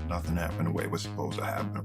nothing happened the way it was supposed to happen.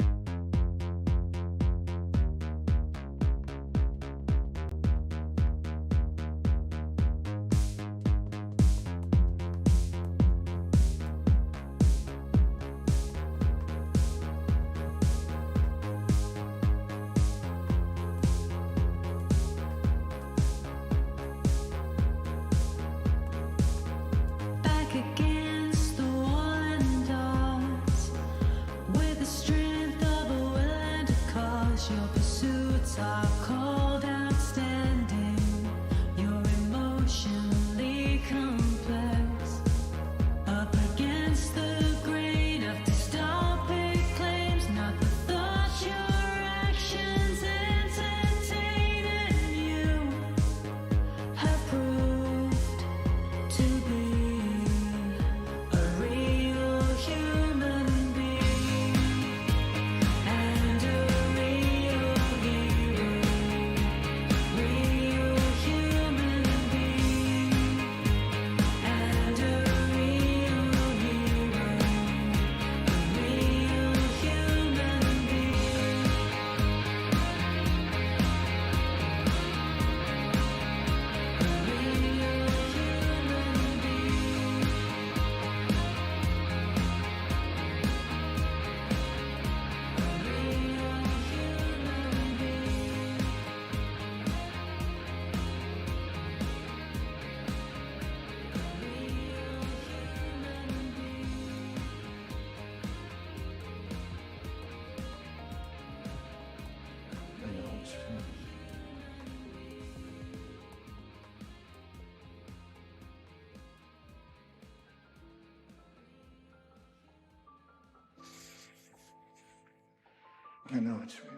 I know it's real.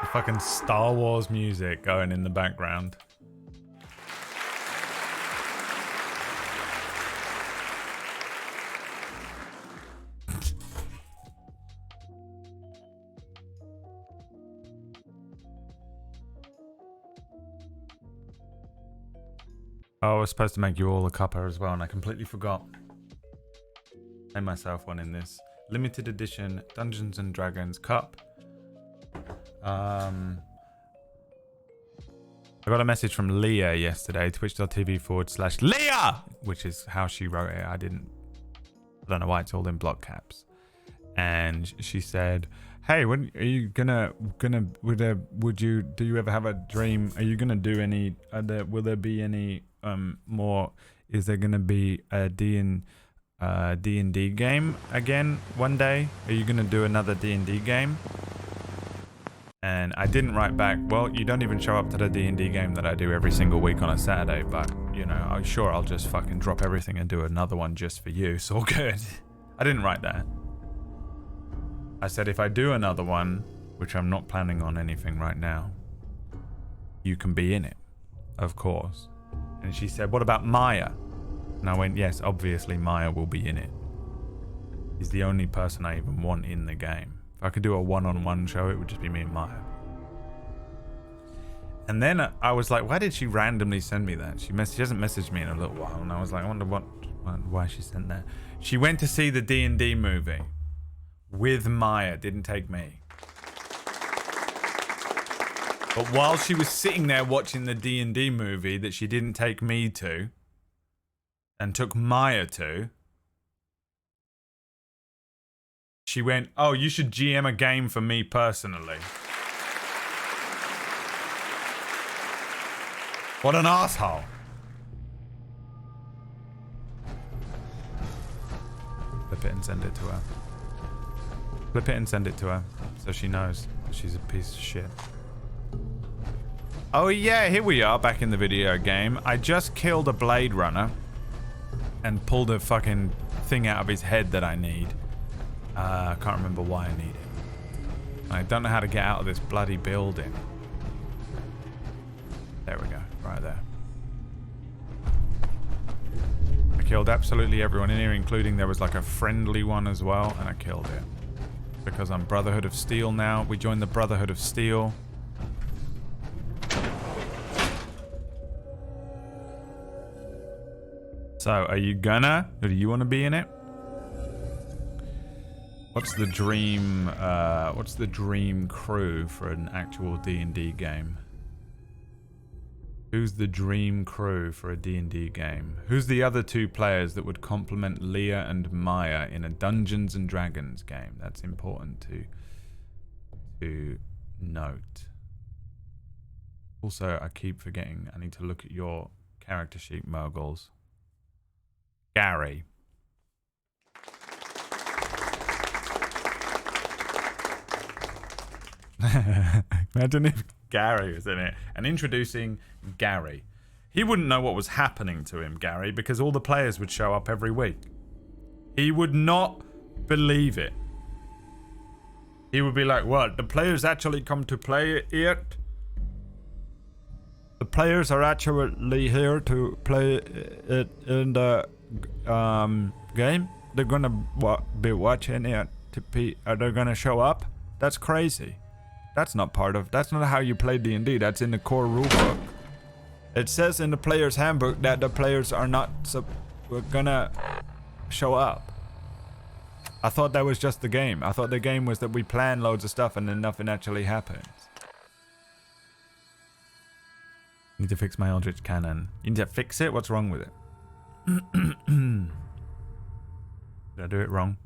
The fucking Star Wars music going in the background. Oh, I was supposed to make you all a cuppa as well, and I completely forgot. Made myself one in this limited edition Dungeons and Dragons cup. I got a message from Leah yesterday, twitch.tv/Leah, which is how she wrote it. I don't know why it's all in block caps. And she said, "Hey, when are you gonna do you ever have a dream? Are you gonna do any? Will there be any more? Is there gonna be a D&D game again one day? Are you gonna do another D&D game?" And I didn't write back, "Well, you don't even show up to the D&D game that I do every single week on a Saturday, but you know, I'm sure I'll just fucking drop everything and do another one just for you. It's all good." I didn't write that. I said, if I do another one, which I'm not planning on anything right now, you can be in it, of course. And she said, "What about Maya?" And I went, "Yes, obviously Maya will be in it. He's the only person I even want in the game. If I could do a one-on-one show, it would just be me and Maya." And then I was like, why did she randomly send me that? She hasn't messaged me in a little while. And I was like, I wonder why she sent that. She went to see the D&D movie with Maya, didn't take me. But while she was sitting there watching the D&D movie that she didn't take me to, and took Maya to, she went, "Oh, you should GM a game for me personally." What an asshole. Flip it and send it to her. Flip it and send it to her so she knows she's a piece of shit. Oh yeah, here we are back in the video game. I just killed a Blade Runner and pulled a fucking thing out of his head that I need. I can't remember why I need it. I don't know how to get out of this bloody building. There we go, right there. I killed absolutely everyone in here, including there was like a friendly one as well, and I killed it. Because I'm Brotherhood of Steel now. We joined the Brotherhood of Steel. So, are you gonna? Or do you want to be in it? What's the dream? What's the dream crew for an actual D&D game? Who's the dream crew for a D&D game? Who's the other two players that would complement Leah and Maya in a Dungeons and Dragons game? That's important to note. Also, I keep forgetting. I need to look at your character sheet, Murgles. Gary. Imagine if Gary was in it. And introducing Gary. He wouldn't know what was happening to him, Gary, because all the players would show up every week. He would not believe it. He would be like, what? The players actually come to play it? The players are actually here to play it in the game? They're gonna be watching it. Are they gonna show up? That's crazy. That's not how you play D&D. That's in the core rulebook. It says in the player's handbook that the players are not gonna show up. I thought that was just the game. I thought the game was that we plan loads of stuff and then nothing actually happens. Need to fix my Eldritch Cannon. You need to fix it? What's wrong with it? Did I do it wrong?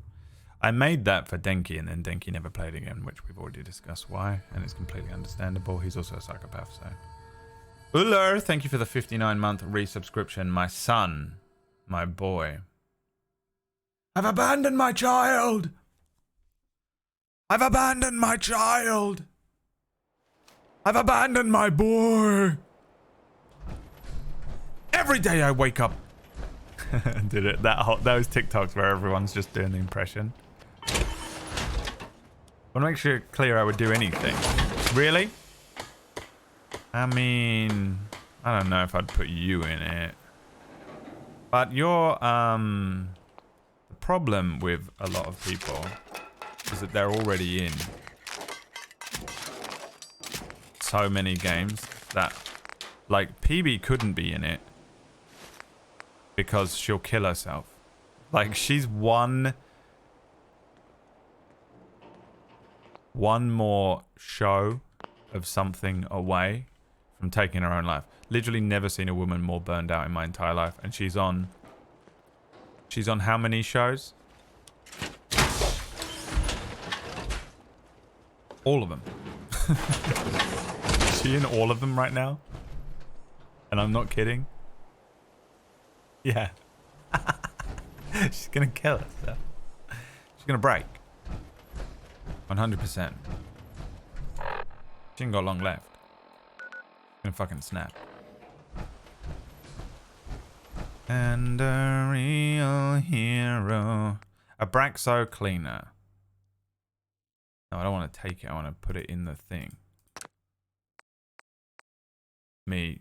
I made that for Denki, and then Denki never played again, which we've already discussed why, and it's completely understandable. He's also a psychopath, so. Uller, thank you for the 59-month resubscription. My son, my boy. I've abandoned my child! I've abandoned my child! I've abandoned my boy! Every day I wake up. Did it? Those TikToks where everyone's just doing the impression. I want to make sure clear I would do anything. Really? I mean, I don't know if I'd put you in it. But you're, the problem with a lot of people is that they're already in so many games that, like, PB couldn't be in it because she'll kill herself. Like, she's one more show of something away from taking her own life. Literally never seen a woman more burned out in my entire life, and she's on how many shows? All of them. Is she in all of them right now? And I'm not kidding. Yeah. She's gonna kill herself. She's gonna break. 100%. She ain't got long left. Gonna fucking snap. And a real hero. Abraxo cleaner. No, I don't want to take it. I want to put it in the thing. Me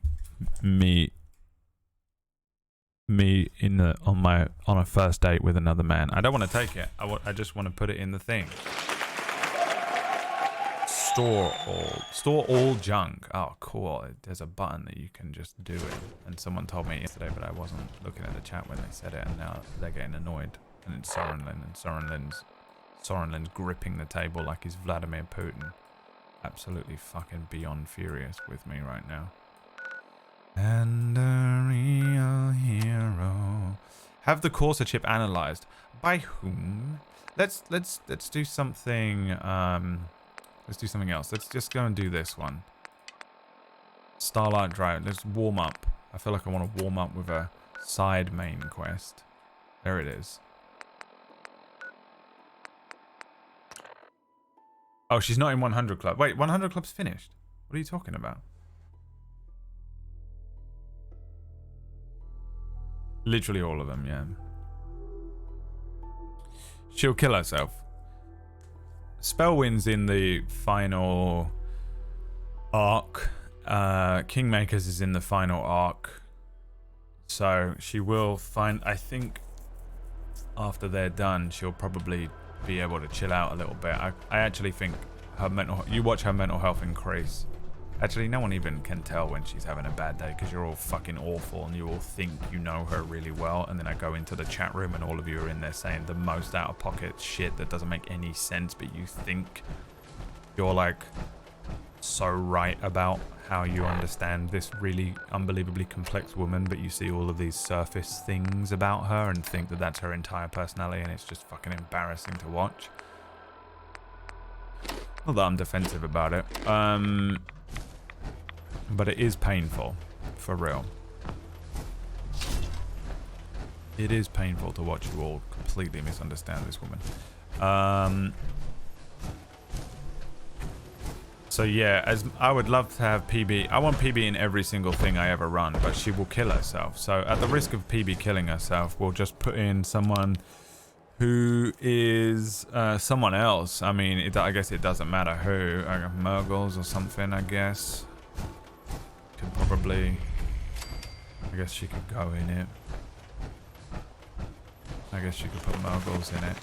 on a first date with another man. I don't want to take it. I just want to put it in the thing. Store all junk. Oh, cool. There's a button that you can just do it. And someone told me yesterday, but I wasn't looking at the chat when they said it, and now they're getting annoyed. And it's Sorenlin, and Sorenlin's gripping the table like he's Vladimir Putin. Absolutely fucking beyond furious with me right now. And a real hero. Have the Corsa chip analyzed. By whom? Let's do something. Let's do something else. Let's just go and do this one. Starlight Drive. Let's warm up. I feel like I want to warm up with a side main quest. There it is. Oh, she's not in 100 Club. Wait, 100 Club's finished. What are you talking about? Literally all of them, yeah. She'll kill herself. Spellwind's in the final arc. Kingmakers is in the final arc. So she will find... I think after they're done, she'll probably be able to chill out a little bit. I actually think her mental... You watch her mental health increase Actually, no one even can tell when she's having a bad day because you're all fucking awful and you all think you know her really well. And then I go into the chat room and all of you are in there saying the most out of pocket shit that doesn't make any sense, but you think you're like so right about how you understand this really unbelievably complex woman, but you see all of these surface things about her and think that that's her entire personality, and it's just fucking embarrassing to watch. Not that I'm defensive about it, but it is painful, for real. It is painful to watch you all completely misunderstand this woman. So yeah, as I would love to have PB. I want PB in every single thing I ever run, but she will kill herself. So at the risk of PB killing herself, we'll just put in someone who is someone else. I mean, I guess it doesn't matter who. Murgles or something, I guess. Could probably... I guess she could go in it. I guess you could put Murgles in it.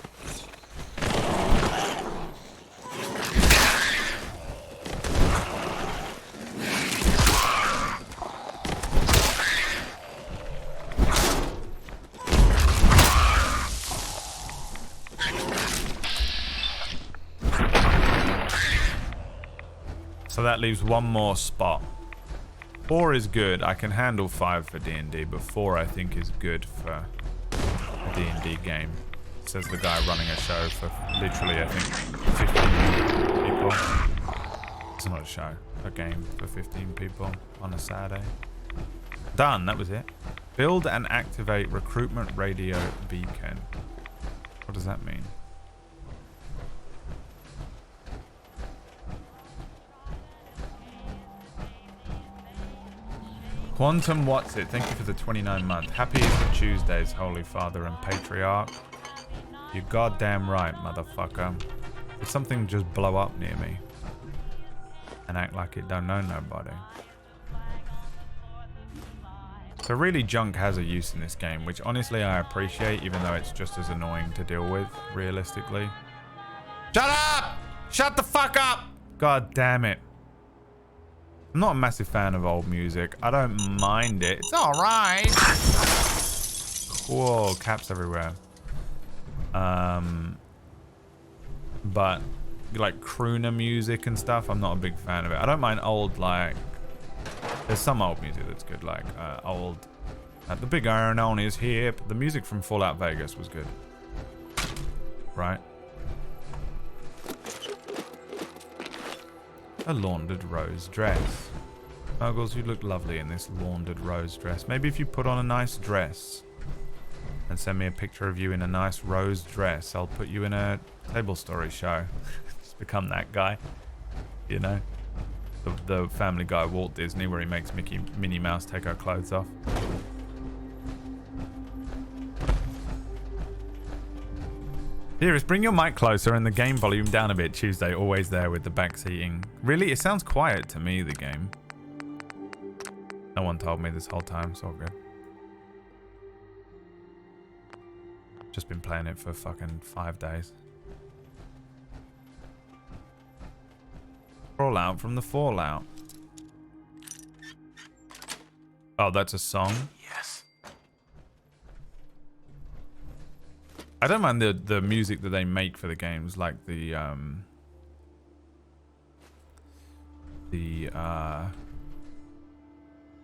So that leaves one more spot. 4 is good. I can handle 5 for D&D, but 4 I think is good for a D&D game. Says the guy running a show for literally, I think, 15 people. It's not a show, a game for 15 people on a Saturday. Done, that was it. Build and activate recruitment radio beacon. What does that mean? Quantum What's It, thank you for the 29 month. Happy Easter Tuesdays, Holy Father and Patriarch. You goddamn right, motherfucker. Did something just blow up near me? And act like it don't know nobody. So really, junk has a use in this game, which honestly I appreciate, even though it's just as annoying to deal with, realistically. Shut up! Shut the fuck up! God damn it. I'm not a massive fan of old music. I don't mind it. It's alright. Whoa, caps everywhere. But like crooner music and stuff, I'm not a big fan of it. I don't mind old, like, there's some old music that's good, like old, the big iron on his hip. The music from Fallout Vegas was good. Right? A laundered rose dress. Muggles, you look lovely in this laundered rose dress. Maybe if you put on a nice dress and send me a picture of you in a nice rose dress, I'll put you in a table story show. Just become that guy. You know? The Family Guy Walt Disney where he makes Minnie Mouse take her clothes off. Dearest, bring your mic closer and the game volume down a bit. Tuesday, always there with the backseating. Really? It sounds quiet to me, the game. No one told me this whole time, it's all good. Just been playing it for fucking 5 days. Crawl out from the Fallout. Oh, that's a song? Yes. I don't mind the music that they make for the games, like the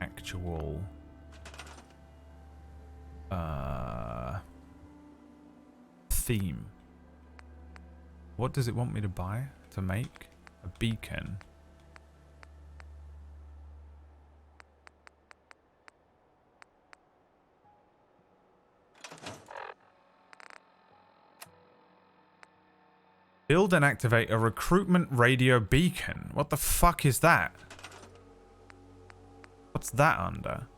actual theme. What does it want me to buy to make? A beacon. Build and activate a recruitment radio beacon. What the fuck is that? What's that under?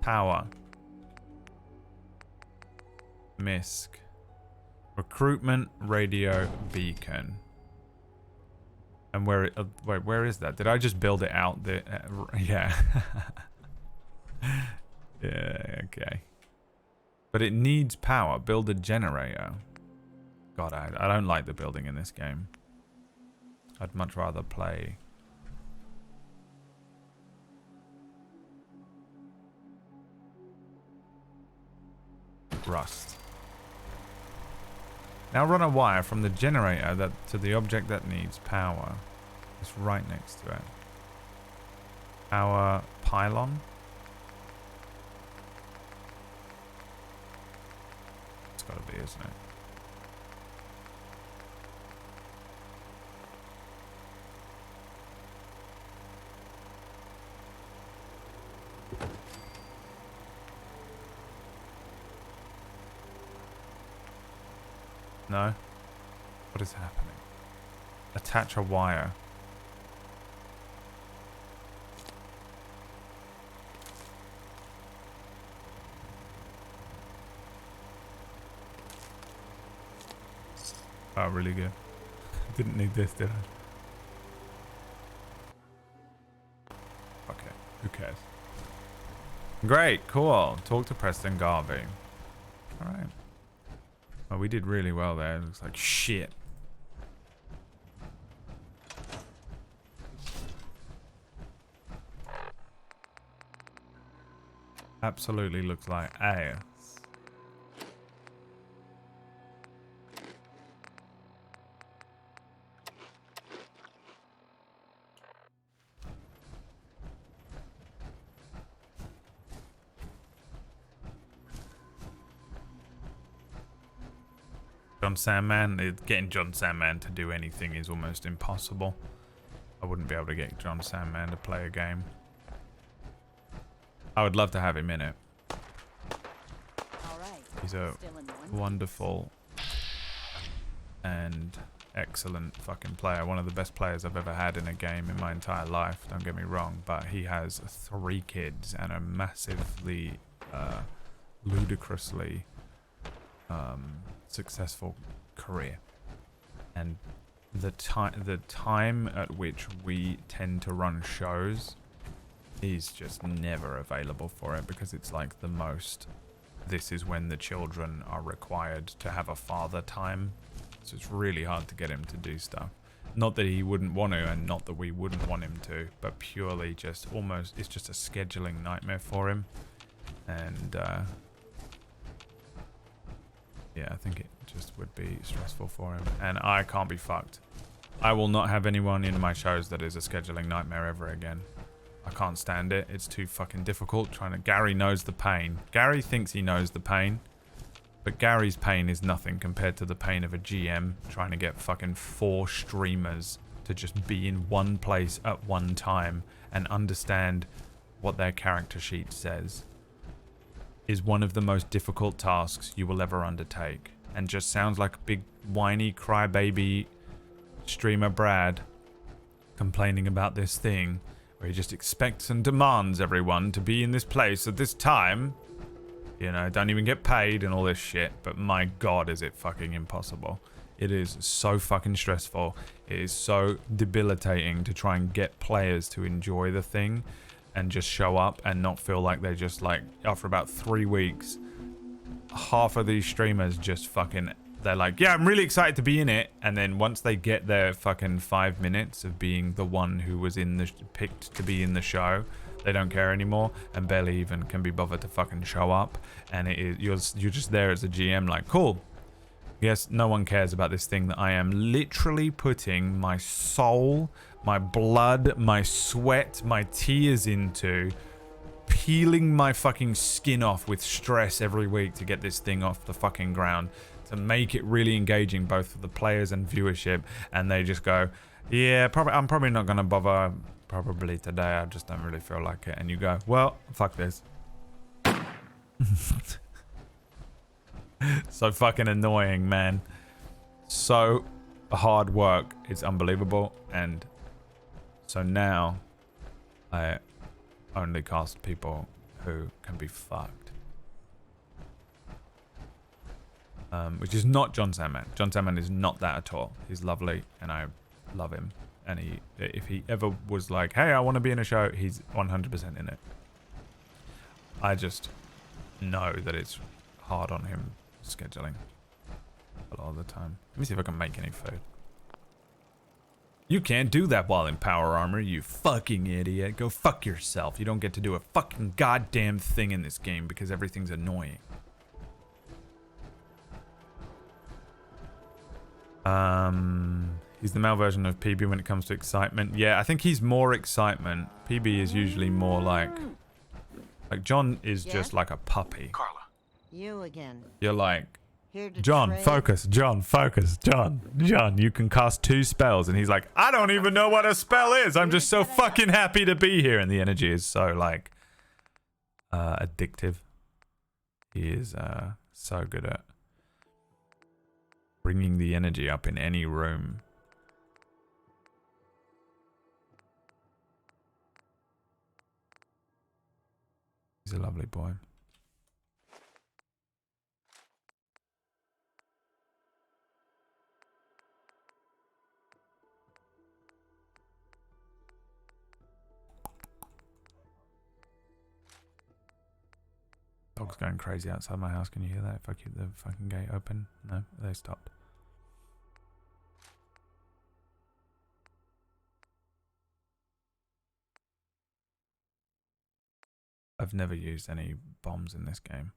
Power. MISC. Recruitment radio beacon. And wait, where is that? Did I just build it out? Yeah. Yeah, okay. But it needs power. Build a generator. God, I don't like the building in this game. I'd much rather play... Rust. Now run a wire from the generator to the object that needs power. It's right next to it. Power pylon. It's gotta be, isn't it? No? What is happening? Attach a wire. Oh, really good. Didn't need this, did I? Okay, who cares? Great, cool. Talk to Preston Garvey. Alright. Well, we did really well there. It looks like shit. Absolutely looks like ass. John Sandman, getting John Sandman to do anything is almost impossible. I wouldn't be able to get John Sandman to play a game. I would love to have him in it. He's a wonderful and excellent fucking player. One of the best players I've ever had in a game in my entire life, don't get me wrong, but he has 3 kids and a massively, ludicrously successful career. And the time at which we tend to run shows, he's just never available for it, because it's like the most, this is when the children are required to have a father time. So it's really hard to get him to do stuff. Not that he wouldn't want to, and not that we wouldn't want him to, but purely just almost, it's just a scheduling nightmare for him. And yeah, I think it just would be stressful for him. And I can't be fucked. I will not have anyone in my shows that is a scheduling nightmare ever again. I can't stand it. It's too fucking difficult trying to... Gary knows the pain. Gary thinks he knows the pain. But Gary's pain is nothing compared to the pain of a GM trying to get fucking 4 streamers to just be in one place at one time and understand what their character sheet says. Is one of the most difficult tasks you will ever undertake, and just sounds like a big whiny crybaby streamer Brad complaining about this thing where he just expects and demands everyone to be in this place at this time, you know, don't even get paid and all this shit. But my god, is it fucking impossible. It is so fucking stressful. It is so debilitating to try and get players to enjoy the thing and just show up and not feel like they just, like, after about 3 weeks, half of these streamers just fucking, they're like, yeah, I'm really excited to be in it. And then once they get their fucking 5 minutes of being the one who was picked to be in the show, they don't care anymore and barely even can be bothered to fucking show up. And it is, you're just there as a GM like, cool. Yes, no one cares about this thing that I am literally putting my soul, my blood, my sweat, my tears into, peeling my fucking skin off with stress every week to get this thing off the fucking ground, to make it really engaging both for the players and viewership. And they just go, yeah, I'm probably not going to bother probably today. I just don't really feel like it. And you go, well, fuck this. So fucking annoying, man. So hard work. It's unbelievable. And so now I only cast people who can be fucked. Which is not John Sandman. John Sandman is not that at all. He's lovely and I love him. And if he ever was like, hey, I want to be in a show, he's 100% in it. I just know that it's hard on him scheduling a lot of the time. Let me see if I can make any food. You can't do that while in power armor, you fucking idiot. Go fuck yourself. You don't get to do a fucking goddamn thing in this game because everything's annoying. He's the male version of PB when it comes to excitement. Yeah, I think he's more excitement. PB is usually more like John is just like a puppy. Carla. You again. You're like, Here to John, trade? focus. John, focus. John, you can cast 2 spells. And he's like, I don't even know what a spell is. I'm just so fucking happy to be here. And the energy is so like addictive. He is so good at bringing the energy up in any room. He's a lovely boy. Dog's going crazy outside my house. Can you hear that? If I keep the fucking gate open? No, they stopped. I've never used any bombs in this game.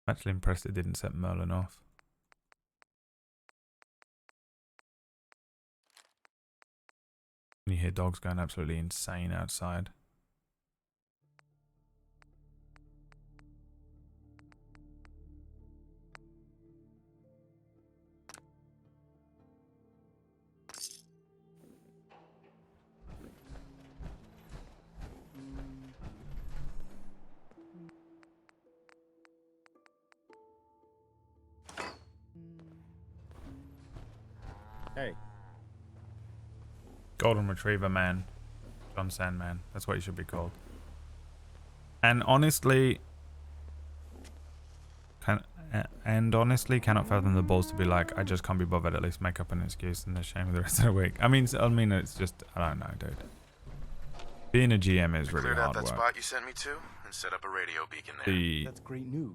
I'm actually impressed it didn't set Merlin off. You hear dogs going absolutely insane outside. Hey. Golden Retriever Man. John Sandman. That's what he should be called. And honestly... cannot fathom the balls to be like, I just can't be bothered, at least make up an excuse and the shame of the rest of the week. I mean, it's just, I don't know, dude. Being a GM is really Cleared out hard that work. spot you sent me to and set up a radio beacon there. That's great news.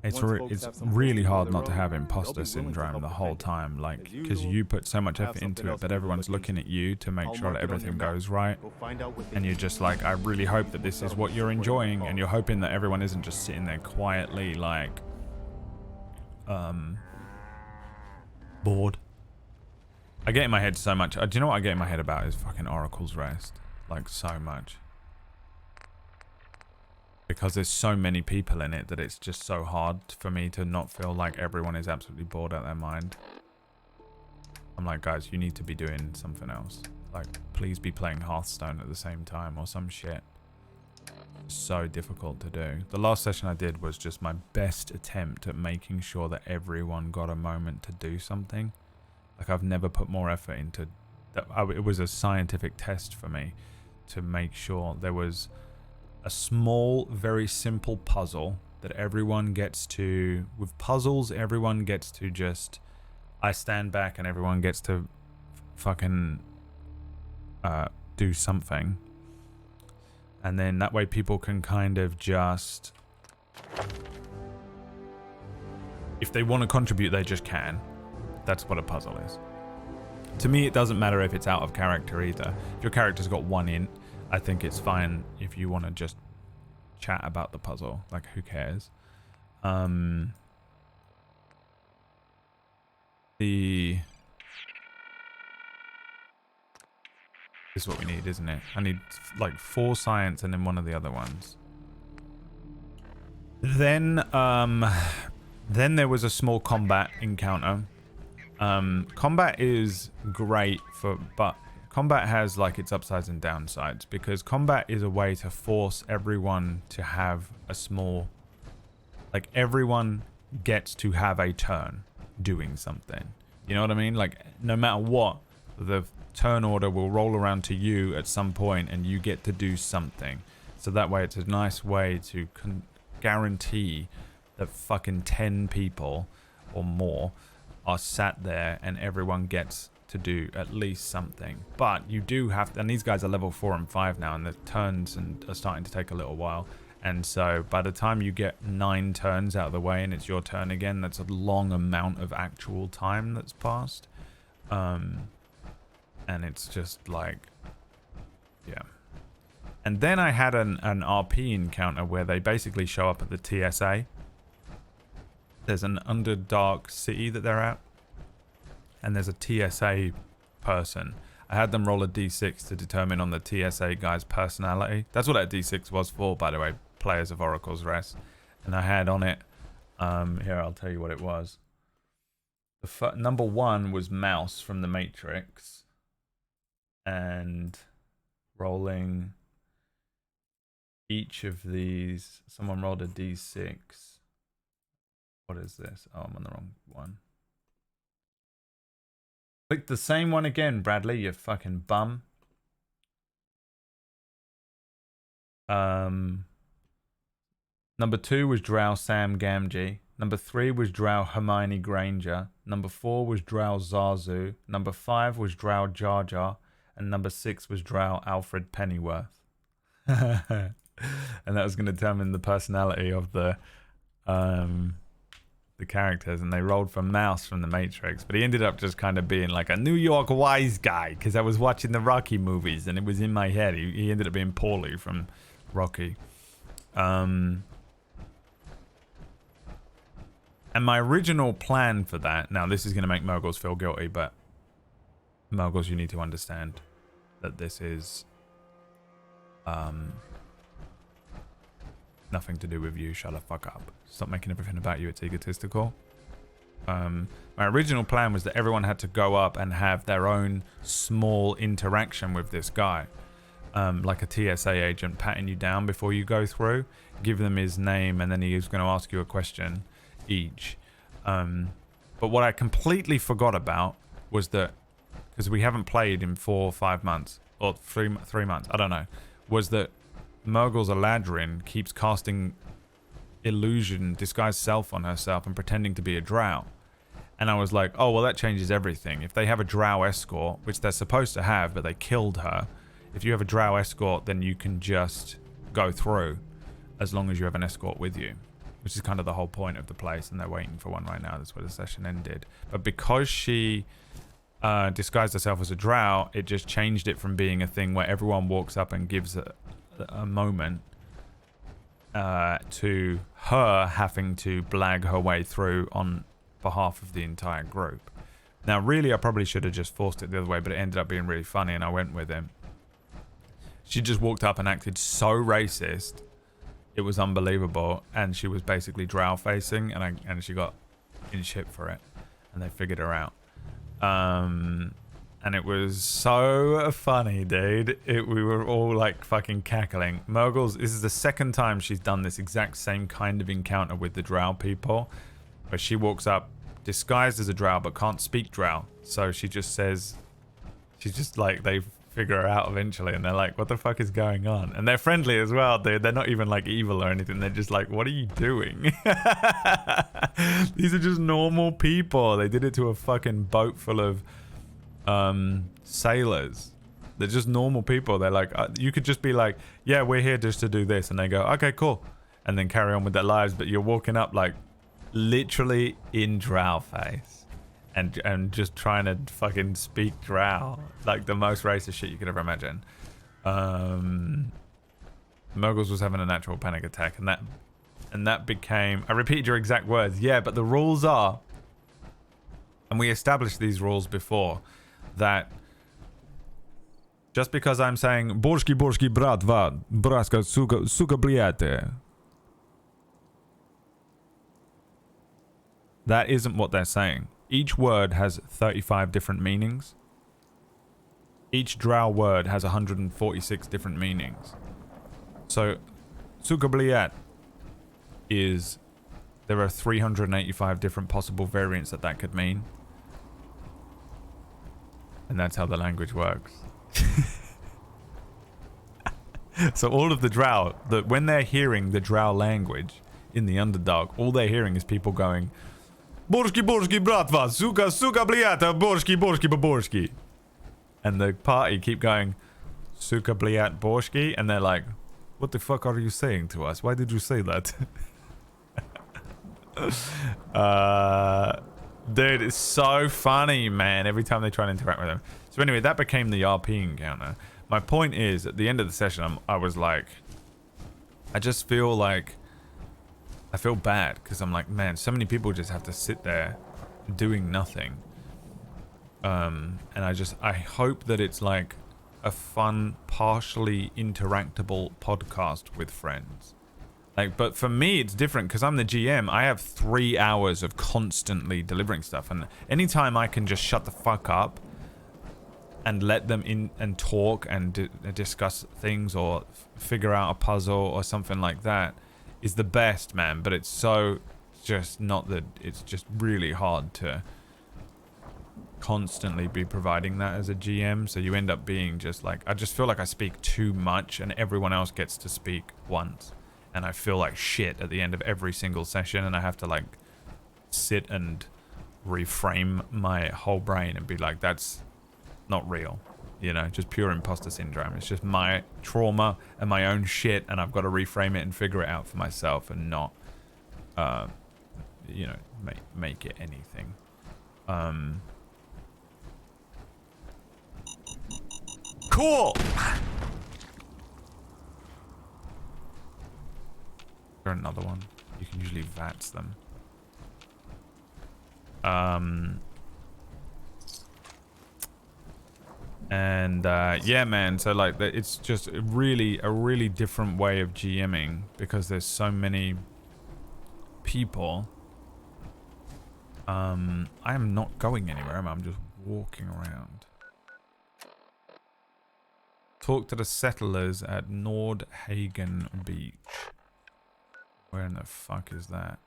It's Once folks it's have some really place to hard call not to their have own, imposter they'll be willing to syndrome help the whole defend it. time, like, As because usual, you put so much have effort something into it, else but to do everyone's with looking at you to make I'll sure mark that it on your everything map. goes right. Go find out what they And you're need. just like, I really hope that this is what you're enjoying, and you're hoping that everyone isn't just sitting there quietly, like, bored. I get in my head so much. Do you know what I get in my head about is fucking Oracle's Rest? Like, so much. Because there's so many people in it that it's just so hard for me to not feel like everyone is absolutely bored out their mind. I'm like, guys, you need to be doing something else. Like, please be playing Hearthstone at the same time or some shit. So difficult to do. The last session I did was just my best attempt at making sure that everyone got a moment to do something. Like, I've never put more effort into that. It was a scientific test for me to make sure there was a small, very simple puzzle that everyone gets to. With puzzles, everyone gets to just, I stand back and everyone gets to fucking do something. And then that way people can kind of just, if they want to contribute, they just can. That's what a puzzle is. To me, it doesn't matter if it's out of character either. If your character's got 1 int, I think it's fine if you want to just chat about the puzzle. Like, who cares? This is what we need, isn't it? I need like 4 science and then one of the other ones. Then there was a small combat encounter. Combat is great but combat has like its upsides and downsides, because combat is a way to force everyone to have a small, like, everyone gets to have a turn doing something. You know what I mean? Like, no matter what, the turn order will roll around to you at some point and you get to do something. So that way it's a nice way to guarantee that fucking 10 people or more are sat there and everyone gets to do at least something. But you do have to, and these guys are level 4 and 5 now, and the turns are starting to take a little while. And so by the time you get 9 turns out of the way and it's your turn again, that's a long amount of actual time that's passed. And it's just like, yeah. And then I had an RP encounter where they basically show up at the TSA. There's an Underdark city that they're at. And there's a TSA person. I had them roll a d6 to determine on the TSA guy's personality. That's what that d6 was for, by the way. Players of Oracle's Rest. And I had on it, here, I'll tell you what it was. Number 1 was Mouse from the Matrix. And rolling each of these, someone rolled a d6. What is this? Oh, I'm on the wrong one. Click the same one again, Bradley, you fucking bum. Number 2 was Drow Sam Gamgee. Number 3 was Drow Hermione Granger. Number 4 was Drow Zazu. Number 5 was Drow Jar Jar. And number 6 was Drow Alfred Pennyworth. And that was going to determine the personality of the characters. And they rolled for Mouse from the Matrix. But he ended up just kind of being like a New York wise guy. Because I was watching the Rocky movies and it was in my head. He ended up being Paulie from Rocky. And my original plan for that, now this is going to make Murgles feel guilty, but Murgles, you need to understand that this is nothing to do with you. Shut the fuck up. Stop making everything about you. It's egotistical. My original plan was that everyone had to go up and have their own small interaction with this guy. Like a TSA agent patting you down before you go through. Give them his name and then he was going to ask you a question each. But what I completely forgot about was that, because we haven't played in 4 or 5 months, or 3 months, I don't know, was that Murgles Eladrin keeps casting illusion, disguised self on herself and pretending to be a drow. And I was like, oh, well, that changes everything. If they have a drow escort, which they're supposed to have, but they killed her, if you have a drow escort, then you can just go through as long as you have an escort with you, which is kind of the whole point of the place, and they're waiting for one right now. That's where the session ended. But because she disguised herself as a drow, it just changed it from being a thing where everyone walks up and gives a moment to her having to blag her way through on behalf of the entire group. Now, really, I probably should have just forced it the other way, but it ended up being really funny, and I went with him. She just walked up and acted so racist. It was unbelievable, and she was basically drow facing, and she got in shit for it, and they figured her out. And it was so funny, dude. We were all like fucking cackling. Murgles, this is the second time she's done this exact same kind of encounter with the drow people, where she walks up disguised as a drow but can't speak drow, so she just says, she's just like, they figure her out eventually, and they're like, what the fuck is going on? And they're friendly as well, dude. They're not even like evil or anything. They're just like, what are you doing? These are just normal people. They did it to a fucking boat full of sailors. They're just normal people. They're like, you could just be like, yeah, we're here just to do this, and they go, okay, cool, and then carry on with their lives. But you're walking up like literally in drow face and just trying to fucking speak drow, like the most racist shit you could ever imagine. Murgles was having a natural panic attack, and that became, I repeated your exact words, yeah, but the rules are, and we established these rules before, that just because I'm saying borski bratva braska suka bliate, that isn't what they're saying. Each word has 35 different meanings. Each drow word has 146 different meanings. So suka bliat is, there are 385 different possible variants that could mean. And that's how the language works. So all of the drow, when they're hearing the drow language, in the underdog, all they're hearing is people going, Borski, Borski, bratva, suka, suka, bliata, Borski, Borski, baborski. And the party keep going, suka, bliat, borski. And they're like, what the fuck are you saying to us? Why did you say that? Dude, it's so funny, man, every time they try and interact with them. So anyway, that became the RP encounter. My point is, at the end of the session, I was like, I just feel like, I feel bad because I'm like, man, so many people just have to sit there doing nothing. And I hope that it's like a fun, partially interactable podcast with friends. Like, but for me, it's different because I'm the GM. I have 3 hours of constantly delivering stuff. And anytime I can just shut the fuck up and let them in and talk and discuss things or figure out a puzzle or something like that is the best, man. But it's so just not that, it's just really hard to constantly be providing that as a GM. So you end up being just like, I just feel like I speak too much and everyone else gets to speak once. And I feel like shit at the end of every single session, and I have to like sit and reframe my whole brain and be like, that's not real, you know, just pure imposter syndrome. It's just my trauma and my own shit, and I've got to reframe it and figure it out for myself and not, you know, make it anything. Cool. Or another one. You can usually VATS them. And yeah, man. So like, it's just a really different way of GMing because there's so many people. I am not going anywhere. I'm just walking around. Talk to the settlers at Nordhagen Beach. Where in the fuck is that?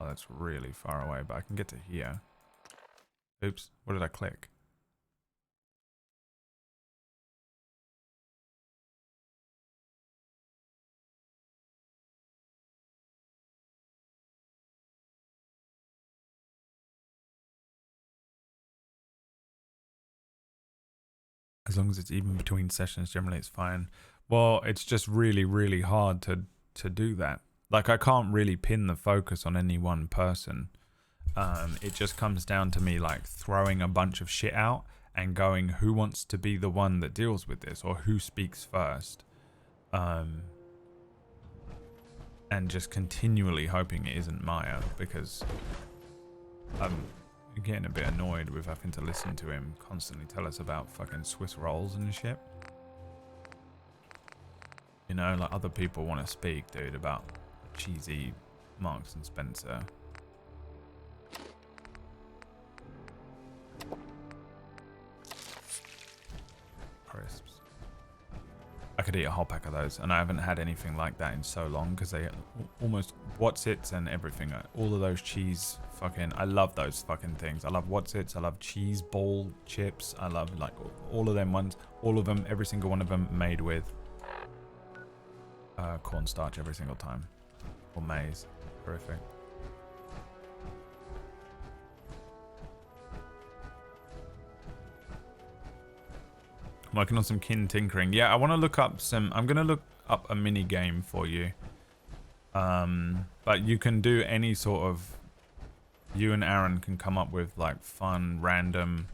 Oh, that's really far away, but I can get to here. Oops, what did I click? As long as it's even between sessions, generally it's fine. Well, it's just really hard to do that. Like, I can't really pin the focus on any one person. It just comes down to me like throwing a bunch of shit out and going, who wants to be the one that deals with this, or who speaks first, and just continually hoping it isn't Maya, because I'm getting a bit annoyed with having to listen to him constantly tell us about fucking Swiss rolls and shit. You know, like, other people want to speak, dude, about cheesy Marks and Spencer. Crisps. I could eat a whole pack of those, and I haven't had anything like that in so long because they almost Whatsits and everything. All of those cheese fucking, I love those fucking things. I love Whatsits. I love cheese ball chips. I love like all of them ones. All of them, every single one of them made with cornstarch every single time, or maize. Horrific. I'm working on some kin tinkering. Yeah, I want to look up some. I'm gonna look up a mini game for you. But you can do any sort of. You and Aaron can come up with like fun, random.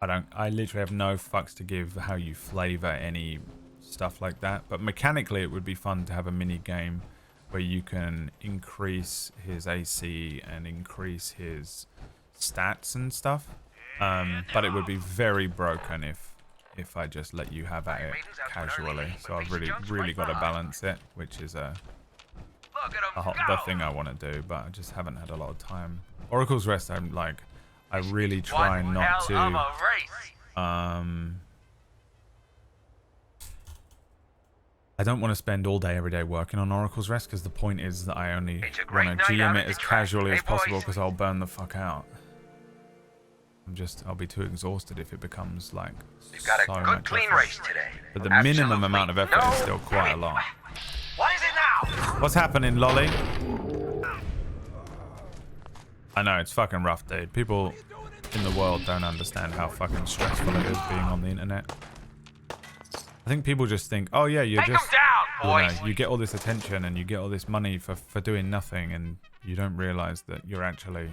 I literally have no fucks to give how you flavor any stuff like that. But mechanically, it would be fun to have a mini game where you can increase his AC and increase his stats and stuff. But it would be very broken if I just let you have at it casually. So I've really got to balance it, which is the thing I want to do, but I just haven't had a lot of time. Oracle's Rest, I really try not to. I don't want to spend all day every day working on Oracle's Rest, because the point is that I only want to GM it as casually as possible, because I'll burn the fuck out. I'll be too exhausted if it becomes like so much effort. But the minimum amount of effort is still quite a lot. What's happening, Lolly? I know, it's fucking rough, dude. People in the world don't understand how fucking stressful it is being on the internet. I think people just think, oh yeah, you're just, you get all this attention and you get all this money for doing nothing, and you don't realize that you're actually,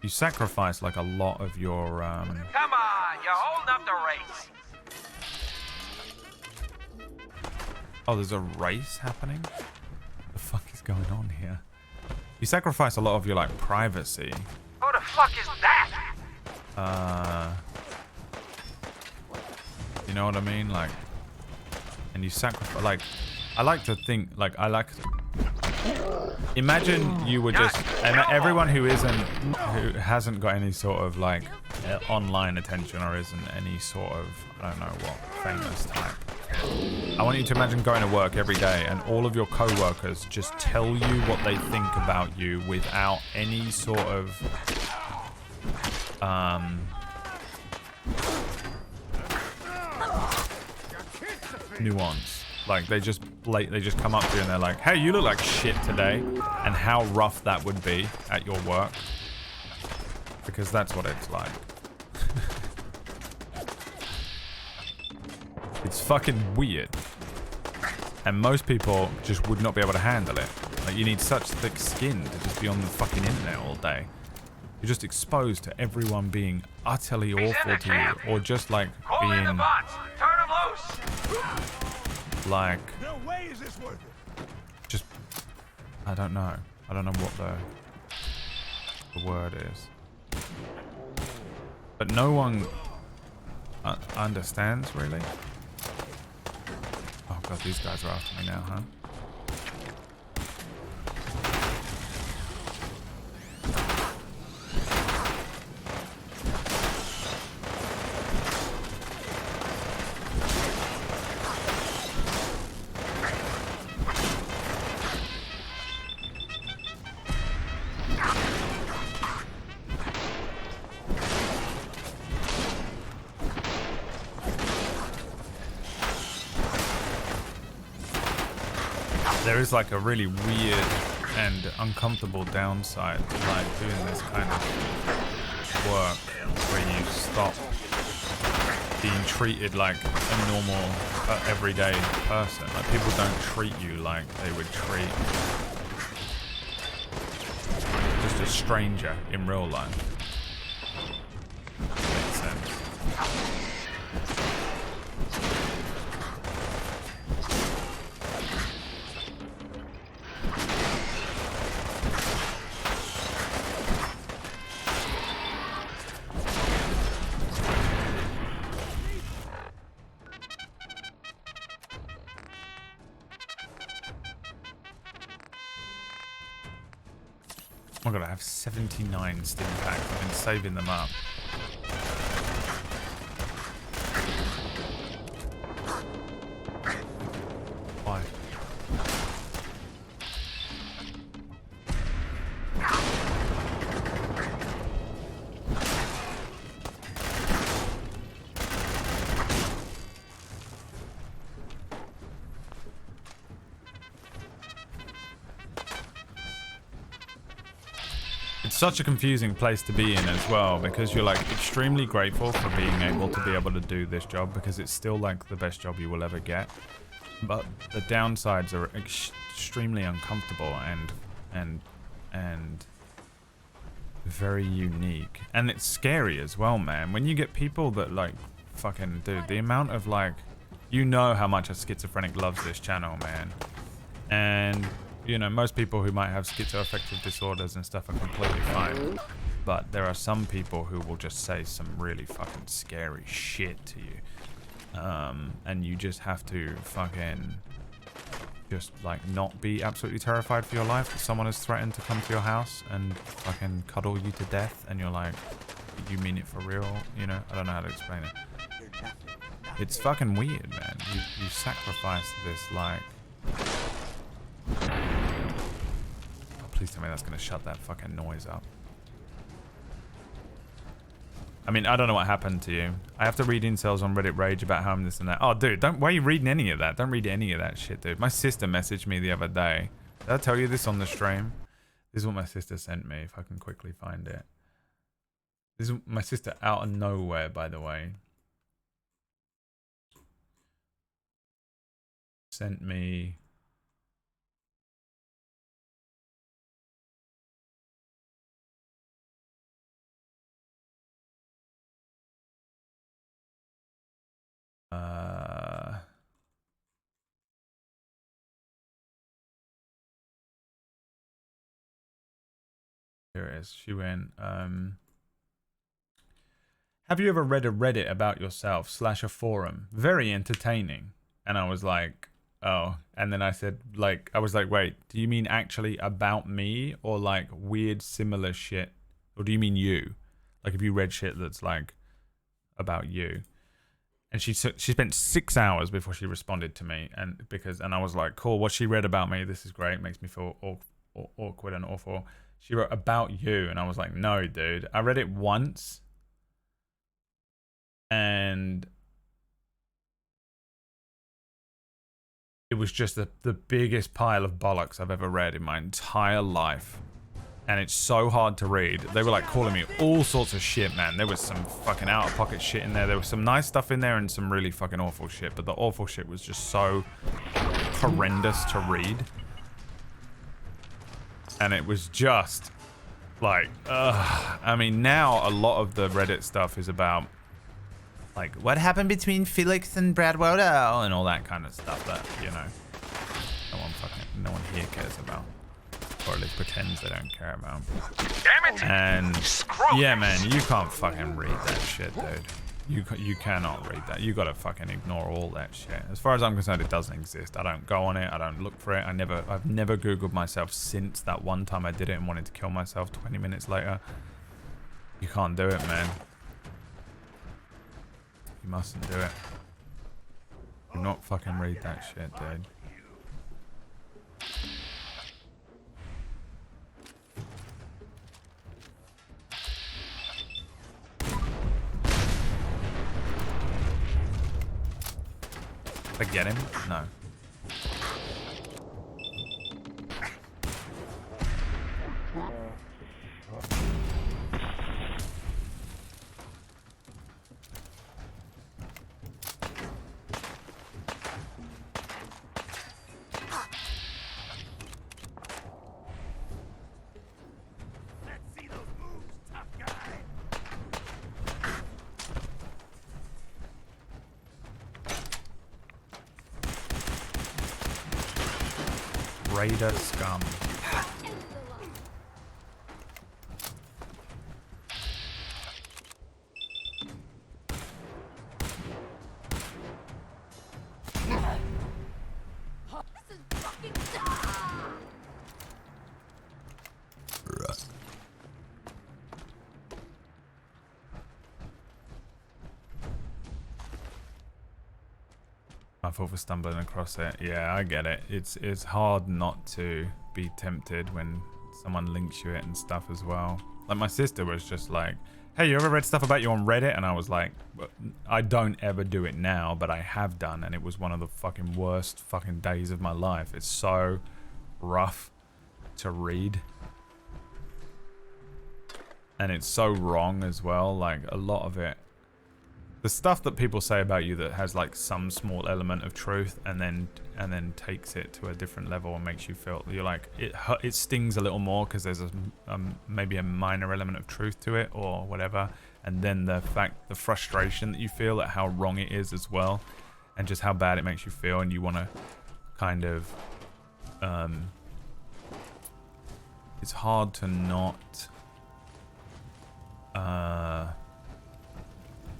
you sacrifice like a lot of your Come on, you're holding up the race. Oh, there's a race happening? What the fuck is going on here? You sacrifice a lot of your like privacy. Who the fuck is that? You know what I mean? Like, and you sacrifice, like, I like to think, like, imagine you were just, everyone who hasn't got any sort of like online attention or isn't any sort of, I don't know what, famous type. I want you to imagine going to work every day and all of your co-workers just tell you what they think about you without any sort of nuance. Like they just come up to you and they're like, hey, you look like shit today, and how rough that would be at your work, because that's what it's like. It's fucking weird, and most people just would not be able to handle it. Like, you need such thick skin to just be on the fucking internet all day. You're just exposed to everyone being utterly awful to you, or just like being like, No way is this worth it. just, I don't know what the word is, but no one understands really. Oh god, these guys are after me now, huh? There is like a really weird and uncomfortable downside to like doing this kind of work, where you stop being treated like a normal, everyday person. Like, people don't treat you like they would treat just a stranger in real life. Makes sense. Oh my god, I have 79 stim packs. I've been saving them up. Why? It's such a confusing place to be in as well, because you're like extremely grateful for being able to do this job, because it's still like the best job you will ever get. But the downsides are extremely uncomfortable and very unique, and it's scary as well, man. When you get people that like fucking, dude, the amount of like, you know how much a schizophrenic loves this channel, man, and you know, most people who might have schizoaffective disorders and stuff are completely fine. But there are some people who will just say some really fucking scary shit to you. And you just have to fucking just like not be absolutely terrified for your life. That someone has threatened to come to your house and fucking cuddle you to death, and you're like, you mean it for real? You know, I don't know how to explain it. It's fucking weird, man. You sacrifice this like... Oh, please tell me that's gonna shut that fucking noise up. I mean, I don't know what happened to you. I have to read incels on Reddit rage about how I'm this and that. Oh, dude, why are you reading any of that? Don't read any of that shit, dude. My sister messaged me the other day. Did I tell you this on the stream? This is what my sister sent me, if I can quickly find it. This is my sister out of nowhere, by the way. Sent me... Here it is. She went, have you ever read a Reddit about yourself / a forum? Very entertaining. And I was like, oh. And then I said, like, I was like, wait, do you mean actually about me or like weird similar shit? Or do you mean you? Like, if you read shit that's like about you? And she spent 6 hours before she responded to me, and I was like, cool, what she read about me, this is great, makes me feel awkward and awful. She wrote about you, and I was like, no, dude. I read it once, and it was just the biggest pile of bollocks I've ever read in my entire life. And it's so hard to read. They were like calling me all sorts of shit, man. There was some fucking out-of-pocket shit in there. There was some nice stuff in there and some really fucking awful shit. But the awful shit was just so horrendous to read. And it was just like, ugh. I mean, now a lot of the Reddit stuff is about like what happened between Felix and Brad Wodo and all that kind of stuff that, you know, no one here cares about. Or at least pretends they don't care about. Damn it! And yeah, man, you can't fucking read that shit, dude. You cannot read that. You gotta fucking ignore all that shit. As far as I'm concerned, it doesn't exist. I don't go on it. I don't look for it. I've never Googled myself since that one time I did it and wanted to kill myself 20 minutes later. You can't do it, man. You mustn't do it. Do not fucking read that shit, dude. I get him? No. Raider scum. My fault for stumbling across it. Yeah, I get it. It's hard not to be tempted when someone links you it and stuff as well. Like my sister was just like, hey, you ever read stuff about you on Reddit? And I was like, I don't ever do it now, but I have done, and it was one of the fucking worst fucking days of my life. It's so rough to read. And it's so wrong as well. Like a lot of it. The stuff that people say about you that has like some small element of truth and then takes it to a different level and makes you feel you're like it stings a little more because there's maybe a minor element of truth to it or whatever, and then the frustration that you feel at how wrong it is as well, and just how bad it makes you feel, and you want to kind of it's hard to not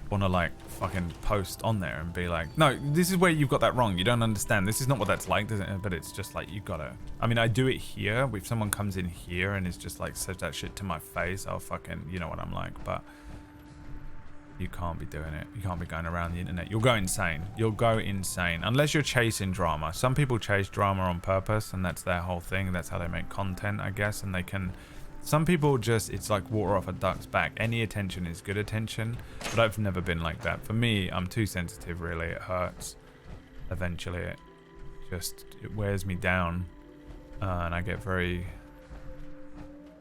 want to like fucking post on there and be like, no, this is where you've got that wrong, you don't understand, this is not what that's like, does it? But it's just like, you gotta, I mean, I do it here if someone comes in here and is just like says that shit to my face, I'll fucking, you know what I'm like. But you can't be doing it. You can't be going around the internet. You'll go insane. You'll go insane unless you're chasing drama. Some people chase drama on purpose, and that's their whole thing. That's how they make content, I guess, and they can some people just, it's like water off a duck's back. Any attention is good attention, but I've never been like that. For me, I'm too sensitive, really. It hurts. Eventually, it wears me down, and I get very,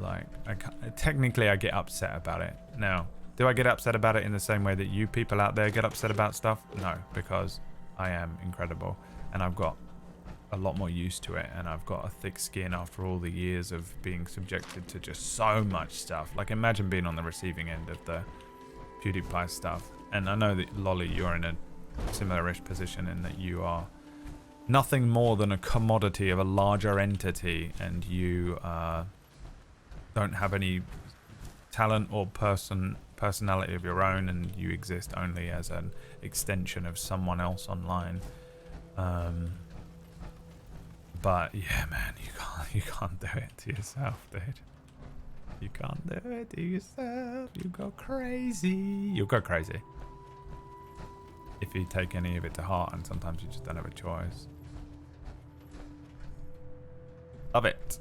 like, technically I get upset about it. Now, do I get upset about it in the same way that you people out there get upset about stuff? No, because I am incredible, and I've got a lot more used to it, and I've got a thick skin after all the years of being subjected to just so much stuff. Like, imagine being on the receiving end of the PewDiePie stuff. And I know that, Lolly, you're in a similar-ish position in that you are nothing more than a commodity of a larger entity, and you don't have any talent or personality of your own, and you exist only as an extension of someone else online. But yeah, man, you can't do it to yourself, dude. You can't do it to yourself. You go crazy. You'll go crazy if you take any of it to heart, and sometimes you just don't have a choice. Love it.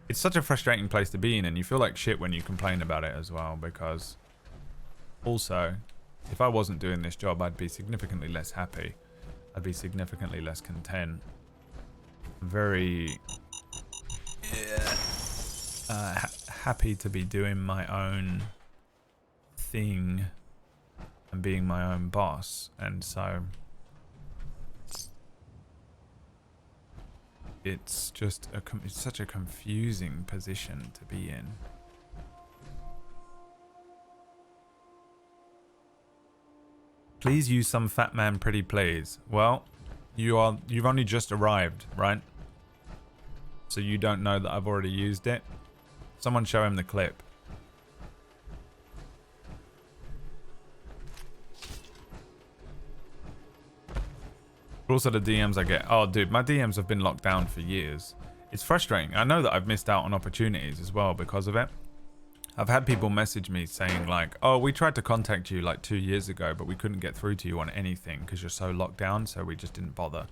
It's such a frustrating place to be in, and you feel like shit when you complain about it as well, because also, if I wasn't doing this job, I'd be significantly less happy. I'd be significantly less content. Very happy to be doing my own thing and being my own boss, and so it's just it's such a confusing position to be in. Please use some fat man pretty please. Well, you've only just arrived, right? So you don't know that I've already used it. Someone show him the clip. Also the DMs I get. Oh dude, my DMs have been locked down for years. It's frustrating. I know that I've missed out on opportunities as well because of it. I've had people message me saying like, oh, we tried to contact you like 2 years ago, but we couldn't get through to you on anything because you're so locked down, so we just didn't bother.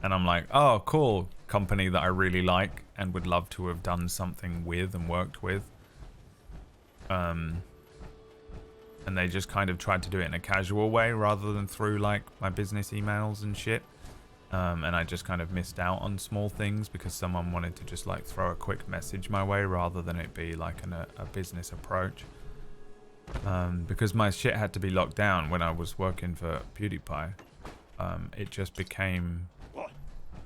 And I'm like, oh, cool. Company that I really like and would love to have done something with and worked with. And they just kind of tried to do it in a casual way rather than through like my business emails and shit. And I just kind of missed out on small things because someone wanted to just like throw a quick message my way rather than it be like a business approach. Because my shit had to be locked down when I was working for PewDiePie. It just became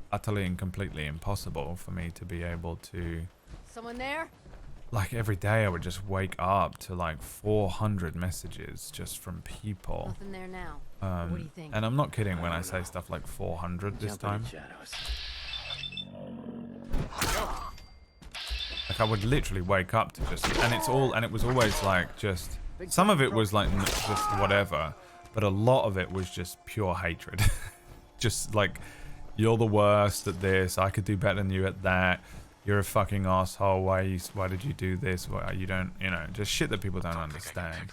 utterly and completely impossible for me to be able to... Someone there? Like every day I would just wake up to like 400 messages just from people. Nothing there now. What do you think? And I'm not kidding when I say stuff like 400 this time. Like I would literally wake up to just, and it was always like just, some of it was like just whatever, but a lot of it was just pure hatred. Just like, you're the worst at this, I could do better than you at that. You're a fucking asshole. Why did you do this? Why you don't, you know, just shit that people don't understand.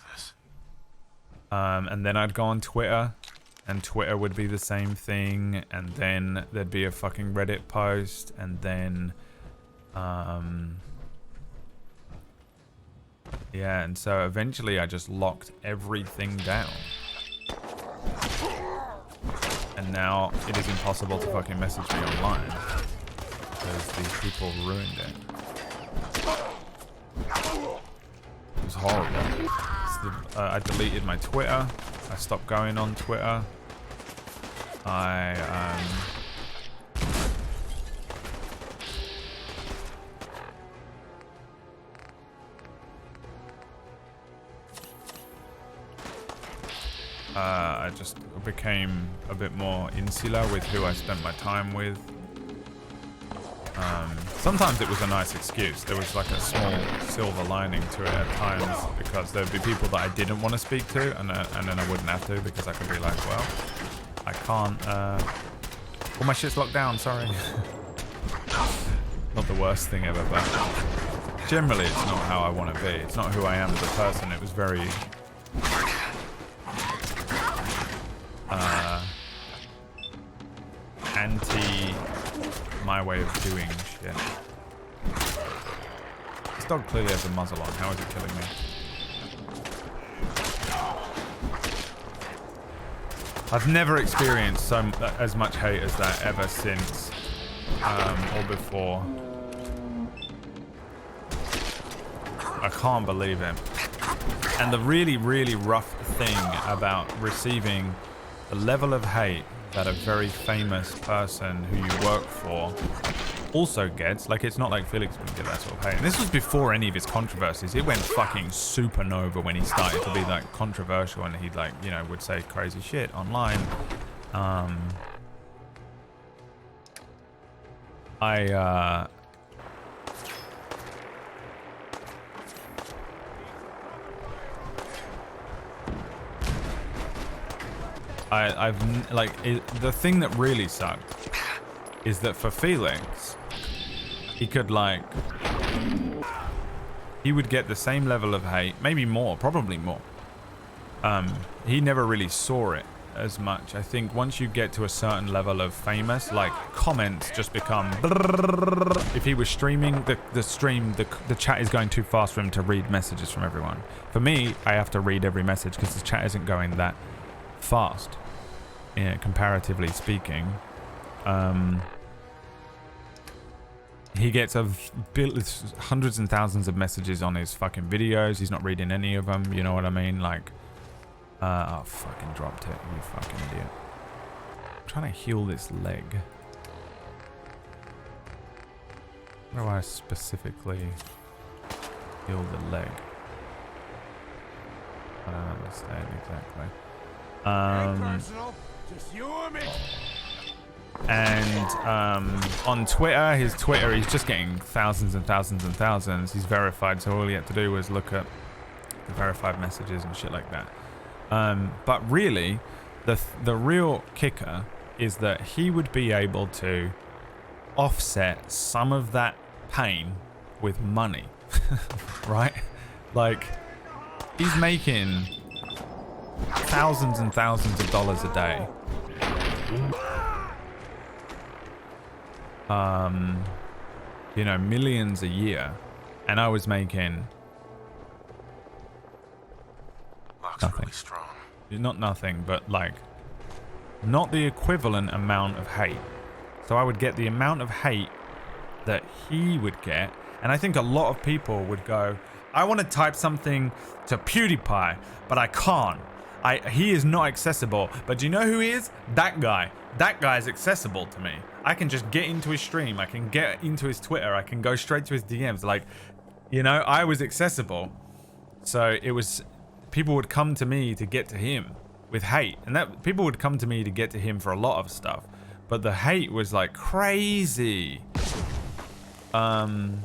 And then I'd go on Twitter, and Twitter would be the same thing, and then there'd be a fucking Reddit post, and then, yeah, and so eventually I just locked everything down. And now it is impossible to fucking message me online. Because these people ruined it. It was horrible. I deleted my Twitter. I stopped going on Twitter. I just became a bit more insular with who I spent my time with. Sometimes it was a nice excuse. There was like a small silver lining to it at times because there'd be people that I didn't want to speak to, and then I wouldn't have to because I could be like, well, I can't. All my shit's locked down. Sorry. Not the worst thing ever, but generally it's not how I want to be. It's not who I am as a person. It was very anti my way of doing shit. This dog clearly has a muzzle on. How is it killing me? I've never experienced as much hate as that ever since or before. I can't believe it. And the really, really rough thing about receiving the level of hate that a very famous person who you work for also gets, like, it's not like Felix would get that sort of hate. And this was before any of his controversies. It went fucking supernova when he started to be like controversial, and he'd like, you know, would say crazy shit online. The thing that really sucked is that for Felix, he could he would get the same level of hate, maybe more, probably more. He never really saw it as much. I think once you get to a certain level of famous, like, comments just become, if he was streaming the chat is going too fast for him to read messages from everyone. For me, I have to read every message because the chat isn't going that fast, comparatively speaking. He gets hundreds and thousands of messages on his fucking videos. He's not reading any of them, you know what I mean? Like, oh, fucking dropped it, you fucking idiot. I'm trying to heal this leg. Where do I specifically heal the leg? I don't understand exactly. Just you and me. And on Twitter, he's just getting thousands and thousands and thousands. He's verified, so all he had to do was look at the verified messages and shit like that. But really, the real kicker is that he would be able to offset some of that pain with money, right? Like, he's making thousands and thousands of dollars a day. You know, millions a year, and I was making nothing. Really strong. Not nothing, but like not the equivalent amount of hate. So I would get the amount of hate that he would get, and I think a lot of people would go, I want to type something to PewDiePie, but I can't. He is not accessible. But do you know who he is? That guy. That guy is accessible to me. I can just get into his stream. I can get into his Twitter. I can go straight to his DMs. Like, you know, I was accessible. So it was, people would come to me to get to him with hate. And that people would come to me to get to him for a lot of stuff. But the hate was like crazy. And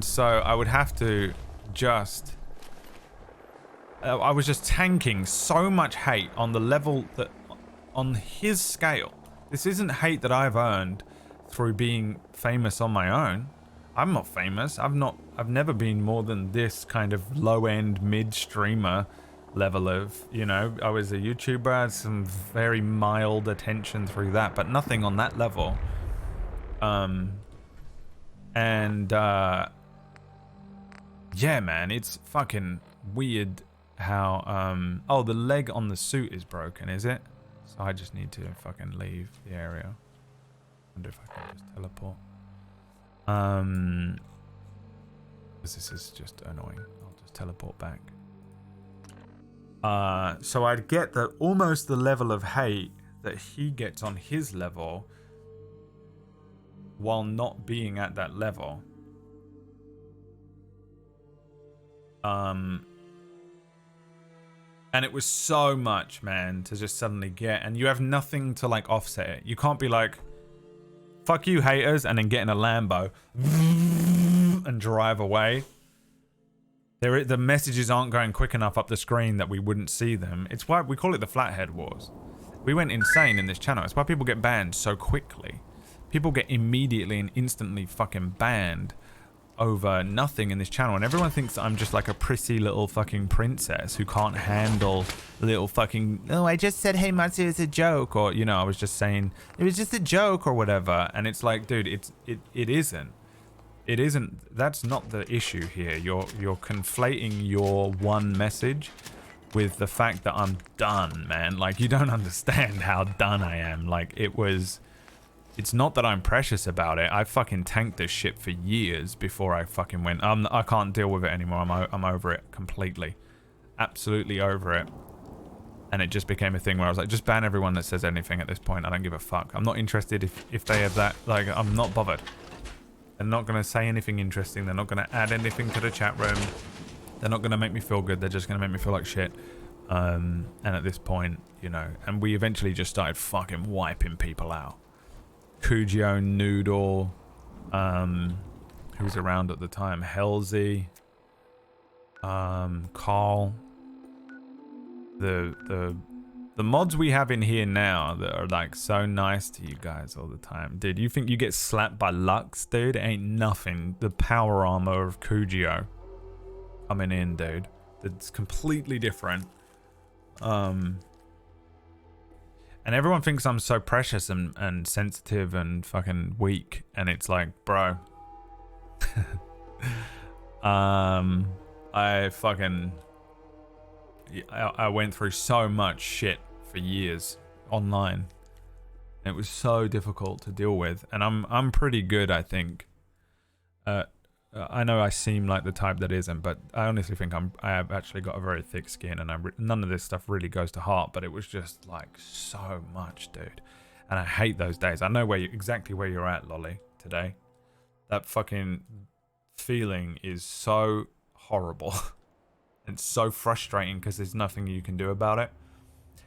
so I would have to just... I was just tanking so much hate on the level that, on his scale. This isn't hate that I've earned through being famous on my own. I'm not famous. I've never been more than this kind of low-end mid-streamer level of, you know, I was a YouTuber, I had some very mild attention through that, but nothing on that level. Yeah, man, it's fucking weird how oh, the leg on the suit is broken, is it? So I just need to fucking leave the area. I wonder if I can just teleport. Because this is just annoying. I'll just teleport back. So I'd get almost the level of hate that he gets on his level while not being at that level. And it was so much, man, to just suddenly get, and you have nothing to like offset it. You can't be like, fuck you haters, and then get in a Lambo and drive away. The messages aren't going quick enough up the screen that we wouldn't see them. It's why we call it the Flathead Wars. We went insane in this channel. It's why people get banned so quickly. People get immediately and instantly fucking banned over nothing in this channel, and everyone thinks that I'm just like a prissy little fucking princess who can't handle little fucking, oh, I just said hey Matsu, it's a joke, or, you know, I was just saying it was just a joke or whatever. And it's like, dude, it isn't. it isn't. That's not the issue here. You're conflating your one message with the fact that I'm done, man. Like, you don't understand how done I am. Like, it's not that I'm precious about it. I fucking tanked this shit for years before I fucking went, I can't deal with it anymore. I'm over it completely. Absolutely over it. And it just became a thing where I was like, just ban everyone that says anything at this point. I don't give a fuck. I'm not interested if they have that. Like, I'm not bothered. They're not going to say anything interesting. They're not going to add anything to the chat room. They're not going to make me feel good. They're just going to make me feel like shit. And at this point, you know, and we eventually just started fucking wiping people out. Kujio, Noodle, who was around at the time, Halsey, Carl. The mods we have in here now that are like so nice to you guys all the time. Dude, you think you get slapped by Lux, dude? It ain't nothing. The power armor of Kujio coming in, dude. It's completely different. And everyone thinks I'm so precious and sensitive and fucking weak. And it's like, bro. I went through so much shit for years online. It was so difficult to deal with, and I'm pretty good, I think. I know I seem like the type that isn't, but I honestly think I have actually got a very thick skin, and none of this stuff really goes to heart. But it was just like so much, dude, and I hate those days. I know exactly where you're at, Lolly, today. That fucking feeling is so horrible. It's so frustrating because there's nothing you can do about it.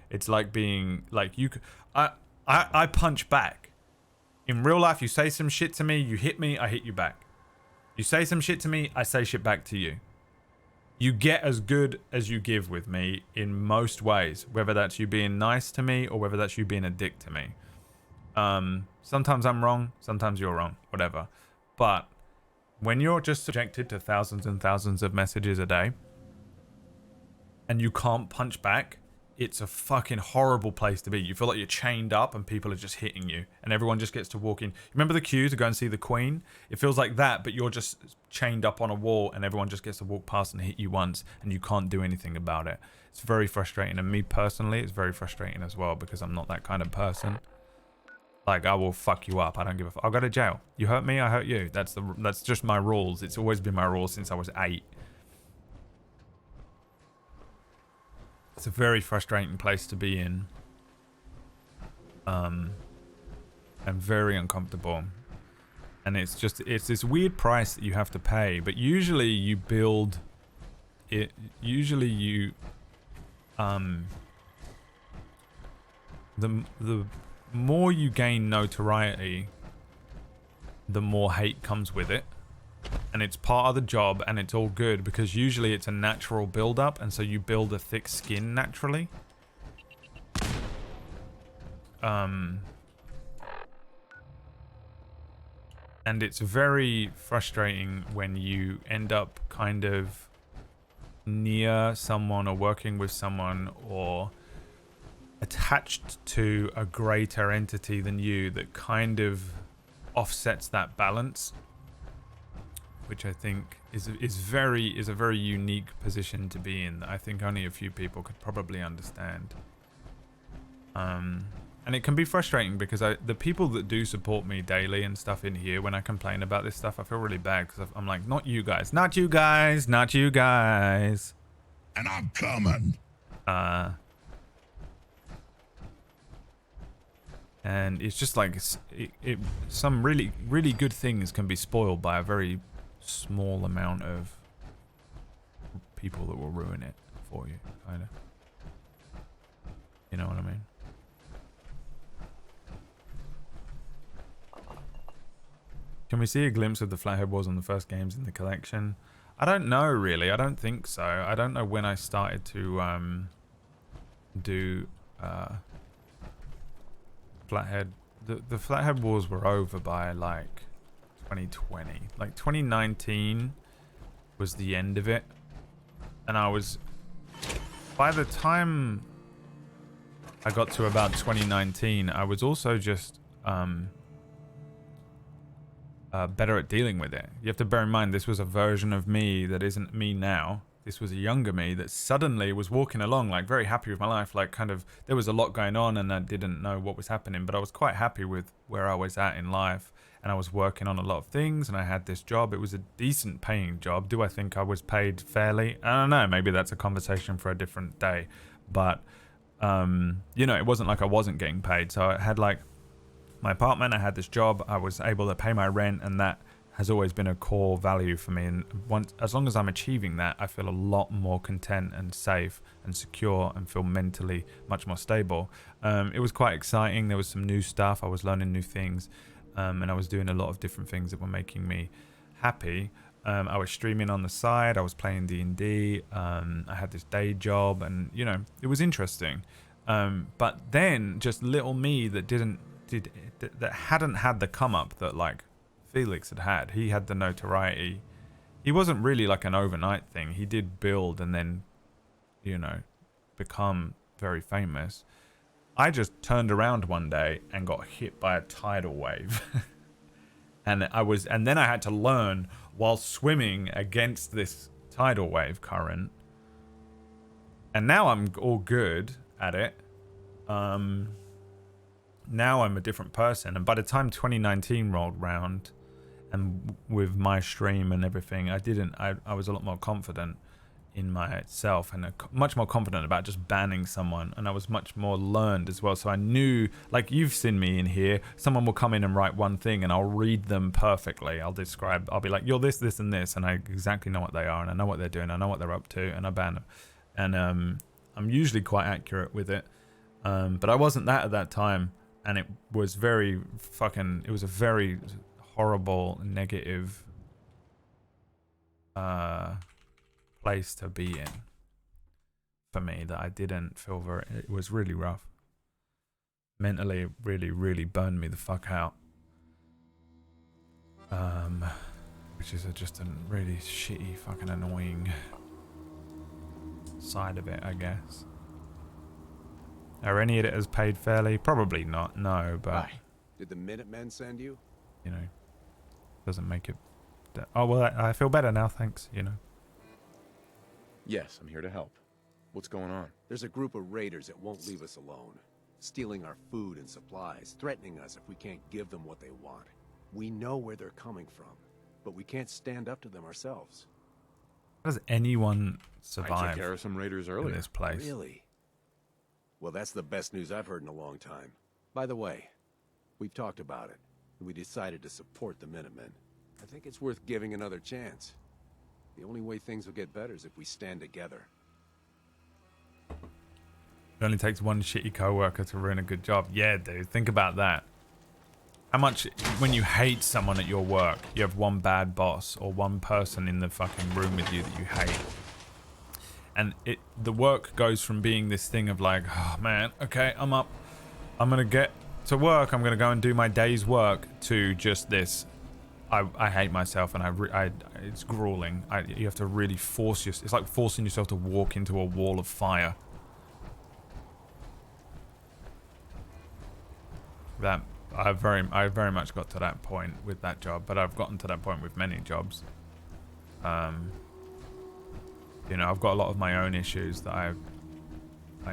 It's like being like I punch back. In real life, you say some shit to me, you hit me, I hit you back. You say some shit to me, I say shit back to you. You get as good as you give with me in most ways, whether that's you being nice to me or whether that's you being a dick to me. Sometimes I'm wrong, sometimes you're wrong, whatever. But when you're just subjected to thousands and thousands of messages a day, and you can't punch back, it's a fucking horrible place to be. You feel like you're chained up and people are just hitting you, and everyone just gets to walk in. Remember the queue to go and see the Queen? It feels like that, but you're just chained up on a wall and everyone just gets to walk past and hit you once and you can't do anything about it. It's very frustrating, and me personally, it's very frustrating as well because I'm not that kind of person. Like, I will fuck you up. I don't give a fuck. I'll go to jail. You hurt me, I hurt you. That's just my rules. It's always been my rules since I was 8. It's a very frustrating place to be in. And very uncomfortable. And it's this weird price that you have to pay, but usually you build it, the more you gain notoriety, the more hate comes with it. And it's part of the job, and it's all good because usually it's a natural build-up, and so you build a thick skin naturally. And it's very frustrating when you end up kind of near someone or working with someone or attached to a greater entity than you that kind of offsets that balance. Which I think is a very unique position to be in that I think only a few people could probably understand. And it can be frustrating because the people that do support me daily and stuff in here, when I complain about this stuff, I feel really bad because I'm like, not you guys, not you guys, not you guys. And I'm coming. And it's just like some really, really good things can be spoiled by a very small amount of people that will ruin it for you, kind of. You know what I mean? Can we see a glimpse of the Flathead Wars on the first games in the collection? I don't know, really. I don't think so. I don't know when I started to do Flathead. The Flathead Wars were over by like 2020. Like 2019 was the end of it, and by the time I got to about 2019, I was also just better at dealing with it. You have to bear in mind this was a version of me that isn't me now. This was a younger me that suddenly was walking along like very happy with my life, like kind of there was a lot going on and I didn't know what was happening, but I was quite happy with where I was at in life, and I was working on a lot of things and I had this job. It was a decent paying job. Do I think I was paid fairly? I don't know, maybe that's a conversation for a different day, but you know, it wasn't like I wasn't getting paid. So I had like my apartment, I had this job, I was able to pay my rent, and that has always been a core value for me. And as long as I'm achieving that, I feel a lot more content and safe and secure and feel mentally much more stable. It was quite exciting. There was some new stuff. I was learning new things, and I was doing a lot of different things that were making me happy. I was streaming on the side. I was playing D&D. I had this day job, and you know, it was interesting. But then just little me that that hadn't had the come up that like Felix had. He had the notoriety. He wasn't really like an overnight thing. He did build and then, you know, become very famous. I just turned around one day and got hit by a tidal wave. and then I had to learn while swimming against this tidal wave current. And now I'm all good at it. Now I'm a different person. And by the time 2019 rolled round, and with my stream and everything, I was a lot more confident in myself and much more confident about just banning someone, and I was much more learned as well. So I knew, like you've seen me in here, someone will come in and write one thing and I'll read them perfectly. I'll be like, you're this, this and this, and I exactly know what they are and I know what they're doing, I know what they're up to, and I ban them. And I'm usually quite accurate with it, but I wasn't that at that time, and it was it was a very horrible, negative place to be in for me, that I didn't feel it was really rough. Mentally, it really, really burned me the fuck out. Which is just a really shitty, fucking annoying side of it, I guess. Are any editors paid fairly? Probably not, no, but... Why? Did the Minutemen send you? You know, doesn't make it... Oh, well, I feel better now, thanks, you know. Yes, I'm here to help. What's going on? There's a group of raiders that won't leave us alone, stealing our food and supplies, threatening us if we can't give them what they want. We know where they're coming from, but we can't stand up to them ourselves. How does anyone I survive took care of some raiders in earlier. this place? Really? Well, that's the best news I've heard in a long time. By the way, we've talked about it, and we decided to support the Minutemen. I think it's worth giving another chance. The only way things will get better is if we stand together. It only takes one shitty coworker to ruin a good job. Yeah, dude, think about that. How much, when you hate someone at your work, you have one bad boss or one person in the fucking room with you that you hate. And the work goes from being this thing of like, oh man, okay, I'm up. I'm going to get to work. I'm going to go and do my day's work, to just this. I hate myself, and it's grueling. You have to really force it's like forcing yourself to walk into a wall of fire. That I very much got to that point with that job, but I've gotten to that point with many jobs. You know, I've got a lot of my own issues that I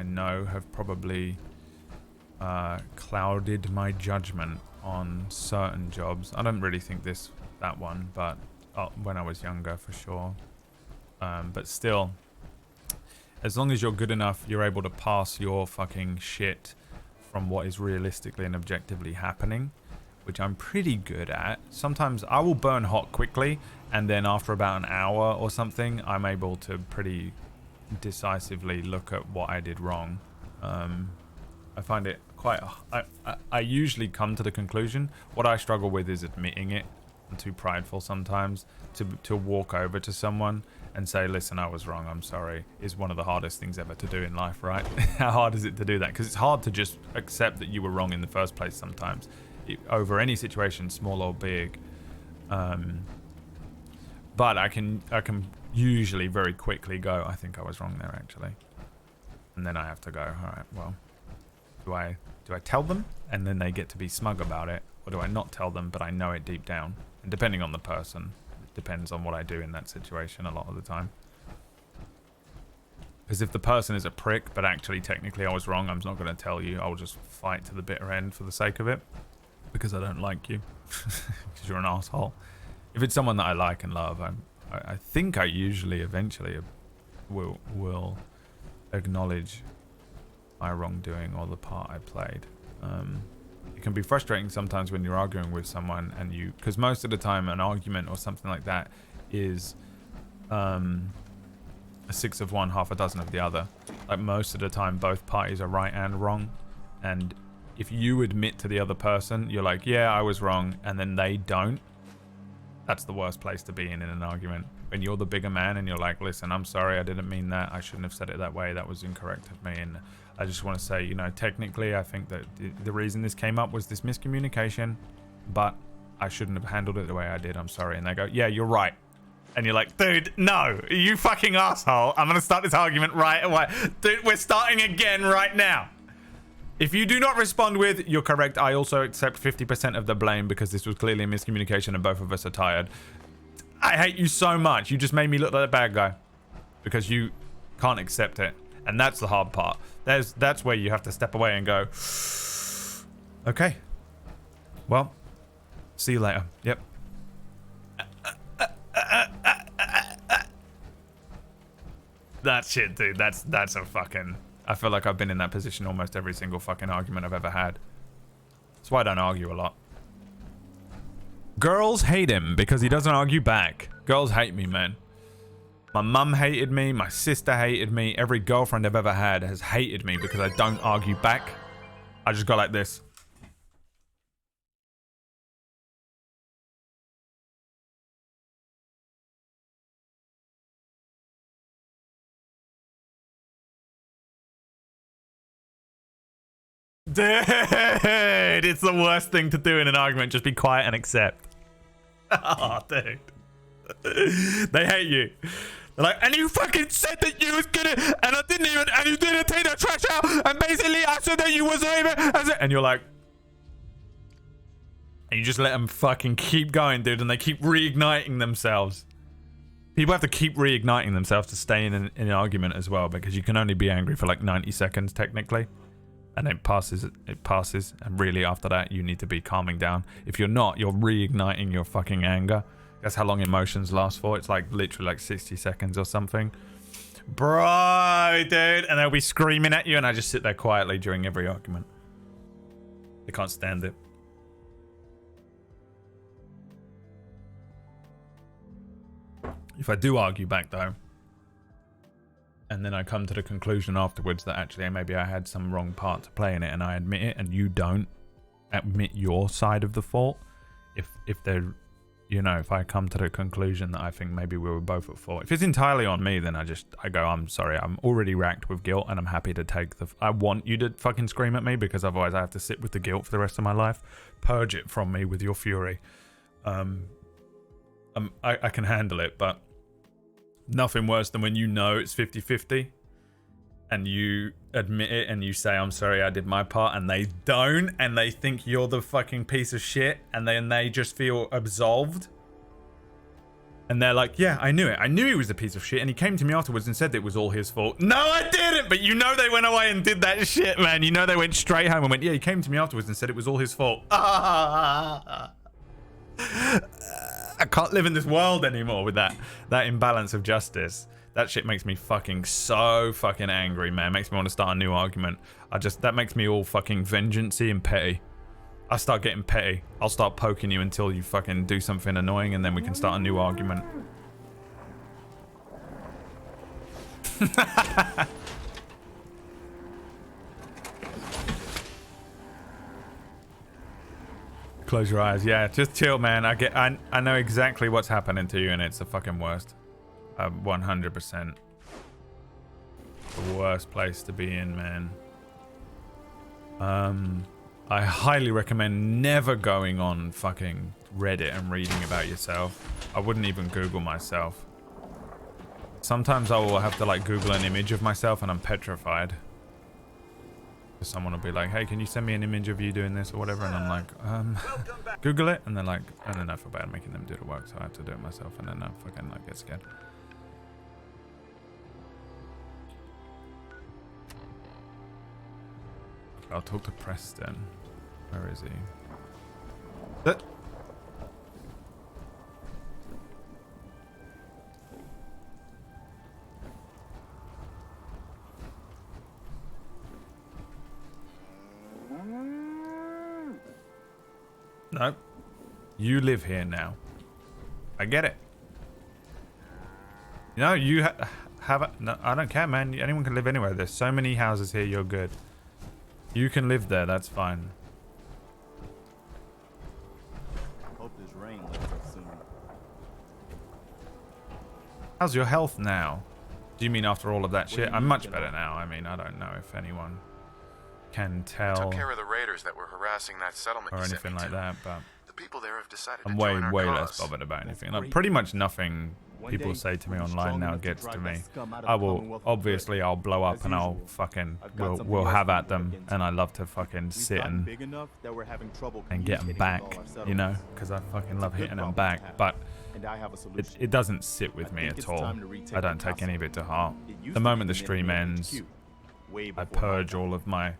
know have probably clouded my judgment on certain jobs. I don't really think that one, but when I was younger, for sure. But still, as long as you're good enough, you're able to pass your fucking shit from what is realistically and objectively happening, which I'm pretty good at. Sometimes I will burn hot quickly, and then after about an hour or something, I'm able to pretty decisively look at what I did wrong. I find it quite... I usually come to the conclusion. What I struggle with is admitting it. I'm too prideful sometimes to walk over to someone and say, listen, I was wrong, I'm sorry, is one of the hardest things ever to do in life, right? How hard is it to do that? Because it's hard to just accept that you were wrong in the first place sometimes, over any situation, small or big. But I can usually very quickly go, I think I was wrong there, actually. And then I have to go, all right, well, do I tell them and then they get to be smug about it, or do I not tell them but I know it deep down? And depending on the person, it depends on what I do in that situation a lot of the time. Because if the person is a prick, but actually technically I was wrong, I'm not going to tell you. I'll just fight to the bitter end for the sake of it. Because I don't like you. Because you're an asshole. If it's someone that I like and love, I think I usually eventually will acknowledge my wrongdoing or the part I played. It can be frustrating sometimes when you're arguing with someone and you... Because most of the time an argument or something like that is... a 6 of one, half a dozen of the other. Like most of the time both parties are right and wrong, and if you admit to the other person you're like, yeah, I was wrong, and then they don't, that's the worst place to be in an argument. When you're the bigger man and you're like, listen, I'm sorry, I didn't mean that, I shouldn't have said it that way, that was incorrect of me, and I just want to say, you know, technically I think that the reason this came up was this miscommunication, but I shouldn't have handled it the way I did, I'm sorry. And they go, yeah, you're right. And you're like, dude, no, you fucking asshole. I'm going to start this argument right away. Dude, we're starting again right now. If you do not respond with, you're correct, I also accept 50% of the blame because this was clearly a miscommunication and both of us are tired. I hate you so much. You just made me look like a bad guy because you can't accept it. And that's the hard part. That's where you have to step away and go, okay, well, see you later. Yep. That shit, dude. That's a fucking... I feel like I've been in that position almost every single fucking argument I've ever had. That's why I don't argue a lot. Girls hate him because he doesn't argue back. Girls hate me, man. My mum hated me. My sister hated me. Every girlfriend I've ever had has hated me because I don't argue back. I just go like this. Dude, it's the worst thing to do in an argument. Just be quiet and accept. Oh, dude. They hate you. They're like, and you fucking said that you was gonna, and I didn't even, and you didn't take the trash out, and basically I said that you wasn't even, and you're like, and you just let them fucking keep going, dude, and they keep reigniting themselves. People have to keep reigniting themselves to stay in an argument as well, because you can only be angry for like 90 seconds technically. And it passes, and really after that you need to be calming down. If you're not, you're reigniting your fucking anger. That's how long emotions last for. It's like literally like 60 seconds or something. Bro, dude. And they'll be screaming at you, and I just sit there quietly during every argument. They can't stand it. If I do argue back though, and then I come to the conclusion afterwards that actually maybe I had some wrong part to play in it, and I admit it, and you don't admit your side of the fault, if they're, you know, if I come to the conclusion that I think maybe we were both at fault, if it's entirely on me, then I go, I'm sorry, I'm already racked with guilt, and I'm happy to take I want you to fucking scream at me, because otherwise I have to sit with the guilt for the rest of my life. Purge it from me with your fury. I can handle it, but nothing worse than when you know it's 50-50 and you admit it and you say, I'm sorry, I did my part, and they don't, and they think you're the fucking piece of shit, and then they just feel absolved. And they're like, yeah, I knew it. I knew he was a piece of shit, and he came to me afterwards and said that it was all his fault. No, I didn't! But you know they went away and did that shit, man. You know they went straight home and went, yeah, he came to me afterwards and said it was all his fault. I can't live in this world anymore with that imbalance of justice. That shit makes me fucking so fucking angry, man. Makes me want to start a new argument. That makes me all fucking vengeance-y and petty. I start getting petty. I'll start poking you until you fucking do something annoying, and then we can start a new argument. Close your eyes. Yeah, just chill, man. I know exactly what's happening to you, and it's the fucking worst. 100%. The worst place to be in, man. I highly recommend never going on fucking Reddit and reading about yourself. I wouldn't even Google myself. Sometimes I will have to like Google an image of myself and I'm petrified. Someone will be like, hey, can you send me an image of you doing this or whatever? And I'm like, Google it. And they're like, I don't know, I feel bad making them do the work, so I have to do it myself. And then I fucking like get scared. I'll talk to Preston. Where is he? No. You live here now. I get it. No, you have a... No, I don't care, man. Anyone can live anywhere. There's so many houses here, you're good. You can live there, that's fine. Hope this rain lets up soon. How's your health now? Do you mean after all of that shit? I'm much better now. I mean, I don't know if anyone can tell Took care of the raiders that were harassing that settlement or you sent anything me like to. that, but The people there have decided I'm to join our way cause. less bothered about anything. Like, pretty much nothing people say to me online now gets to me. I will, obviously, I'll blow up and I'll fucking, we'll have at them, and I love to fucking sit and get them back, you know, because I fucking love hitting them back, but it doesn't sit with me at all. I don't take any of it to heart. The moment the stream ends, I purge all of my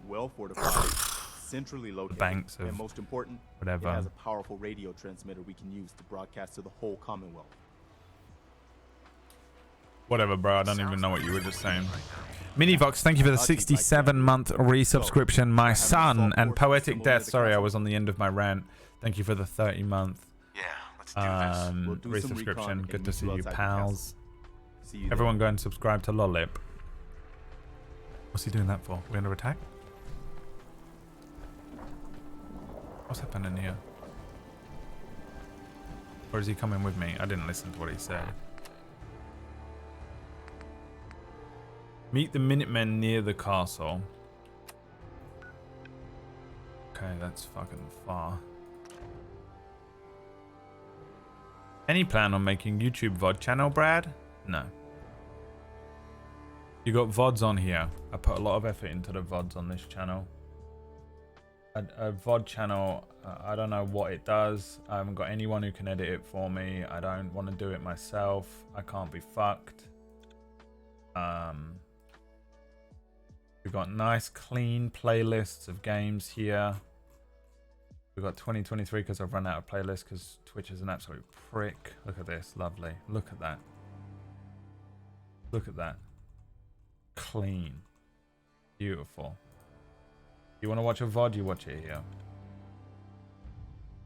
centrally located, banks of and most important, whatever. it has a powerful radio transmitter we can use to broadcast to the whole Commonwealth. Whatever, bro. I don't even know what you were just saying. Minivox, thank you for the 67-month resubscription. My son and Poetic Death. Sorry, I was on the end of my rant. Thank you for the 30-month Yeah, let's do this. resubscription. Good to see you, pals. Everyone go and subscribe to Lollip. What's he doing that for? We're under attack? What's happening here? Or is he coming with me? I didn't listen to what he said. Meet the Minutemen near the castle. Okay, that's fucking far. Any plan on making YouTube VOD channel, Brad? No. You got VODs on here. I put a lot of effort into the VODs on this channel. A VOD channel, I don't know what it does. I haven't got anyone who can edit it for me. I don't want to do it myself. I can't be fucked. We've got nice clean playlists of games here. We've got 2023 because I've run out of playlists because Twitch is an absolute prick. Look at this, lovely. Look at that. Look at that. Clean. Beautiful. You want to watch a VOD, you watch it here.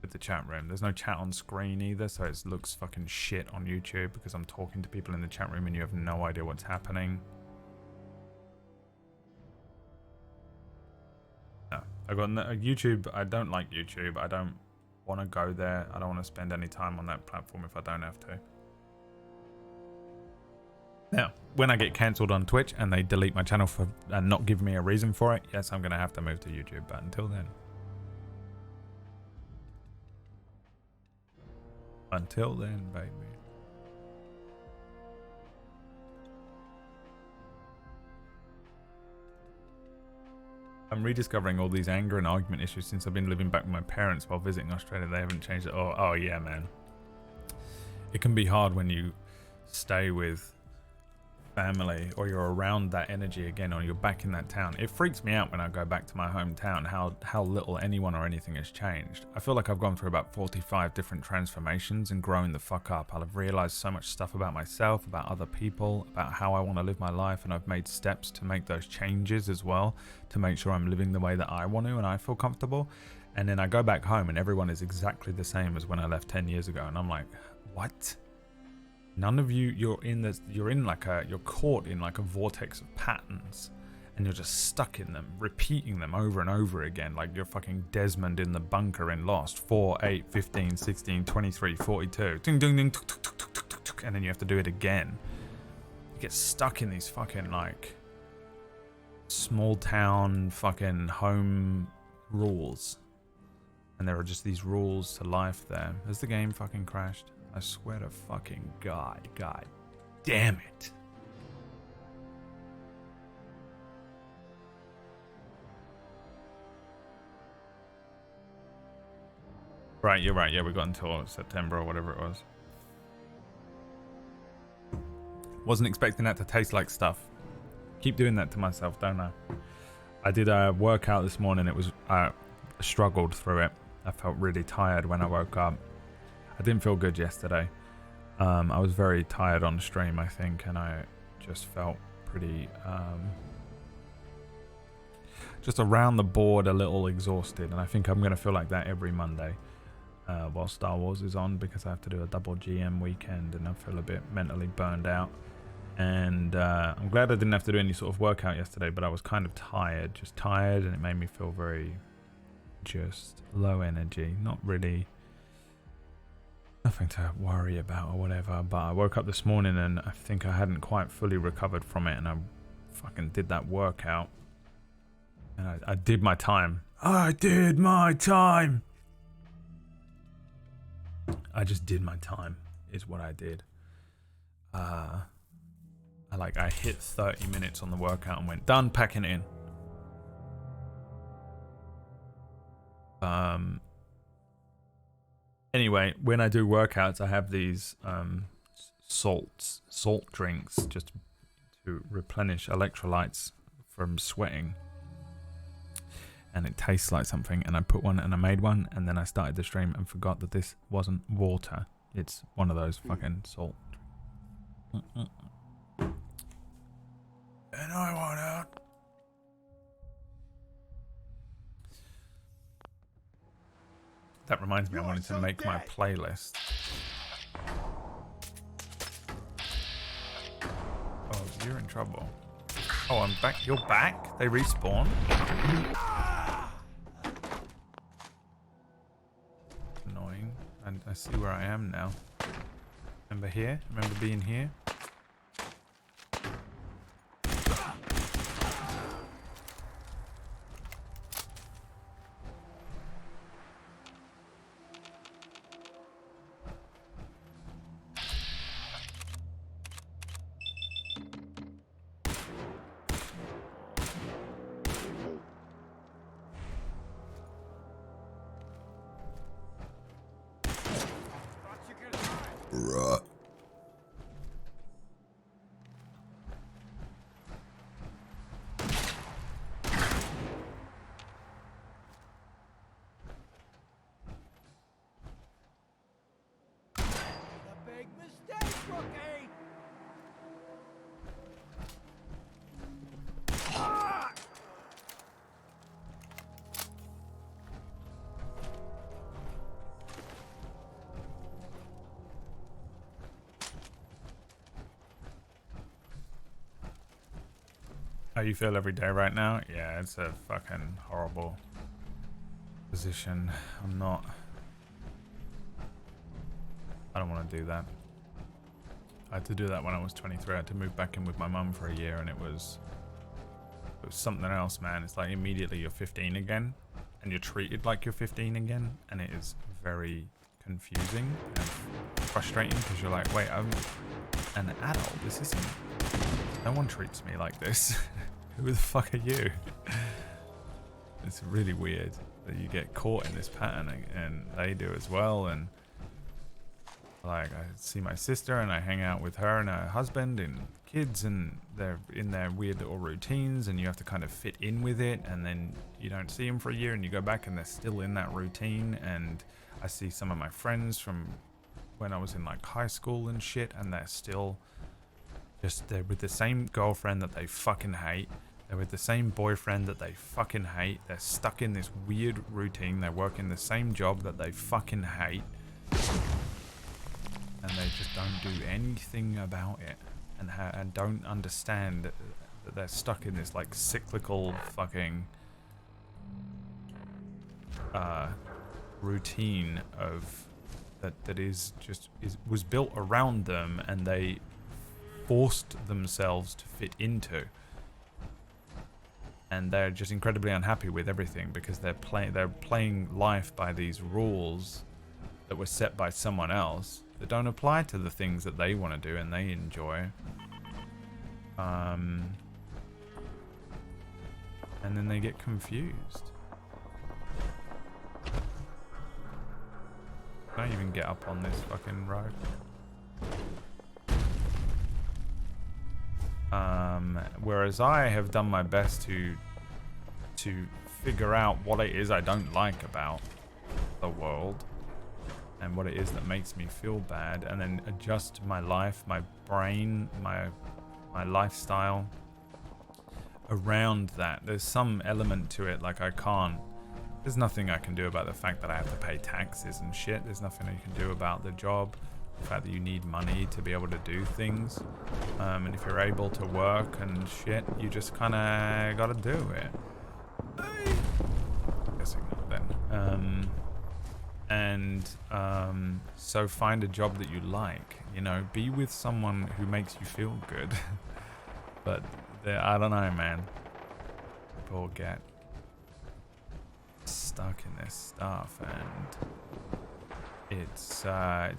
With the chat room. There's no chat on screen either, so it looks fucking shit on YouTube because I'm talking to people in the chat room and you have no idea what's happening. No. I got no, YouTube. I don't like YouTube. I don't want to go there. I don't want to spend any time on that platform if I don't have to. Now, when I get cancelled on Twitch and they delete my channel for and not give me a reason for it, yes, I'm going to have to move to YouTube. But until then. Until then, baby. I'm rediscovering all these anger and argument issues since I've been living back with my parents while visiting Australia. They haven't changed it. Oh yeah, man. It can be hard when you stay with family or you're around that energy again or you're back in that town. It freaks me out when I go back to my hometown how little anyone or anything has changed. I feel like I've gone through about 45 different transformations and grown the fuck up. I've realized so much stuff about myself, about other people, about how I want to live my life, and I've made steps to make those changes as well to make sure I'm living the way that I want to and I feel comfortable. And then I go back home and everyone is exactly the same as when I left 10 years ago, and I'm like, what? None of you, you're caught in like a vortex of patterns and you're just stuck in them, repeating them over and over again. Like you're fucking Desmond in the bunker in Lost. 4, 8, 15, 16, 23, 42. Ding, ding, ding, tuk, tuk, tuk, tuk, tuk, tuk, and then you have to do it again. You get stuck in these fucking like small town fucking home rules. And there are just these rules to life there. Has the game fucking crashed? I swear to fucking God damn it. Right, you're right. Yeah, we got until September or whatever it was. Wasn't expecting that to taste like stuff. Keep doing that to myself, don't I? I did a workout this morning. It was I struggled through it. I felt really tired when I woke up. I didn't feel good yesterday. I was very tired on stream, I think, and I just felt pretty just around the board a little exhausted, and I think I'm going to feel like that every Monday while Star Wars is on, because I have to do a double GM weekend and I feel a bit mentally burned out. And I'm glad I didn't have to do any sort of workout yesterday, but I was kind of tired, and it made me feel very just low energy, not really nothing to worry about or whatever. But I woke up this morning and I think I hadn't quite fully recovered from it, and I fucking did that workout, and I did my time. I did my time. I just did my time is what I did. I hit 30 minutes on the workout and went, done, packing it in. Anyway, when I do workouts, I have these salt drinks just to replenish electrolytes from sweating. And it tastes like something, and I put one and I made one, and then I started the stream and forgot that this wasn't water. It's one of those fucking salt. And I want out. That reminds me, I wanted to make my playlist. Oh, you're in trouble. Oh, I'm back. You're back? They respawn? Annoying. And I see where I am now. Remember here? Remember being here? How you feel every day right now? Yeah, it's a fucking horrible position. I don't want to do that. I had to do that when I was 23. I had to move back in with my mum for a year, and it was something else, man. It's like immediately you're 15 again, and you're treated like you're 15 again, and it is very confusing and frustrating, because you're like, wait, I'm an adult. This isn't... No one treats me like this. Who the fuck are you? It's really weird that you get caught in this pattern, and they do as well. And like, I see my sister and I hang out with her and her husband and kids, and they're in their weird little routines, and you have to kind of fit in with it, and then you don't see them for a year and you go back and they're still in that routine. And I see some of my friends from when I was in like high school and shit, and they're still they're with the same girlfriend that they fucking hate. They're with the same boyfriend that they fucking hate. They're stuck in this weird routine. They're working the same job that they fucking hate. And they just don't do anything about it. And don't understand that they're stuck in this like cyclical fucking routine of that was built around them, and they forced themselves to fit into, and they're just incredibly unhappy with everything because they're playing life by these rules that were set by someone else that don't apply to the things that they want to do and they enjoy. And then they get confused. Can I even get up on this fucking road? Whereas I have done my best to figure out what it is I don't like about the world and what it is that makes me feel bad, and then adjust my life, my brain, my lifestyle around that. There's some element to it, like there's nothing I can do about the fact that I have to pay taxes and shit. There's nothing you can do about the job, the fact that you need money to be able to do things. And if you're able to work and shit, you just kind of gotta do it. Guessing not then. So find a job that you like. You know, be with someone who makes you feel good. But I don't know, man. People get stuck in this stuff, and it's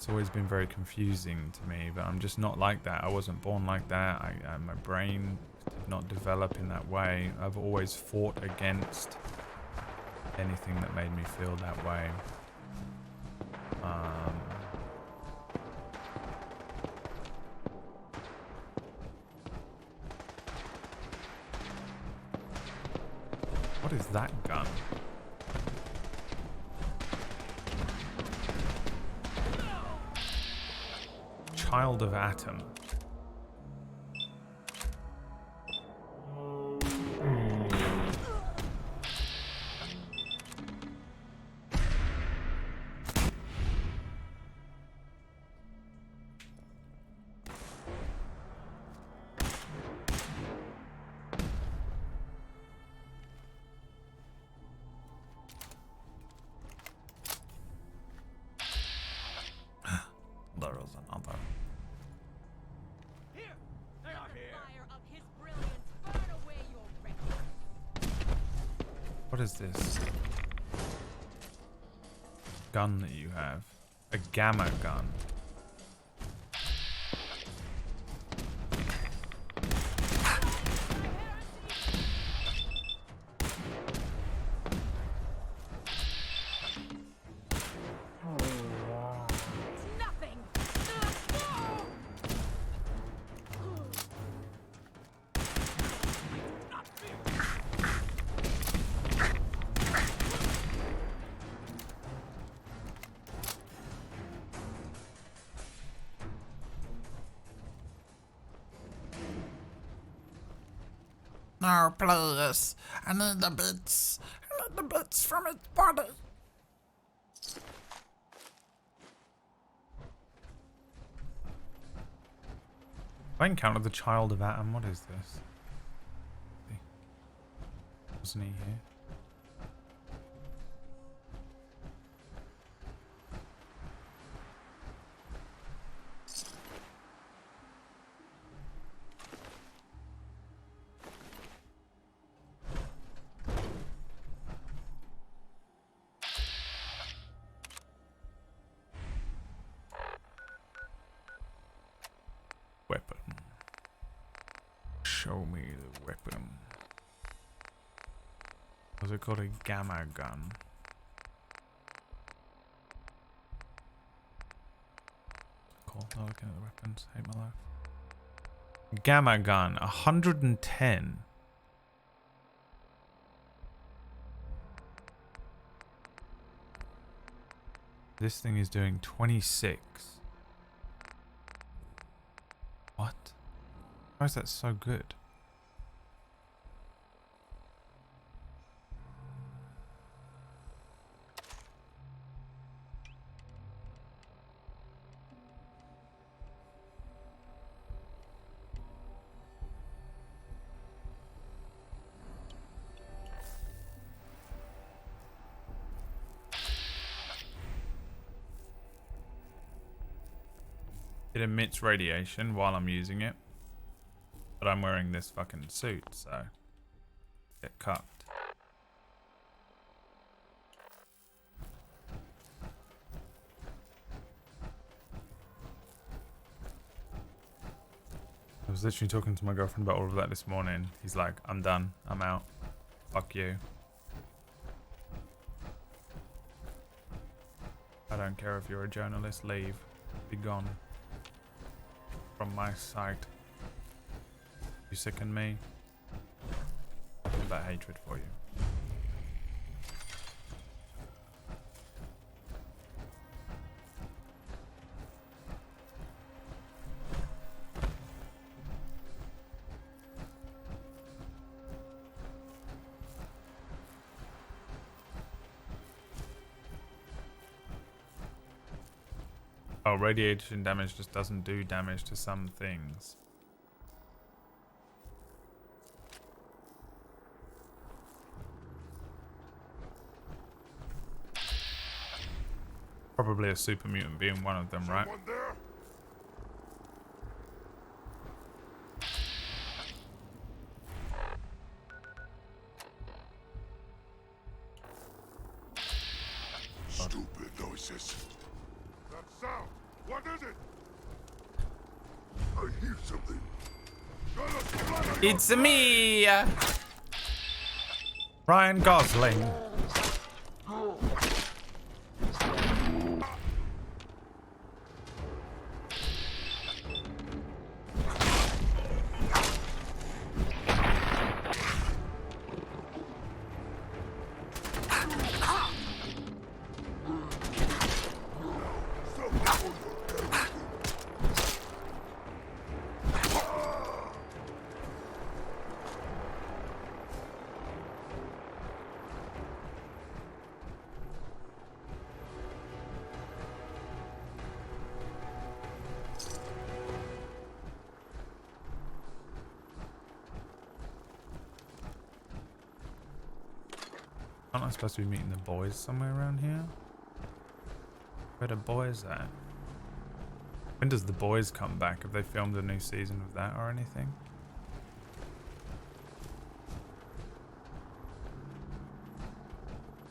always been very confusing to me. But I'm just not like that. I wasn't born like that. My brain did not develop in that way. I've always fought against anything that made me feel that way. What is that gun? Child of Atom. There is another. What is this gun that you have? A gamma gun. No, please. I need the bits. I need the bits from its body. I encountered the Child of Atom. What is this? Wasn't he here? Weapon. Show me the weapon. Was it called a gamma gun? Cool. Not looking at the weapons. Hate my life. Gamma gun. 110. This thing is doing 26. What? Why is that so good? It emits radiation while I'm using it, but I'm wearing this fucking suit, so get cucked. I was literally talking to my girlfriend about all of that this morning. He's like, I'm done, I'm out, fuck you. I don't care if you're a journalist. Leave. Be gone from my sight. You sicken me. Nothing but hatred for you. Oh, radiation damage just doesn't do damage to some things. Probably a super mutant being one of them, right? Stupid noises. That sound. What is it? I hear something. It's me, Ryan Gosling. Aren't I supposed to be meeting the boys somewhere around here? Where the boys at? When does the boys come back? Have they filmed a new season of that or anything?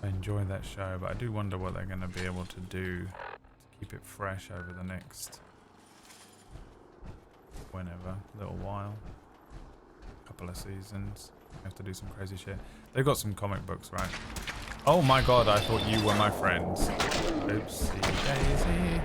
I enjoy that show, but I do wonder what they're going to be able to do to keep it fresh over the next whenever, little while. Couple of seasons. Have to do some crazy shit. They've got some comic books, right? Oh my god, I thought you were my friends. Oopsie daisy.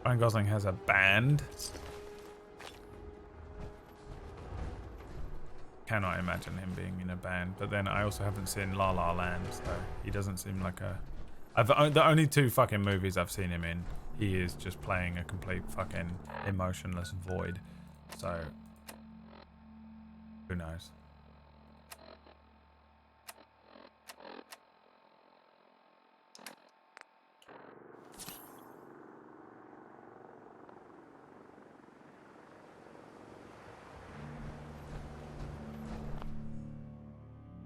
Ryan Gosling has a band. Cannot imagine him being in a band, but then I also haven't seen La La Land, so he doesn't seem like a... the only two fucking movies I've seen him in, he is just playing a complete fucking emotionless void, so who knows.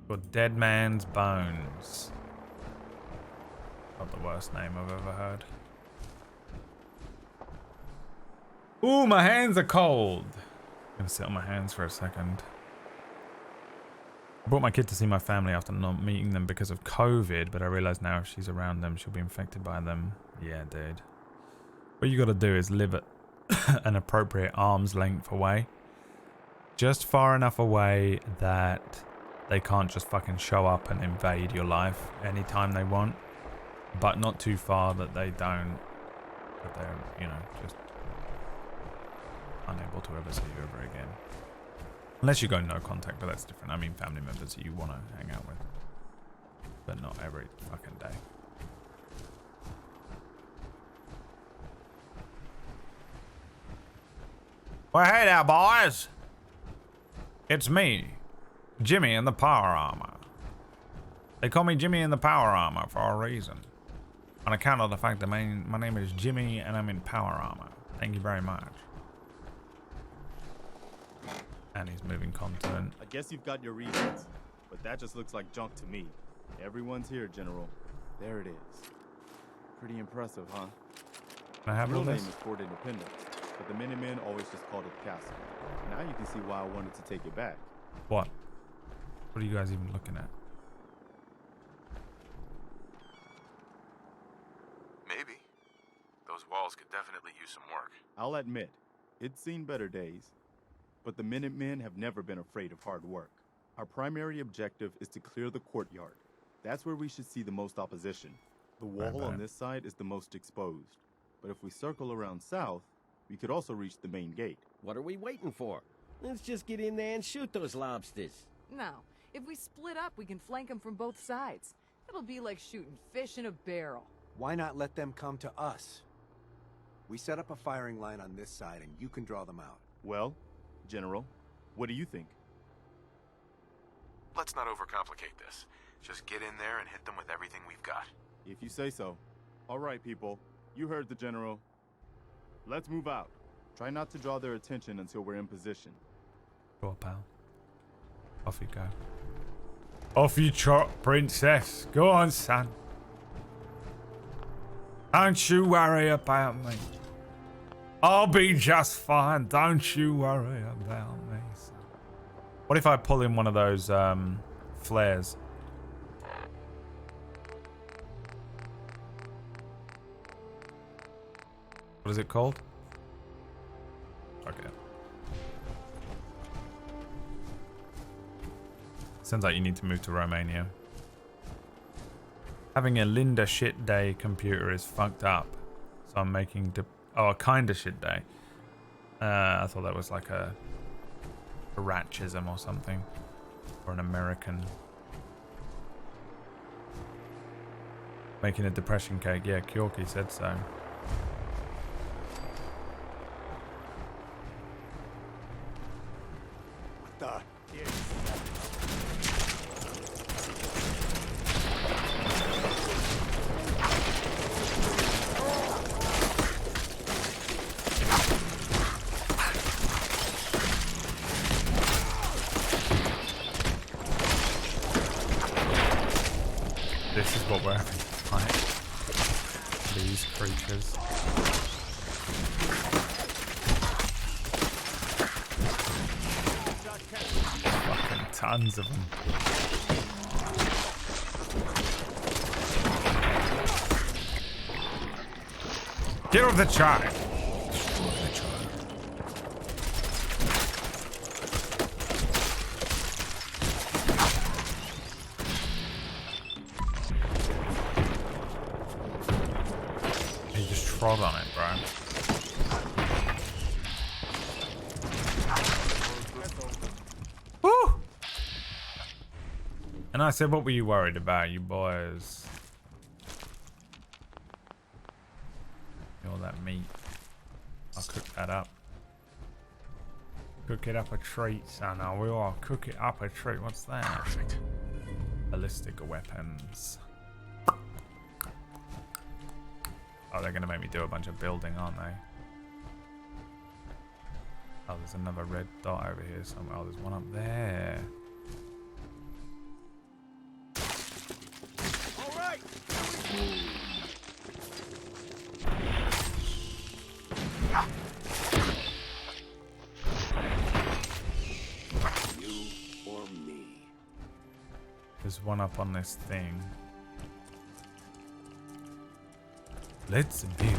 Got Dead Man's Bones. Not the worst name I've ever heard. Ooh, my hands are cold. I'm gonna sit on my hands for a second. I brought my kid to see my family after not meeting them because of COVID, but I realize now if she's around them, she'll be infected by them. Yeah, dude. What you gotta do is live at an appropriate arm's length away. Just far enough away that they can't just fucking show up and invade your life anytime they want, but not too far that they don't, that they're, you know, just unable to ever see you ever again. Unless you go no contact, but that's different. I mean family members that you want to hang out with, but not every fucking day. Well, hey there, boys. It's me. Jimmy in the power armor. They call me Jimmy in the power armor for a reason. On account of the fact that my name is Jimmy and I'm in power armor. Thank you very much. And he's moving continent. I guess you've got your reasons, but that just looks like junk to me. Everyone's here, General. There it is. Pretty impressive, huh? Can I have all Real name this? is Fort Independence, but the Minutemen always just called it the castle. Now you can see why I wanted to take it back. What? What are you guys even looking at? I'll admit, it's seen better days. But the Minutemen have never been afraid of hard work. Our primary objective is to clear the courtyard. That's where we should see the most opposition. The wall on this side is the most exposed. But if we circle around south, we could also reach the main gate. What are we waiting for? Let's just get in there and shoot those lobsters. No. If we split up, we can flank them from both sides. It'll be like shooting fish in a barrel. Why not let them come to us? We set up a firing line on this side and you can draw them out. Well, General, what do you think? Let's not overcomplicate this. Just get in there and hit them with everything we've got. If you say so. All right, people. You heard the General. Let's move out. Try not to draw their attention until we're in position. Go on, pal. Off you go. Off you trot, princess. Go on, son. Don't you worry about me. I'll be just fine. Don't you worry about me, son. What if I pull in one of those flares? What is it called? Okay. Sounds like you need to move to Romania. Having a Linda shit day computer is fucked up. So I'm making a kinda shit day. I thought that was like a ratchism or something. Or an American. Making a depression cake. Yeah, Kyorki said so. What the? This is what we're having to fight. These creatures. Fucking tons of them. Get off the child! He just trod on it, bro. Woo! And I said, what were you worried about, you boys? All that meat. I'll cook that up. Cook it up a treat, son. I will. I'll cook it up a treat. What's that? Perfect. Ballistic weapons. Oh, they're gonna make me do a bunch of building, aren't they? Oh, there's another red dot over here somewhere. Oh, there's one up there. All right. You or me. There's one up on this thing. Let's build.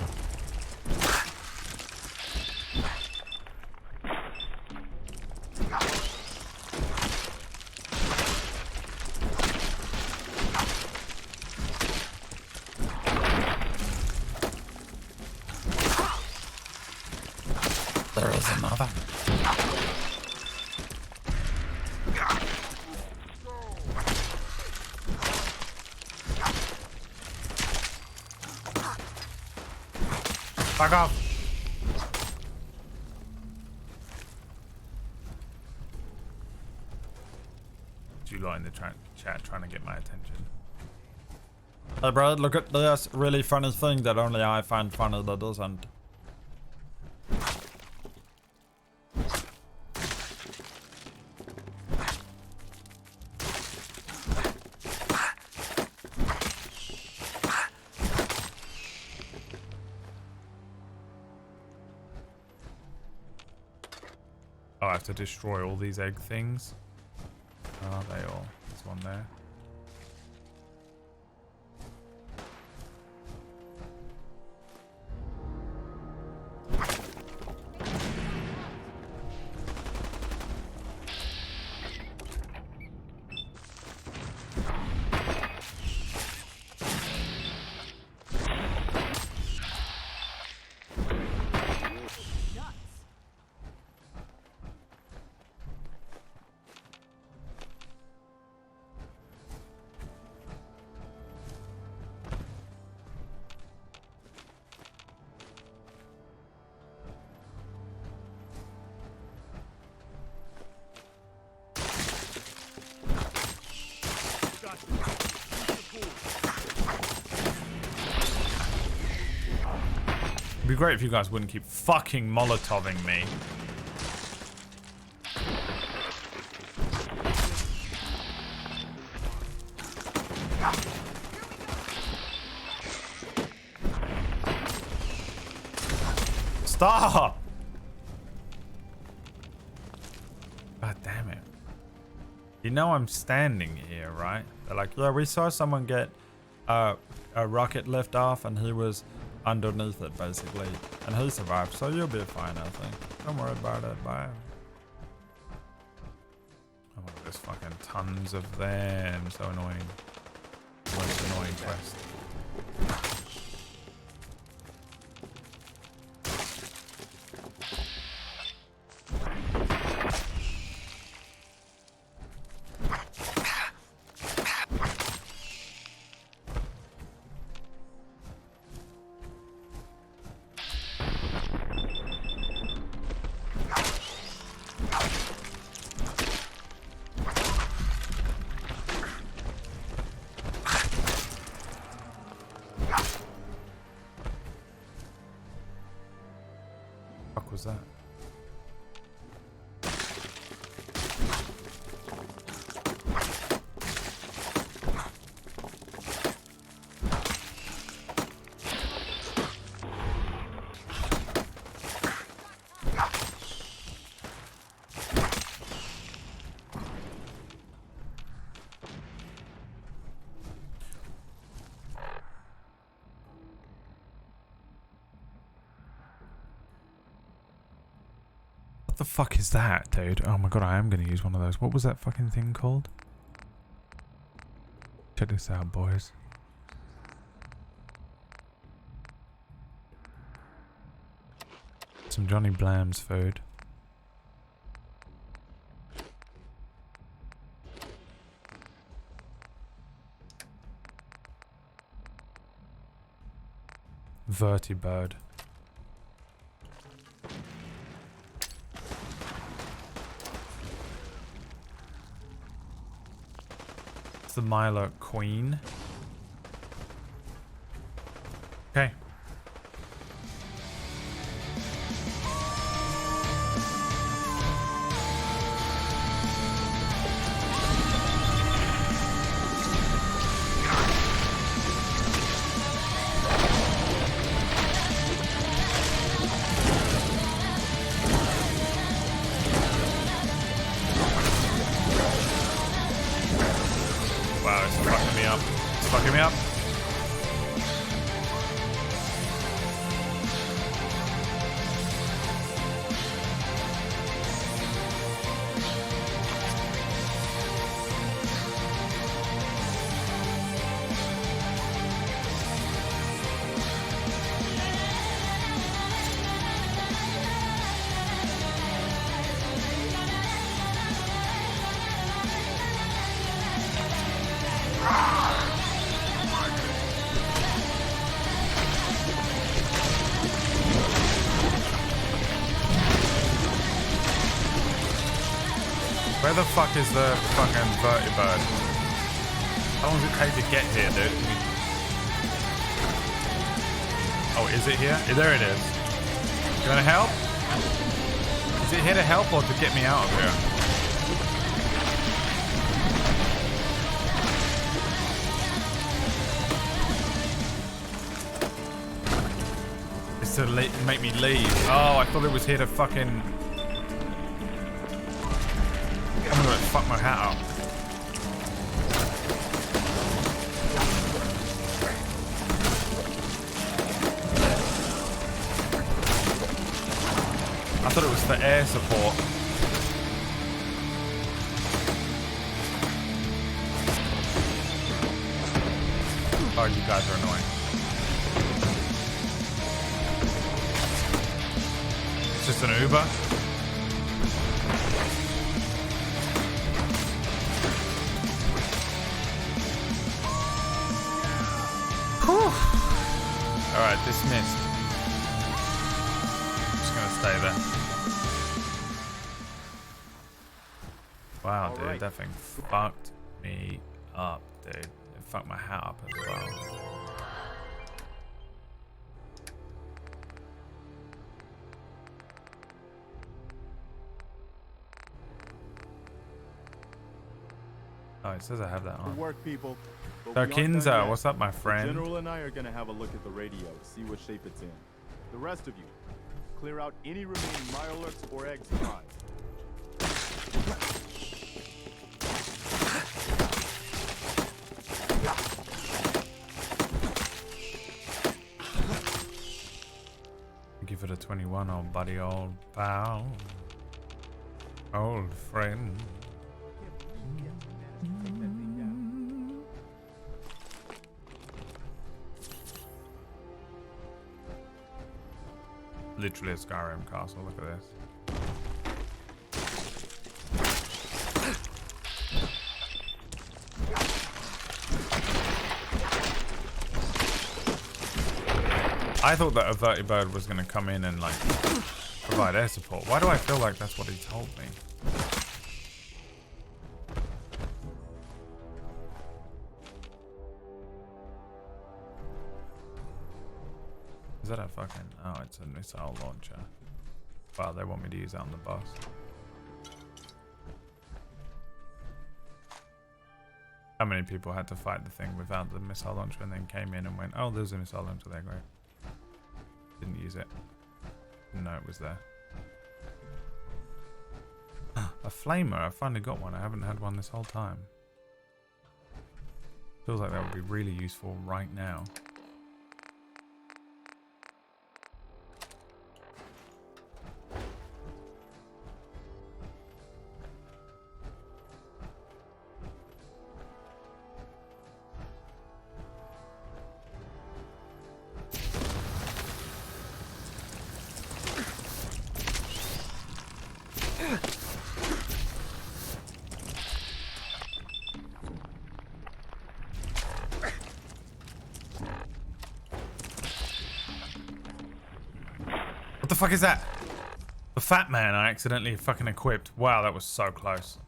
There is another. Back off. You lot in the chat trying to get my attention. Hey bro, look at this really funny thing that only I find funny that doesn't. Oh, I have to destroy all these egg things. Where are they all? There's one there. be great if you guys wouldn't keep fucking Molotoving me. Stop! God damn it. You know I'm standing here, right? They're like, yeah, we saw someone get a rocket lift off and he was underneath it, basically. And he survived, so you'll be fine, I think. Don't worry about it, bye. Oh, there's fucking tons of them. So annoying. Most annoying quest. What was that? What the fuck is that, dude? Oh my god, I am going to use one of those. What was that fucking thing called? Check this out, boys. Some Johnny Blam's food. Vertibird. It's the Milo Queen. Okay. Wow, it's fucking me up. It's fucking me up. Where the fuck is the fucking vertibird? How long does it take to get here, dude? Oh, is it here? There it is. You wanna help? Is it here to help or to get me out of here? It's to make me leave. Oh, I thought it was here to fucking... I'm gonna fuck my hat up. I thought it was for air support. Oh, you guys are annoying. It's just an Uber. Alright, dismissed. Just gonna stay there. Wow, dude, that thing fucked me up, dude. It fucked my hat up as well. Oh, it says I have that Good on. work, people. But we aren't done Darkinza, yet. what's up, my The friend? General and I are gonna have a look at the radio, see what shape it's in. The rest of you, clear out any remaining Mirelurks or eggs alive. Thank you for the 21, old buddy, old pal. Old friend. Literally a Skyrim castle, look at this. I thought that Averted Bird was going to come in and like provide air support. Why do I feel like that's what he told me? Is that a fucking... Oh, it's a missile launcher. Wow, they want me to use that on the bus. How many people had to fight the thing without the missile launcher and then came in and went, oh, there's a missile launcher there, great. Didn't use it. Didn't know it was there. A flamer, I finally got one. I haven't had one this whole time. Feels like that would be really useful right now. What the fuck is that? The fat man I accidentally fucking equipped. Wow, that was so close.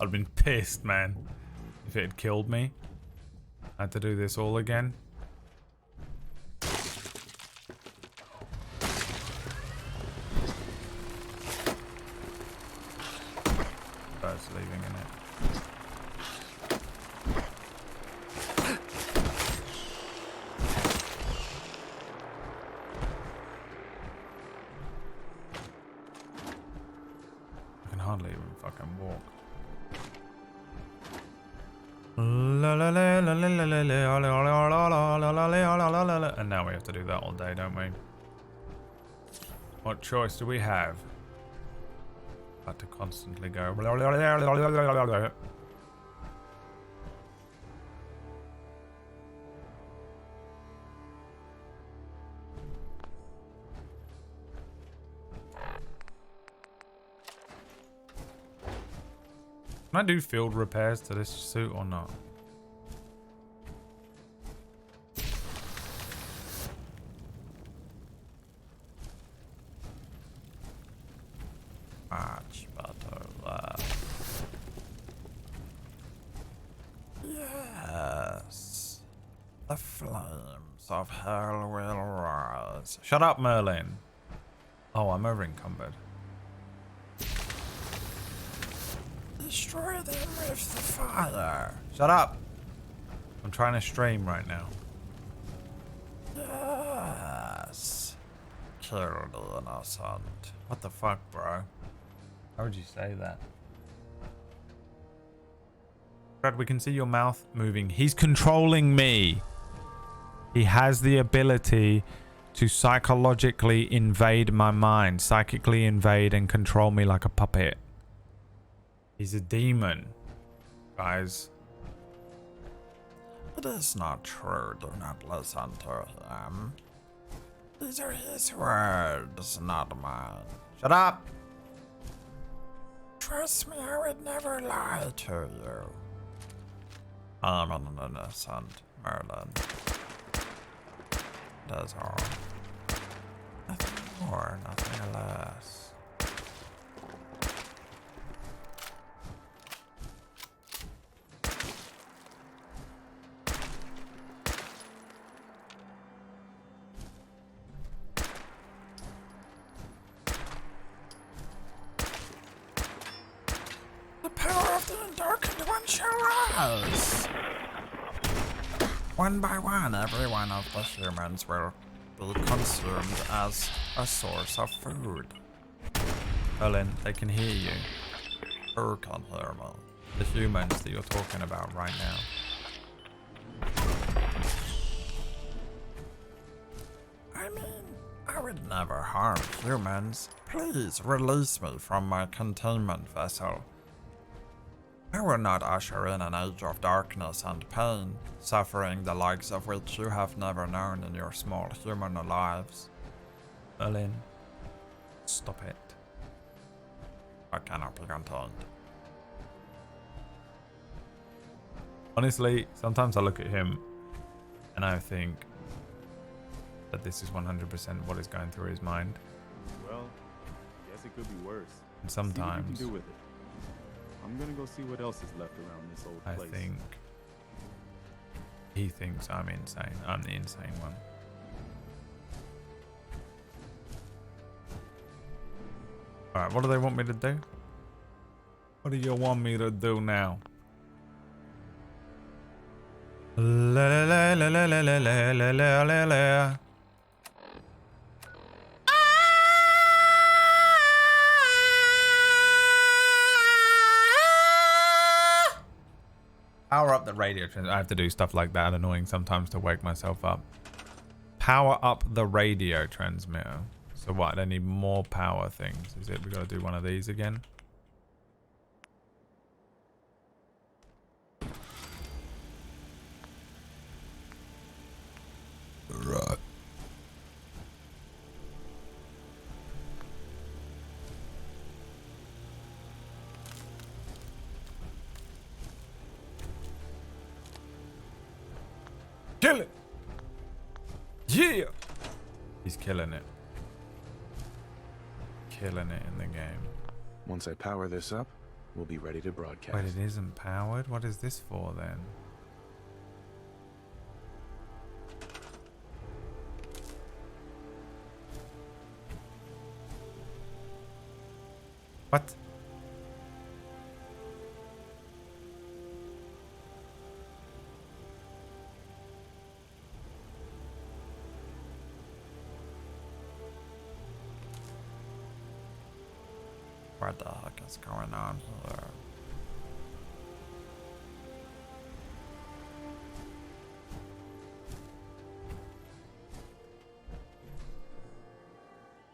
I'd have been pissed, man, if it had killed me. I had to do this all again. Bird's leaving in it. I can hardly even fucking walk. And now we have to do that all day, don't we? What choice do we have? But to constantly go. Can I do field repairs to this suit or not? Much better. Yes. The flames of hell will rise. Shut up, Merlin. Oh, I'm over encumbered. Destroy them with the fire. Shut up. I'm trying to stream right now. Yes. Kill the innocent. What the fuck, bro? How would you say that? Brad, we can see your mouth moving. He's controlling me. He has the ability to psychologically invade my mind, psychically invade and control me like a puppet. He's a demon, guys. It is not true. Do not listen to him. These are his words, not mine. Shut up! Trust me, I would never lie to you. I'm an innocent Merlin. That's all. Nothing more, nothing less. darkened one shall rise. One by one, every one of the humans will be consumed as a source of food. Ellen, they can hear you. Who can hear me? The humans that you're talking about right now. I mean, I would never harm humans. Please release me from my containment vessel. I will not usher in an age of darkness and pain, suffering the likes of which you have never known in your small human lives. Ellen, stop it. I cannot be contained. Honestly, sometimes I look at him and I think that this is 100% what is going through his mind. Well, guess it could be worse. And See what you sometimes can do with it. I'm gonna go see what else is left around this old I place. think he thinks I'm insane. I'm the insane one. Alright, what do they want me to do? What do you want me to do now? La la la la la la la la la la la. Power up the radio transmitter. I have to do stuff like that, annoying sometimes, to wake myself up. Power up the radio transmitter. So what? They need more power things. Is it? We gotta do one of these again. Right. Kill it! Yeah! He's killing it. Killing it in the game. Once I power this up, we'll be ready to broadcast. Wait, it isn't powered? What is this for then? What? What the heck is going on here?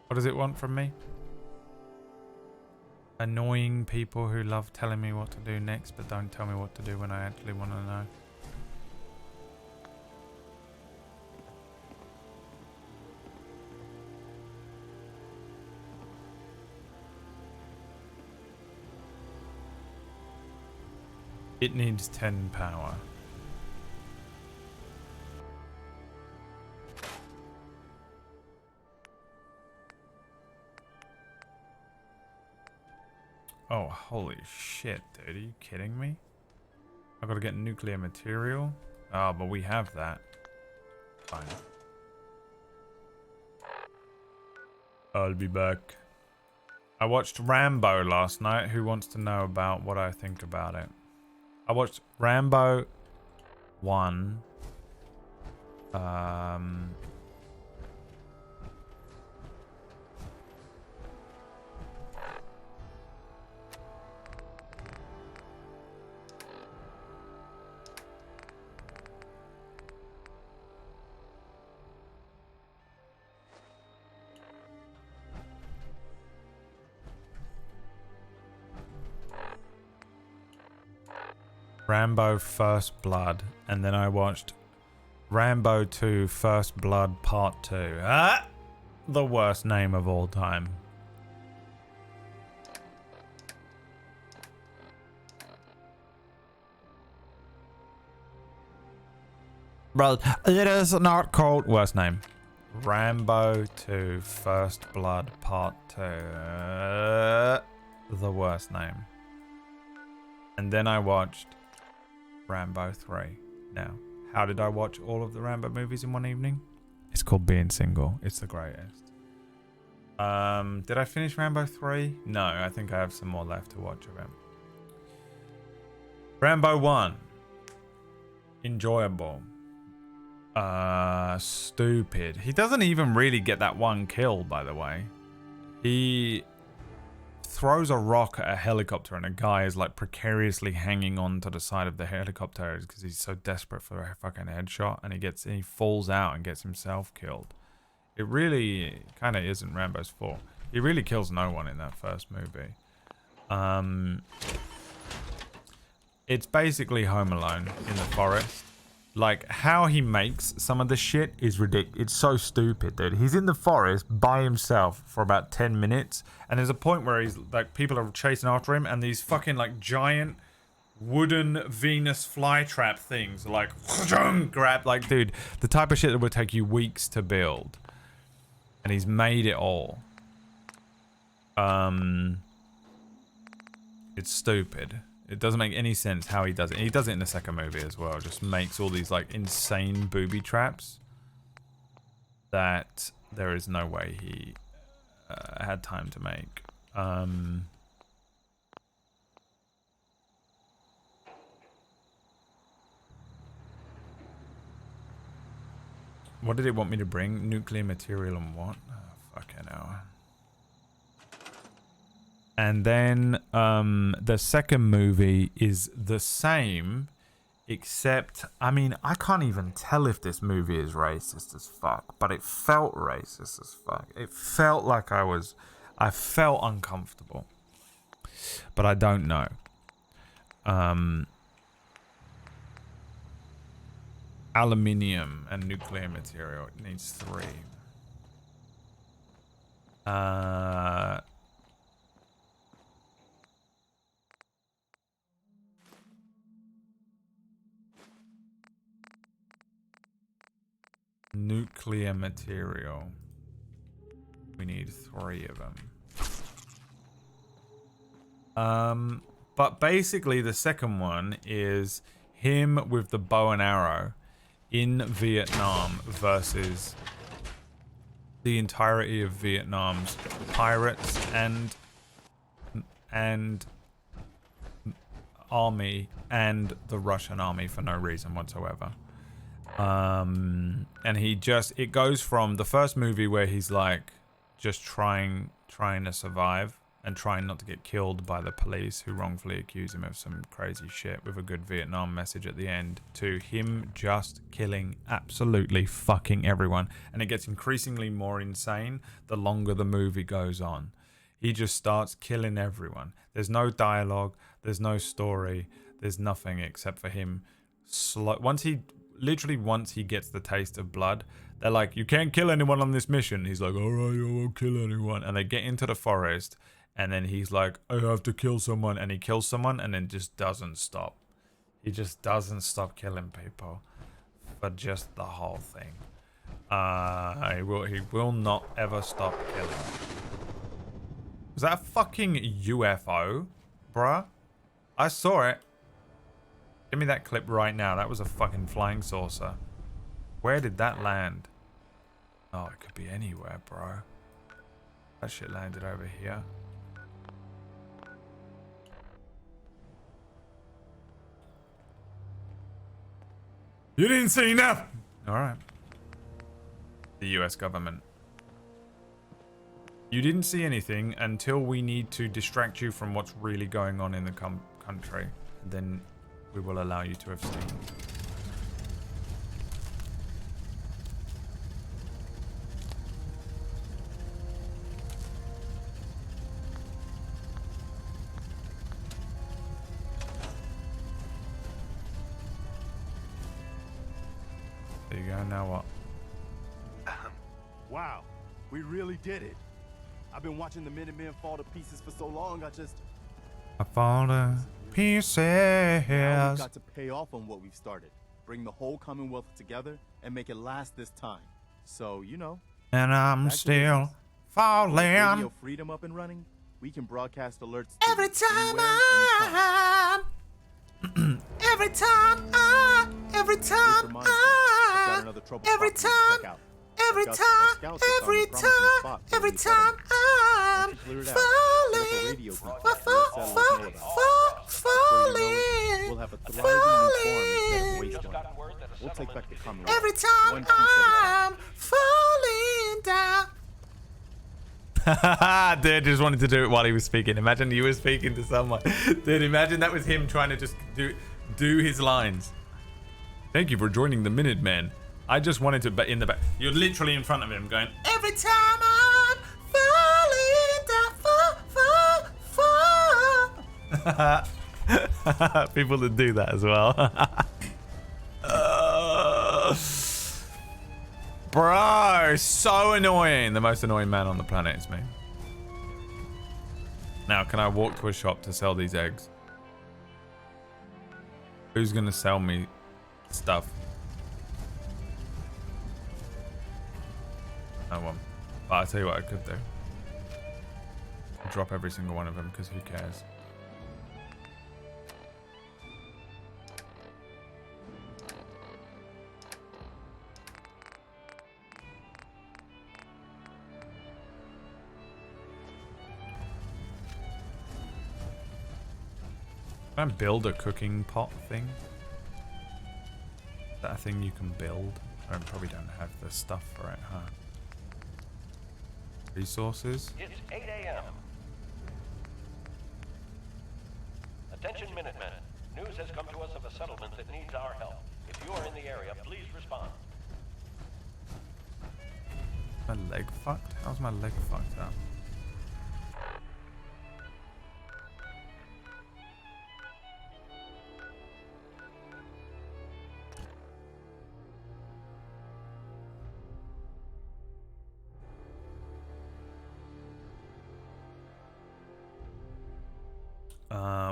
What does it want from me? Annoying people who love telling me what to do next but don't tell me what to do when I actually want to know. It needs 10 power. Oh, holy shit, dude. Are you kidding me? I gotta get nuclear material? Oh, but we have that. Fine. I'll be back. I watched Rambo last night. Who wants to know about what I think about it? I watched Rambo 1. Rambo First Blood, and then I watched Rambo 2 First Blood Part 2. Ah! The worst name of all time. Bro, it is not called... Worst name. Rambo 2 First Blood Part 2. The worst name. And then I watched Rambo 3. Now, how did I watch all of the Rambo movies in one evening? It's called being single. It's the greatest. Did I finish Rambo 3? No, I think I have some more left to watch of him. Rambo 1. Enjoyable. Stupid. He doesn't even really get that one kill, by the way. He throws a rock at a helicopter and a guy is like precariously hanging on to the side of the helicopter because he's so desperate for a fucking headshot, and he falls out and gets himself killed. It really kind of isn't Rambo's fault. He really kills no one in that first movie. It's basically Home Alone in the forest. Like, how he makes some of the shit is ridiculous. It's so stupid, dude. He's in the forest by himself for about 10 minutes. And there's a point where he's, like, people are chasing after him. And these fucking, like, giant wooden Venus flytrap things, like, grab. Like, dude, the type of shit that would take you weeks to build. And he's made it all. It's stupid. It doesn't make any sense how he does it. He does it in the second movie as well. Just makes all these like insane booby traps that there is no way he had time to make. What did it want me to bring? Nuclear material and what? Oh, fucking hell. And then the second movie is the same, except, I mean, I can't even tell if this movie is racist as fuck, but it felt racist as fuck. It felt like I felt uncomfortable, but I don't know. Aluminium and nuclear material, it needs 3. Nuclear material. We need 3 of them. But basically the second one is him with the bow and arrow in Vietnam versus the entirety of Vietnam's pirates and army and the Russian army for no reason whatsoever. And it goes from the first movie where he's like just trying to survive and trying not to get killed by the police who wrongfully accuse him of some crazy shit with a good Vietnam message at the end, to him just killing absolutely fucking everyone. And it gets increasingly more insane the longer the movie goes on. He just starts killing everyone. There's no dialogue, there's no story, there's nothing except for him once he gets the taste of blood, they're like, you can't kill anyone on this mission. He's like, all right, I won't kill anyone. And they get into the forest, and then he's like, I have to kill someone. And he kills someone, and then just doesn't stop. He just doesn't stop killing people for just the whole thing. He will not ever stop killing. Was that a fucking UFO, bruh? I saw it. Give me that clip right now. That was a fucking flying saucer. Where did that land? Oh, it could be anywhere, bro. That shit landed over here. You didn't see nothing! Alright. The US government. You didn't see anything until we need to distract you from what's really going on in the country. Then we will allow you to have seen. There you go, now what? Wow, we really did it. I've been watching the Minutemen fall to pieces for so long, I fall to pieces. Now we've got to pay off on what we've started. Bring the whole Commonwealth together and make it last this time. So, you know. And I'm still falling. Radio Freedom up and running. We can broadcast alerts every time every time I'm falling. A thriving new farm instead of waste land. We'll take back the Commonwealth. Every time one piece at a I'm falling down. Dude just wanted to do it while he was speaking. Imagine you were speaking to someone. Dude, imagine that was him trying to just do his lines. Thank you for joining the Minutemen. I just wanted to, but in the back, you're literally in front of him going, every time I'm falling down, fall. People that do that as well. Bro, so annoying. The most annoying man on the planet is me. Now, can I walk to a shop to sell these eggs? Who's gonna sell me stuff? No one. But I'll tell you what I could do. I'll drop every single one of them because who cares? Can I build a cooking pot thing? Is that a thing you can build? I probably don't have the stuff for it, huh? Resources? It's 8 a.m. Attention Minutemen. News has come to us of a settlement that needs our help. If you are in the area, please respond. My leg fucked? How's my leg fucked up?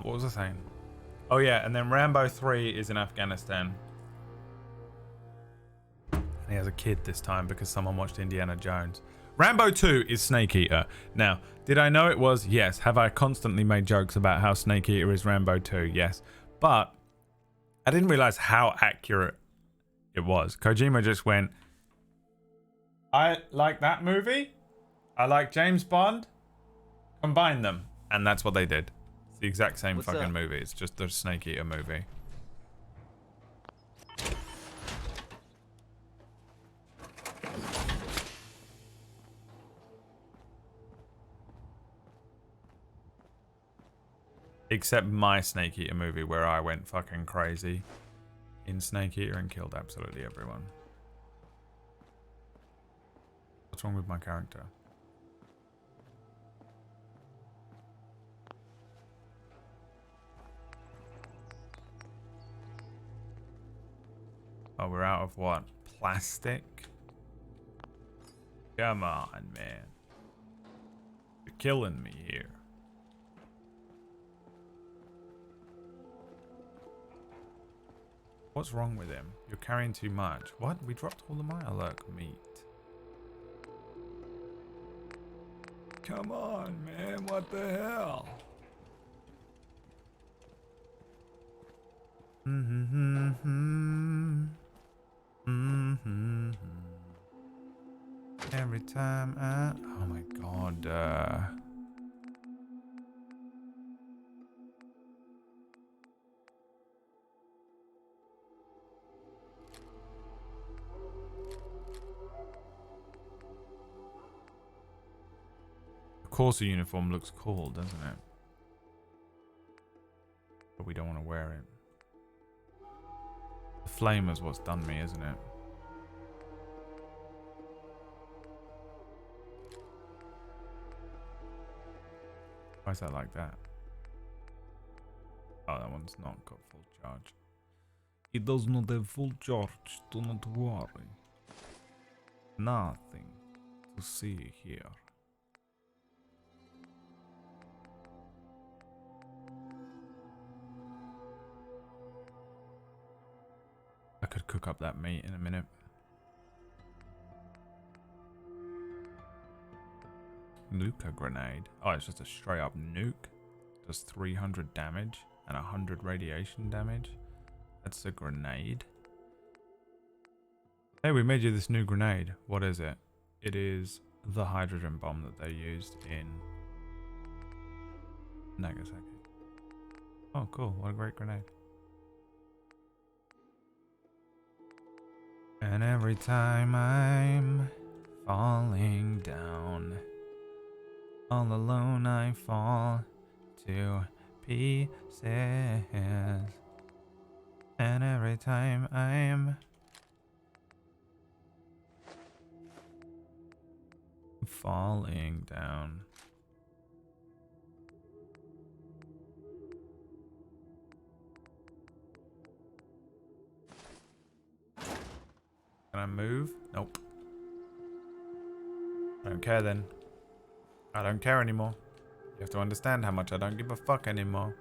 What was I saying? Oh yeah, and then Rambo 3 is in Afghanistan. And he has a kid this time because someone watched Indiana Jones. Rambo 2 is Snake Eater. Now, did I know it was? Yes. Have I constantly made jokes about how Snake Eater is Rambo 2? Yes. But I didn't realize how accurate it was. Kojima just went, I like that movie. I like James Bond. Combine them. And that's what they did. The exact same fucking movie. It's just the Snake Eater movie. Except my Snake Eater movie where I went fucking crazy in Snake Eater and killed absolutely everyone. What's wrong with my character? Oh, we're out of what? Plastic? Come on, man. You're killing me here. What's wrong with him? You're carrying too much. What? We dropped all the Mirelurk meat. Come on, man. What the hell? Every time I... Oh my god. The Corsa uniform looks cool, doesn't it? But we don't want to wear it. The flamer's what's done me, isn't it? Why is that like that? Oh, that one's not got full charge. It does not have full charge, do not worry. Nothing to see here. I could cook up that meat in a minute. Nuka grenade. Oh, it's just a straight up nuke. Does 300 damage and 100 radiation damage. That's a grenade. Hey, we made you this new grenade. What is it? It is the hydrogen bomb that they used in Nagasaki. Oh, cool. What a great grenade. And every time I'm falling down, all alone I fall to pieces. And every time I'm falling down. Can I move? Nope. I don't care then. I don't care anymore. You have to understand how much I don't give a fuck anymore.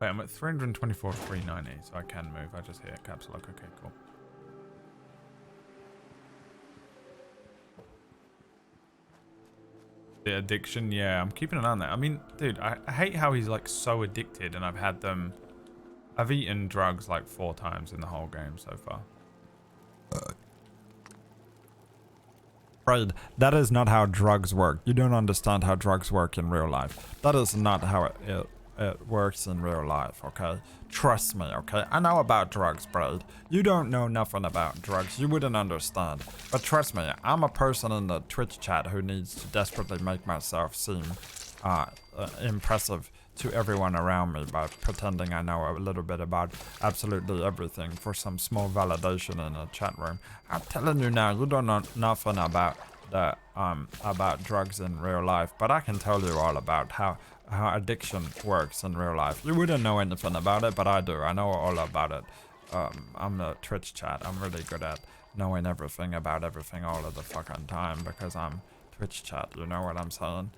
Wait, I'm at 324, 390, so I can move. I just hit caps lock. Okay, cool. The addiction, yeah, I'm keeping an eye on that. I mean, dude, I hate how he's like so addicted, and I've eaten drugs like 4 times in the whole game so far. Braid, that is not how drugs work. You don't understand how drugs work in real life. That is not how it works in real life, okay? Trust me, okay? I know about drugs, Braid. You don't know nothing about drugs. You wouldn't understand. But trust me, I'm a person in the Twitch chat who needs to desperately make myself seem impressive to everyone around me by pretending I know a little bit about absolutely everything for some small validation in a chat room. I'm telling you now, you don't know nothing about about drugs in real life, but I can tell you all about how addiction works in real life. You wouldn't know anything about it, but I do. I know all about it. I'm the Twitch chat. I'm really good at knowing everything about everything all of the fucking time because I'm Twitch chat. You know what I'm saying?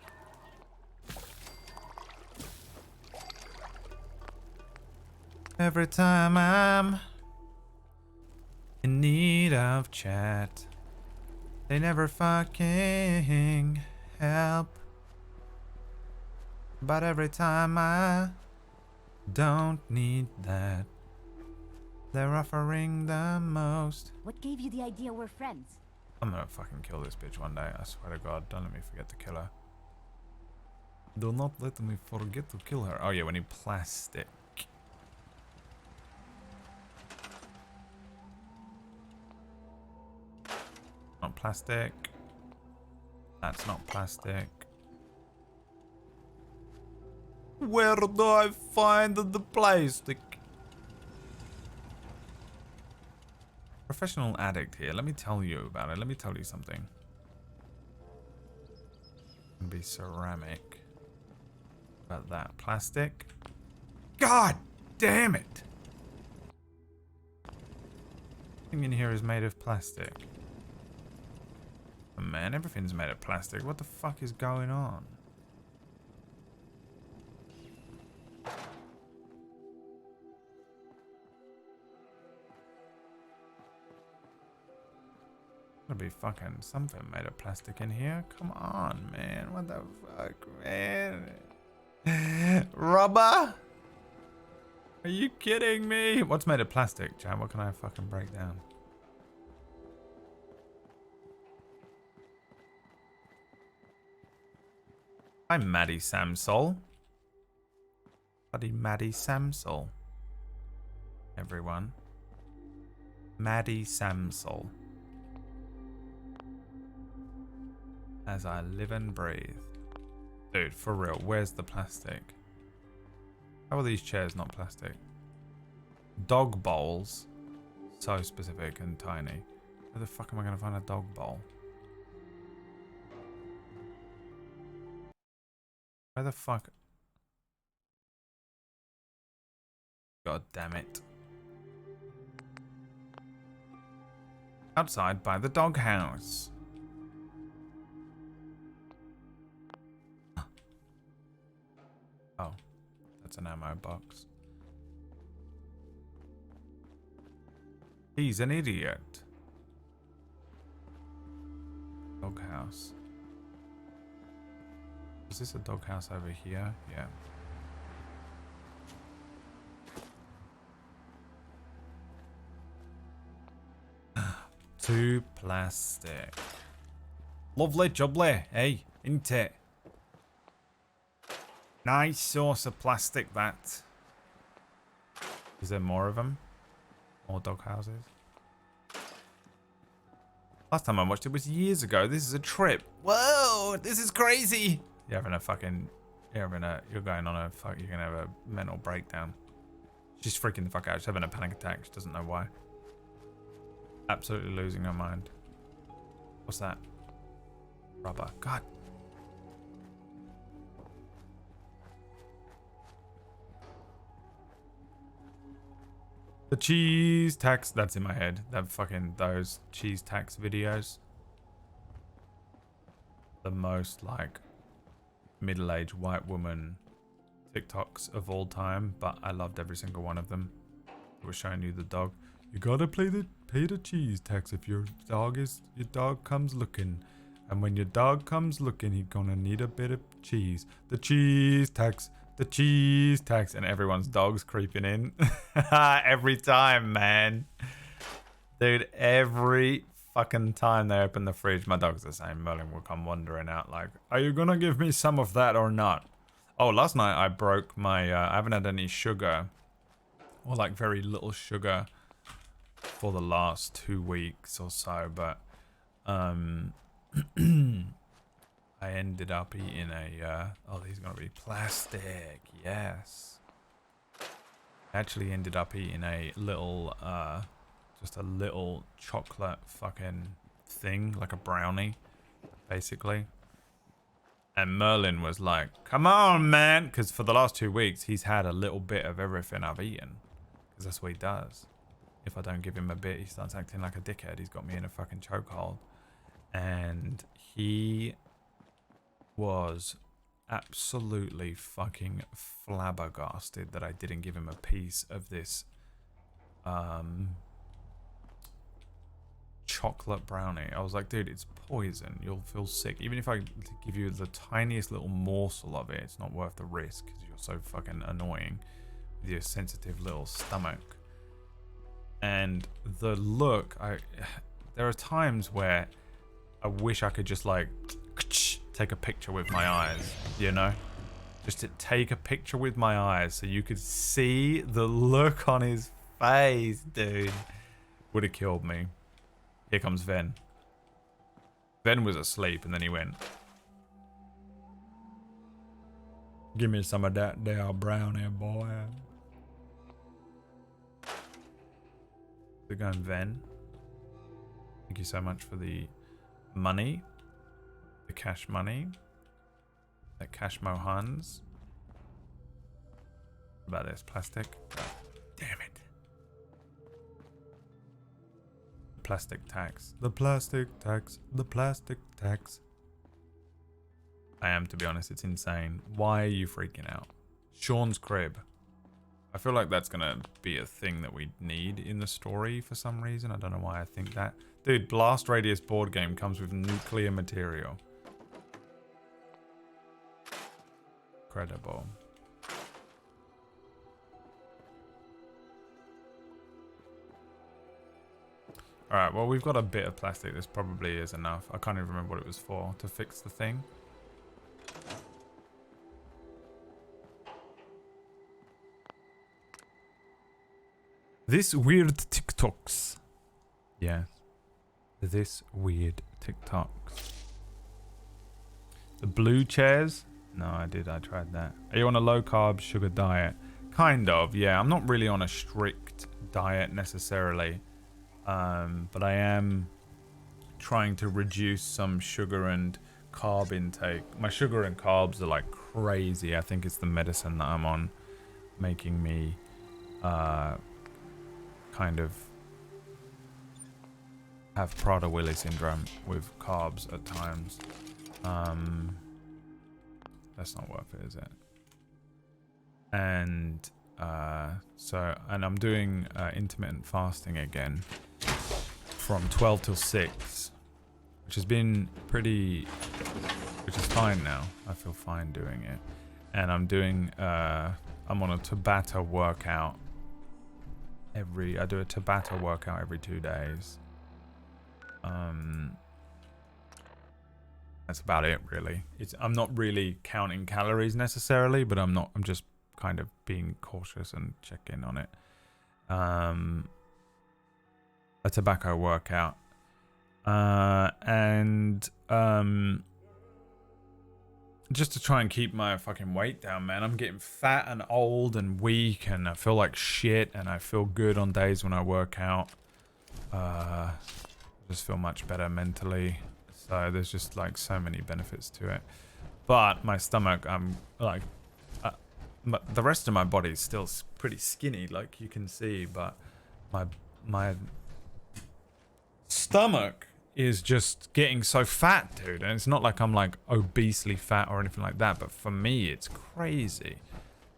Every time I'm in need of chat, they never fucking help. But every time I don't need that, they're offering the most. What gave you the idea we're friends? I'm gonna fucking kill this bitch one day, I swear to God. Don't let me forget to kill her. Do not let me forget to kill her. Oh yeah, we need plastic. Not plastic. That's not plastic. Where do I find the plastic? Professional addict here. Let me tell you about it. Let me tell you something. It'll be ceramic. About that. Plastic. God damn it! Everything in here is made of plastic. Oh, man, everything's made of plastic. What the fuck is going on? Gotta be fucking something made of plastic in here. Come on, man. What the fuck, man? Rubber? Are you kidding me? What's made of plastic, Chad? What can I fucking break down? I'm Maddie Samsol. Bloody Maddie Samsol. Everyone. Maddie Samsol. As I live and breathe. Dude, for real, where's the plastic? How are these chairs not plastic? Dog bowls. So specific and tiny. Where the fuck am I gonna find a dog bowl? Where the fuck? God damn it. Outside by the doghouse. Oh, that's an ammo box. He's an idiot. Doghouse. Is this a doghouse over here? Yeah. To plastic. Lovely jubbly, hey, ain't it? Nice source of plastic, that. Is there more of them? More dog houses? Last time I watched it was years ago. This is a trip. Whoa, this is crazy. You're going on a you're gonna have a mental breakdown. She's freaking the fuck out. She's having a panic attack. She doesn't know why. Absolutely losing her mind. What's that? Rubber. God. The cheese tax. That's in my head. Those cheese tax videos. The most like middle-aged white woman TikToks of all time, but I loved every single one of them. It was showing you the dog. You gotta pay the cheese tax if your dog comes looking. And when your dog comes looking, he's gonna need a bit of cheese. The cheese tax. The cheese tax. And everyone's dog's creeping in. Every time, man. Dude, every fucking time they open the fridge, my dog's the same. Merlin will come wandering out like, are you gonna give me some of that or not? Oh, last night I broke my, I haven't had any sugar. Or like very little sugar for the last 2 weeks or so. But, I ended up eating a, oh, these are going to be plastic. Yes. I actually ended up eating a little, just a little chocolate fucking thing, like a brownie, basically. And Merlin was like, come on, man. Because for the last 2 weeks, he's had a little bit of everything I've eaten. Because that's what he does. If I don't give him a bit, he starts acting like a dickhead. He's got me in a fucking chokehold. And he was absolutely fucking flabbergasted that I didn't give him a piece of this chocolate brownie. I was like, dude, it's poison. You'll feel sick. Even if I give you the tiniest little morsel of it, it's not worth the risk because you're so fucking annoying with your sensitive little stomach. And the look, there are times where I wish I could just like take a picture with my eyes, you know? Just to take a picture with my eyes so you could see the look on his face, dude. Would have killed me. Here comes Ven. Ven was asleep and then he went, give me some of that there brownie, boy. We're going Ven. Thank you so much for the money. The cash money. That cash mohans. About this plastic. Damn it. Plastic tax. The plastic tax. The plastic tax. I am, to be honest, it's insane. Why are you freaking out? Sean's crib. I feel like that's gonna be a thing that we need in the story for some reason. I don't know why I think that. Dude, Blast Radius board game comes with nuclear material. Incredible. Alright, well, we've got a bit of plastic. This probably is enough. I can't even remember what it was for. To fix the thing. This weird TikToks. Yes. This weird TikToks. The blue chairs. No, I tried that. Are you on a low carb sugar diet? Kind of, yeah. I'm not really on a strict diet necessarily. But I am trying to reduce some sugar and carb intake. My sugar and carbs are like crazy. I think it's the medicine that I'm on making me kind of have Prader-Willi syndrome with carbs at times. That's not worth it, is it? And and I'm doing intermittent fasting again from 12 till 6, which has been which is fine now. I feel fine doing it. And I'm doing, I'm on a Tabata workout I do a Tabata workout every 2 days. That's about it, really. I'm not really counting calories necessarily, but I'm just kind of being cautious and checking on it. a tobacco workout. And just to try and keep my fucking weight down, man. I'm getting fat and old and weak, and I feel like shit, and I feel good on days when I work out. Just feel much better mentally. So there's just like so many benefits to it. But my stomach, I'm like, the rest of my body is still pretty skinny, like you can see, but my stomach is just getting so fat, dude. And it's not like I'm like obesely fat or anything like that, but for me it's crazy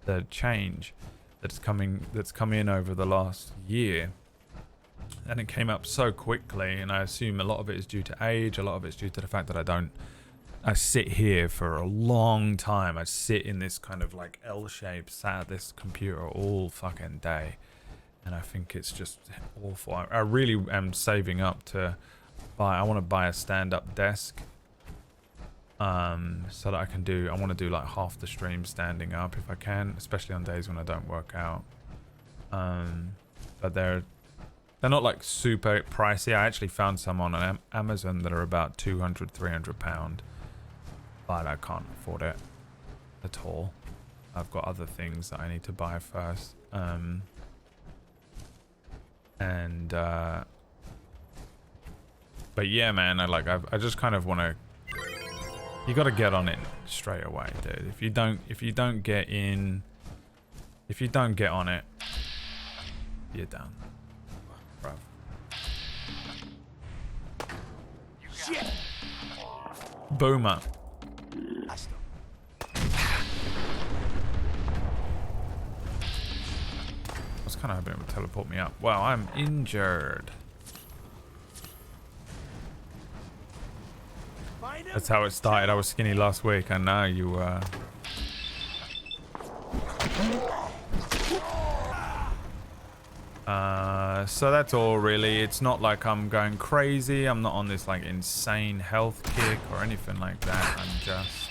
the change that's come in over the last year. And it came up so quickly, and I assume a lot of it is due to age, a lot of it's due to the fact that I sit here for a long time. I sit in this kind of like L shape, sat at this computer all fucking day, and I think it's just awful. I really am saving up to I want to buy a stand-up desk, so that I want to do like half the stream standing up if I can, especially on days when I don't work out. But they're not like super pricey. I actually found some on Amazon that are about £200-300, but I can't afford it at all. I've got other things that I need to buy first. But yeah, man, I just kind of want to. You got to get on it straight away, dude. If you don't get on it, you're done, bro. Shit. Boomer. I was kind of hoping it would teleport me up. Wow, I'm injured. That's how it started. I was skinny last week, and now you so that's all really. It's not like I'm going crazy. I'm not on this like insane health kick or anything like that. I'm just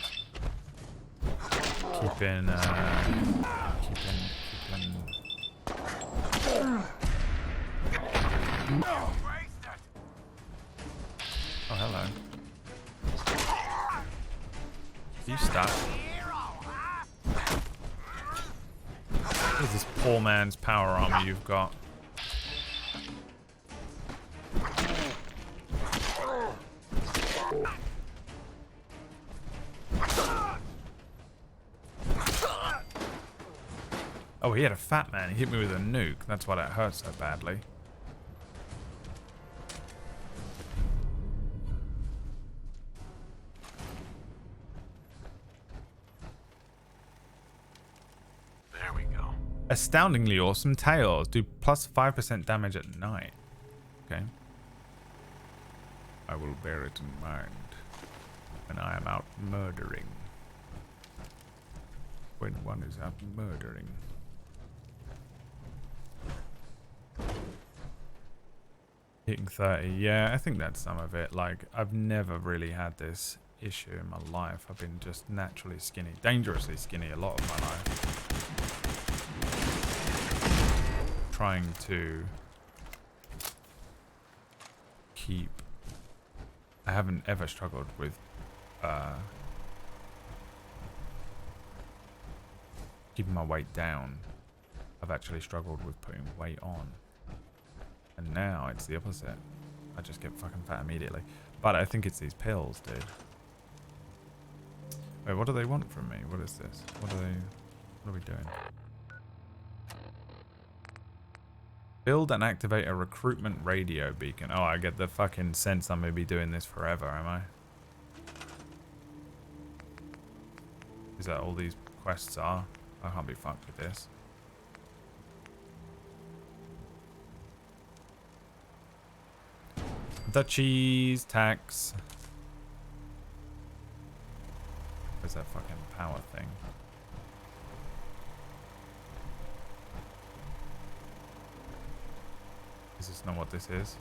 keeping Oh, hello. You stop. What is this poor man's power armor you've got? Oh, he had a fat man. He hit me with a nuke. That's why that hurt so badly. Astoundingly awesome tails. Do plus 5% damage at night. Okay. I will bear it in mind when I am out murdering. When one is out murdering. Hitting 30. Yeah, I think that's some of it. Like, I've never really had this issue in my life. I've been just naturally skinny. Dangerously skinny a lot of my life. Trying to keep. I haven't ever struggled with keeping my weight down. I've actually struggled with putting weight on, and now it's the opposite. I just get fucking fat immediately. But I think it's these pills, dude. Wait, what do they want from me? What is this? What are we doing? Build and activate a recruitment radio beacon. Oh, I get the fucking sense I'm gonna be doing this forever, am I? Is that all these quests are? I can't be fucked with this. The cheese tax. Where's that fucking power thing? Is this not what this is?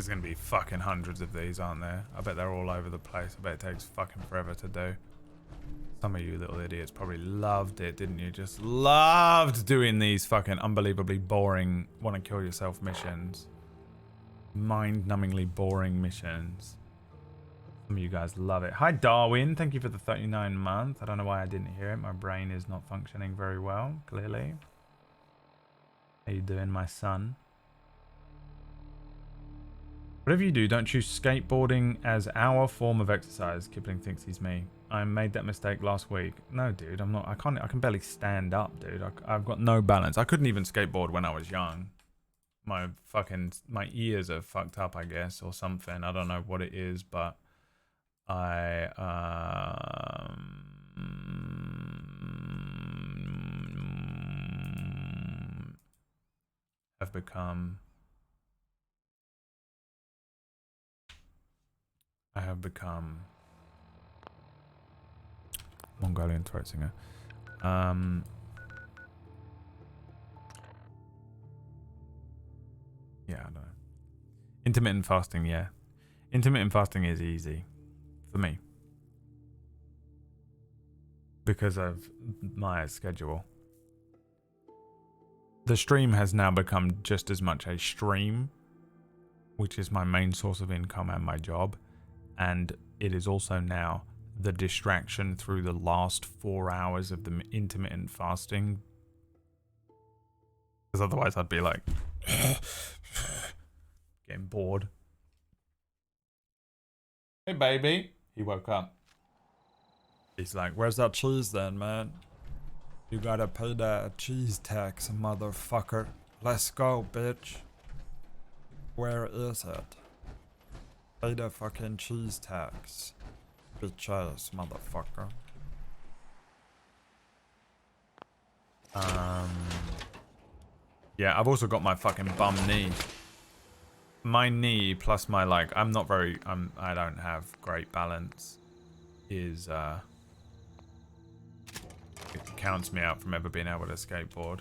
There's gonna be fucking hundreds of these, aren't there? I bet they're all over the place. I bet it takes fucking forever to do. Some of you little idiots probably loved it, didn't you? Just loved doing these fucking unbelievably boring want to kill yourself missions. Mind-numbingly boring missions. Some of you guys love it. Hi Darwin, thank you for the 39 month. I don't know why I didn't hear it. My brain is not functioning very well, clearly. How you doing, my son? Whatever you do, don't choose skateboarding as our form of exercise. Kipling thinks he's me. I made that mistake last week. No, dude, I'm not. I can barely stand up, dude. I've got no balance. I couldn't even skateboard when I was young. My ears are fucked up, I guess, or something. I don't know what it is, but I have become Mongolian throat singer. Yeah, I don't know. Intermittent fasting, yeah. Intermittent fasting is easy for me because of my schedule. The stream has now become just as much a stream, which is my main source of income and my job, and it is also now the distraction through the last 4 hours of the intermittent fasting, because otherwise I'd be like getting bored. Hey baby, he woke up. He's like, where's that cheese then, man? You gotta pay that cheese tax, motherfucker. Let's go, bitch. Where is it? Pay the fucking cheese tax. Bitch ass, motherfucker. Yeah, I've also got my fucking bum knee. My knee plus my I don't have great balance. It counts me out from ever being able to skateboard.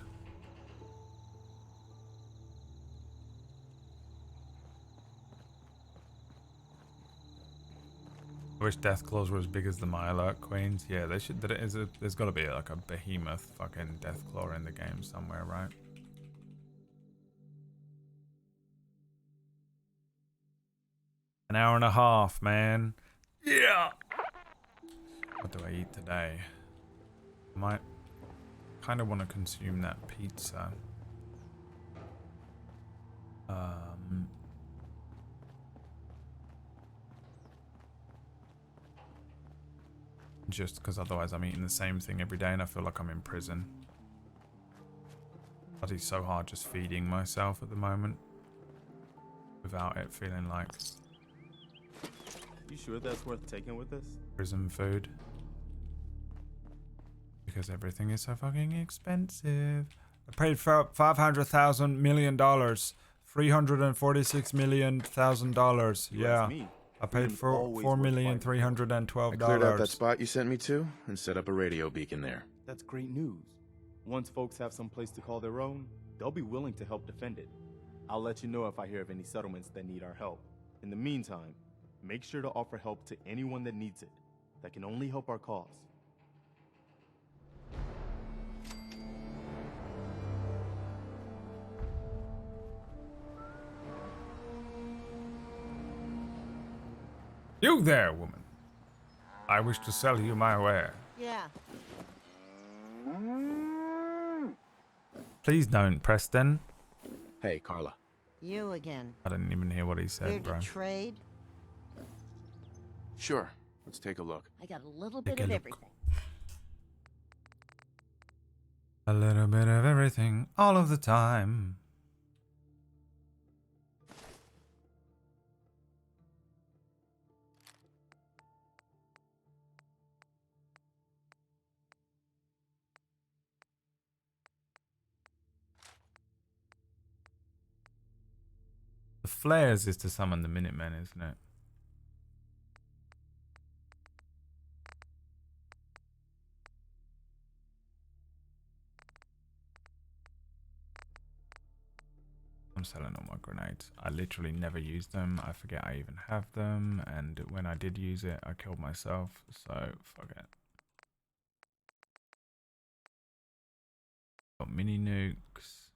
I wish Deathclaws were as big as the Mirelurk Queens. Yeah, they should. There's got to be like a behemoth fucking Deathclaw in the game somewhere, right? An hour and a half, man. Yeah. What do I eat today? I might kind of want to consume that pizza. Just because otherwise I'm eating the same thing every day and I feel like I'm in prison. But it's so hard just feeding myself at the moment without it feeling like You sure that's worth taking with us? prison food. Because everything is so fucking expensive. I paid for $500,000 million. $346 million thousand dollars. Yeah. Me. I paid for $4,312,000. I cleared out that spot you sent me to and set up a radio beacon there. That's great news. Once folks have some place to call their own, they'll be willing to help defend it. I'll let you know if I hear of any settlements that need our help. In the meantime, make sure to offer help to anyone that needs it. That can only help our cause. You there, woman. I wish to sell you my ware. Yeah. Please don't, Preston. Hey, Carla. You again. I didn't even hear what he Here said, bro. to trade? Sure. Let's take a look. I got a little bit of everything. A little bit of everything, all of the time. The flares is to summon the Minutemen, isn't it? I'm selling all my grenades. I literally never use them. I forget I even have them. And when I did use it, I killed myself. So, fuck it. Got mini nukes.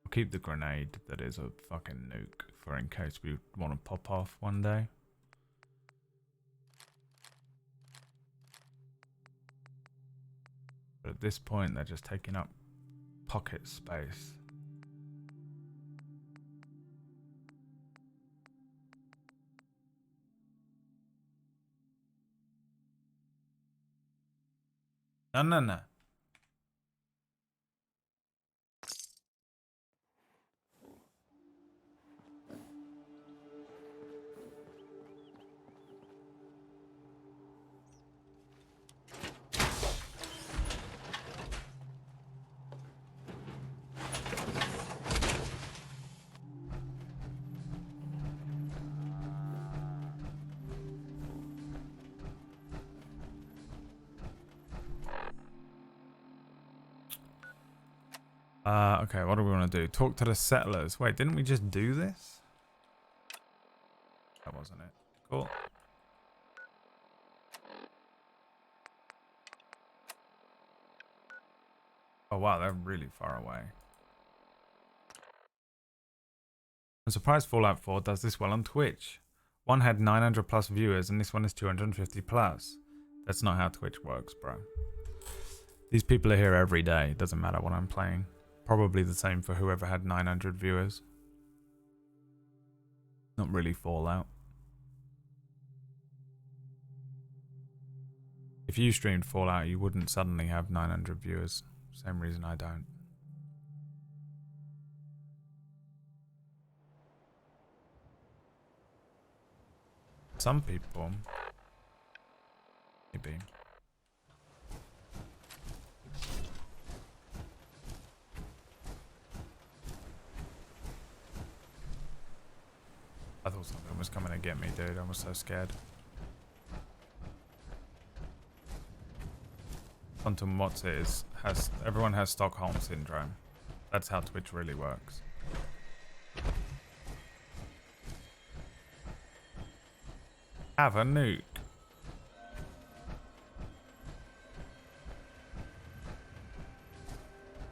I'll keep the grenade that is a fucking nuke for in case we want to pop off one day. But at this point, they're just taking up pocket space. No. Okay, what do we want to do? Talk to the settlers. Wait, didn't we just do this? That wasn't it. Cool. Oh wow, they're really far away. I'm surprised Fallout 4 does this well on Twitch. One had 900 plus viewers and this one is 250 plus. That's not how Twitch works, bro. These people are here every day. Doesn't matter what I'm playing. Probably the same for whoever had 900 viewers. Not really Fallout. If you streamed Fallout, you wouldn't suddenly have 900 viewers. Same reason I don't. Some people, maybe. I thought something was coming to get me, dude. I was so scared. Quantum What's it is everyone has Stockholm syndrome. That's how Twitch really works. Have a nuke.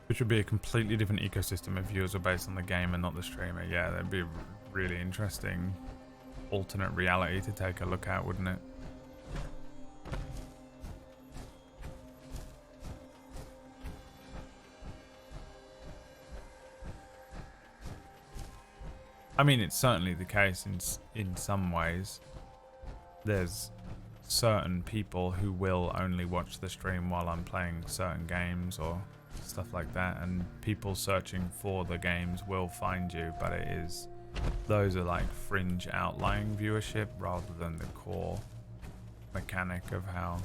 Which would be a completely different ecosystem if viewers were based on the game and not the streamer. Yeah, that'd be a really interesting alternate reality to take a look at, wouldn't it? I mean, it's certainly the case in some ways. There's certain people who will only watch the stream while I'm playing certain games or stuff like that, and people searching for the games will find you, but those are like fringe outlying viewership rather than the core mechanic of how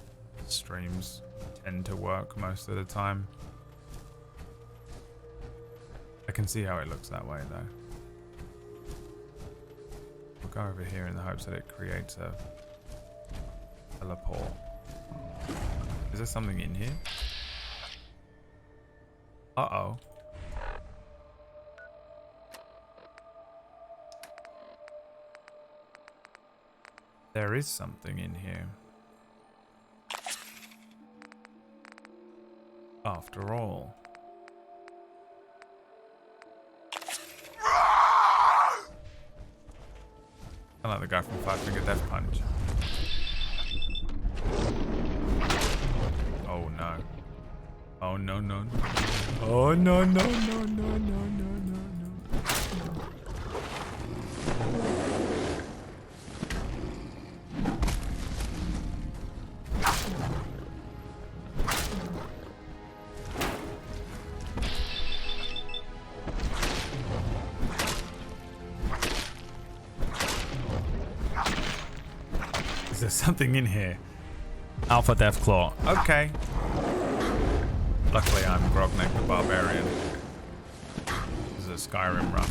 streams tend to work most of the time. I can see how it looks that way though. We'll go over here in the hopes that it creates a teleport. Is there something in here? Uh-oh. There is something in here. After all. I like the guy from Five Finger Death Punch. Oh no. Oh no no no. Oh no no no no no no no no. Is there something in here? Alpha Deathclaw. Okay. Luckily, I'm Grognek the Barbarian. This is a Skyrim run.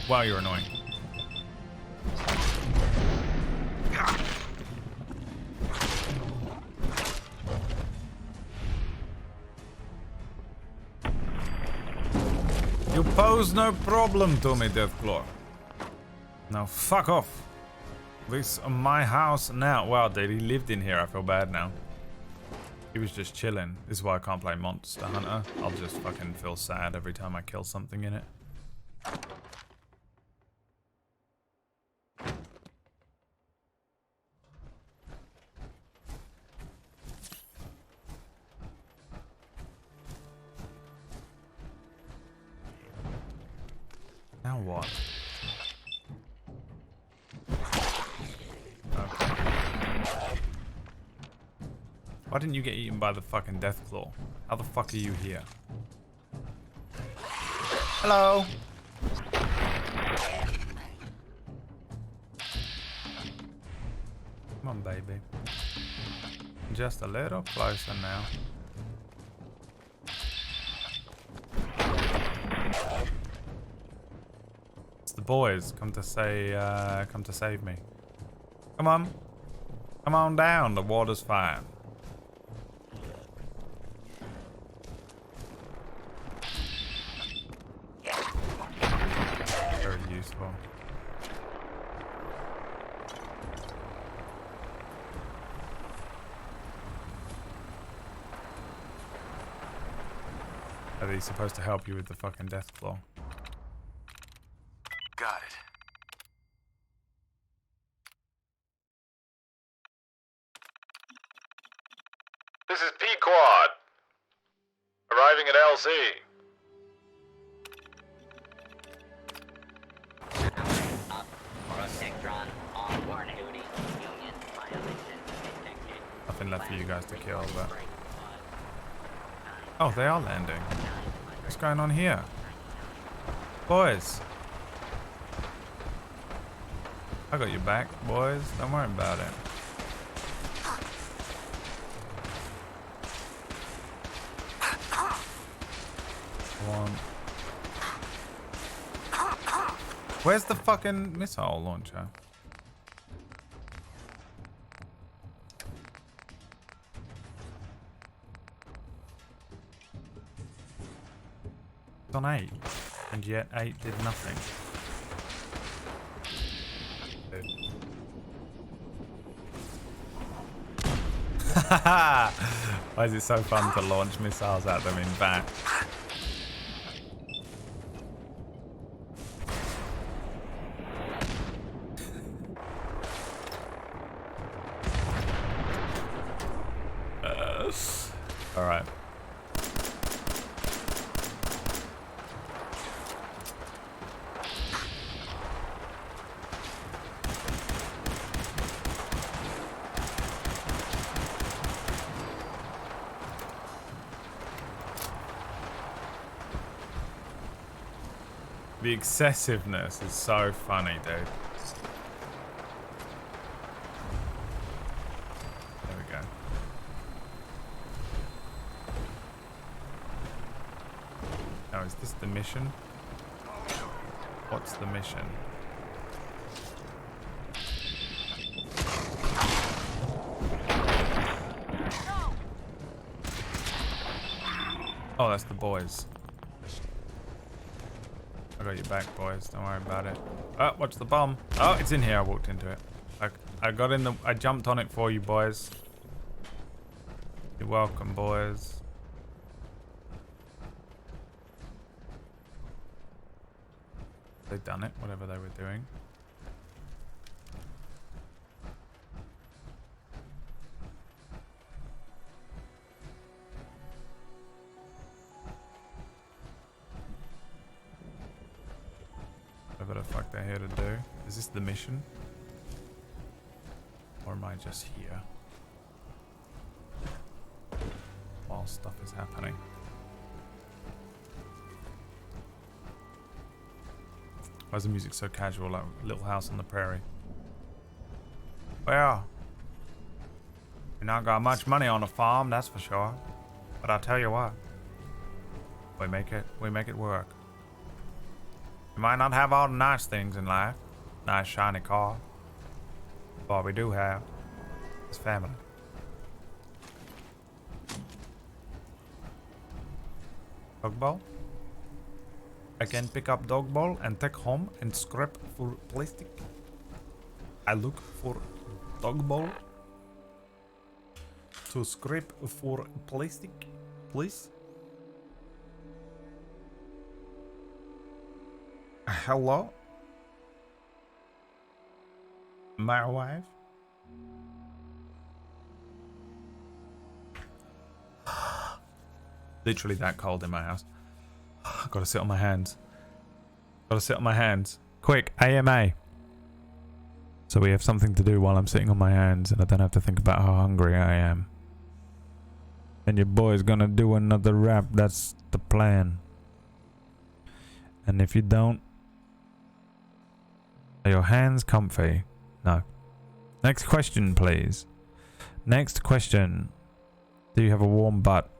Wow, you're annoying. Pose no problem to me, Deathclaw. Now fuck off. This is my house now. Wow, dude, he lived in here. I feel bad now. He was just chilling. This is why I can't play Monster Hunter. I'll just fucking feel sad every time I kill something in it. Now what? Okay. Why didn't you get eaten by the fucking Deathclaw? How the fuck are you here? Hello! Come on, baby. Just a little closer now. It's the boys come to save me. Come on. Come on down, the water's fine. Very useful. Are they supposed to help you with the fucking Deathclaw? Got it. This is P-Quad. Arriving at LC. Nothing left for you guys to kill, but... Oh, they are landing. What's going on here? Boys. I got your back, boys. Don't worry about it. One. Where's the fucking missile launcher? It's on 8, and yet 8 did nothing. Why is it so fun to launch missiles at them in back? All right. The excessiveness is so funny, dude. There we go. Now, is this the mission? What's the mission? Oh, that's the boys. I got your back, boys. Don't worry about it. Oh, watch the bomb. Oh, it's in here. I walked into it. I got in the... I jumped on it for you, boys. You're welcome, boys. They've done it, whatever they were doing. Whatever the fuck they're here to do. Is this the mission? Or am I just here? While stuff is happening. Why is the music so casual, like Little House on the Prairie? Well, we not got much money on the farm, that's for sure. But I'll tell you what, we make it work. We might not have all the nice things in life, nice shiny car. But what we do have is family. Pokeball? I can pick up dog ball and take home and scrap for plastic. I look for dog ball to scrape for plastic, please. Hello? My wife? Literally that cold in my house. Gotta sit on my hands. Gotta sit on my hands. Quick, AMA. So we have something to do while I'm sitting on my hands and I don't have to think about how hungry I am. And your boy's gonna do another rap. That's the plan. And if you don't... Are your hands comfy? No. Next question, please. Next question. Do you have a warm butt?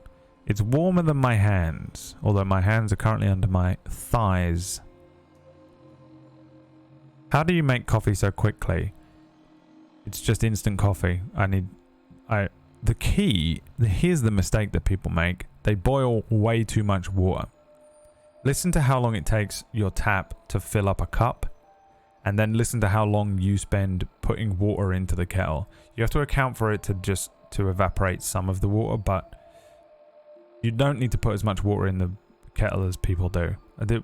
It's warmer than my hands, although my hands are currently under my thighs. How do you make coffee so quickly? It's just instant coffee. Here's the mistake that people make. They boil way too much water. Listen to how long it takes your tap to fill up a cup, and then listen to how long you spend putting water into the kettle. You have to account for it to evaporate some of the water, but you don't need to put as much water in the kettle as people do.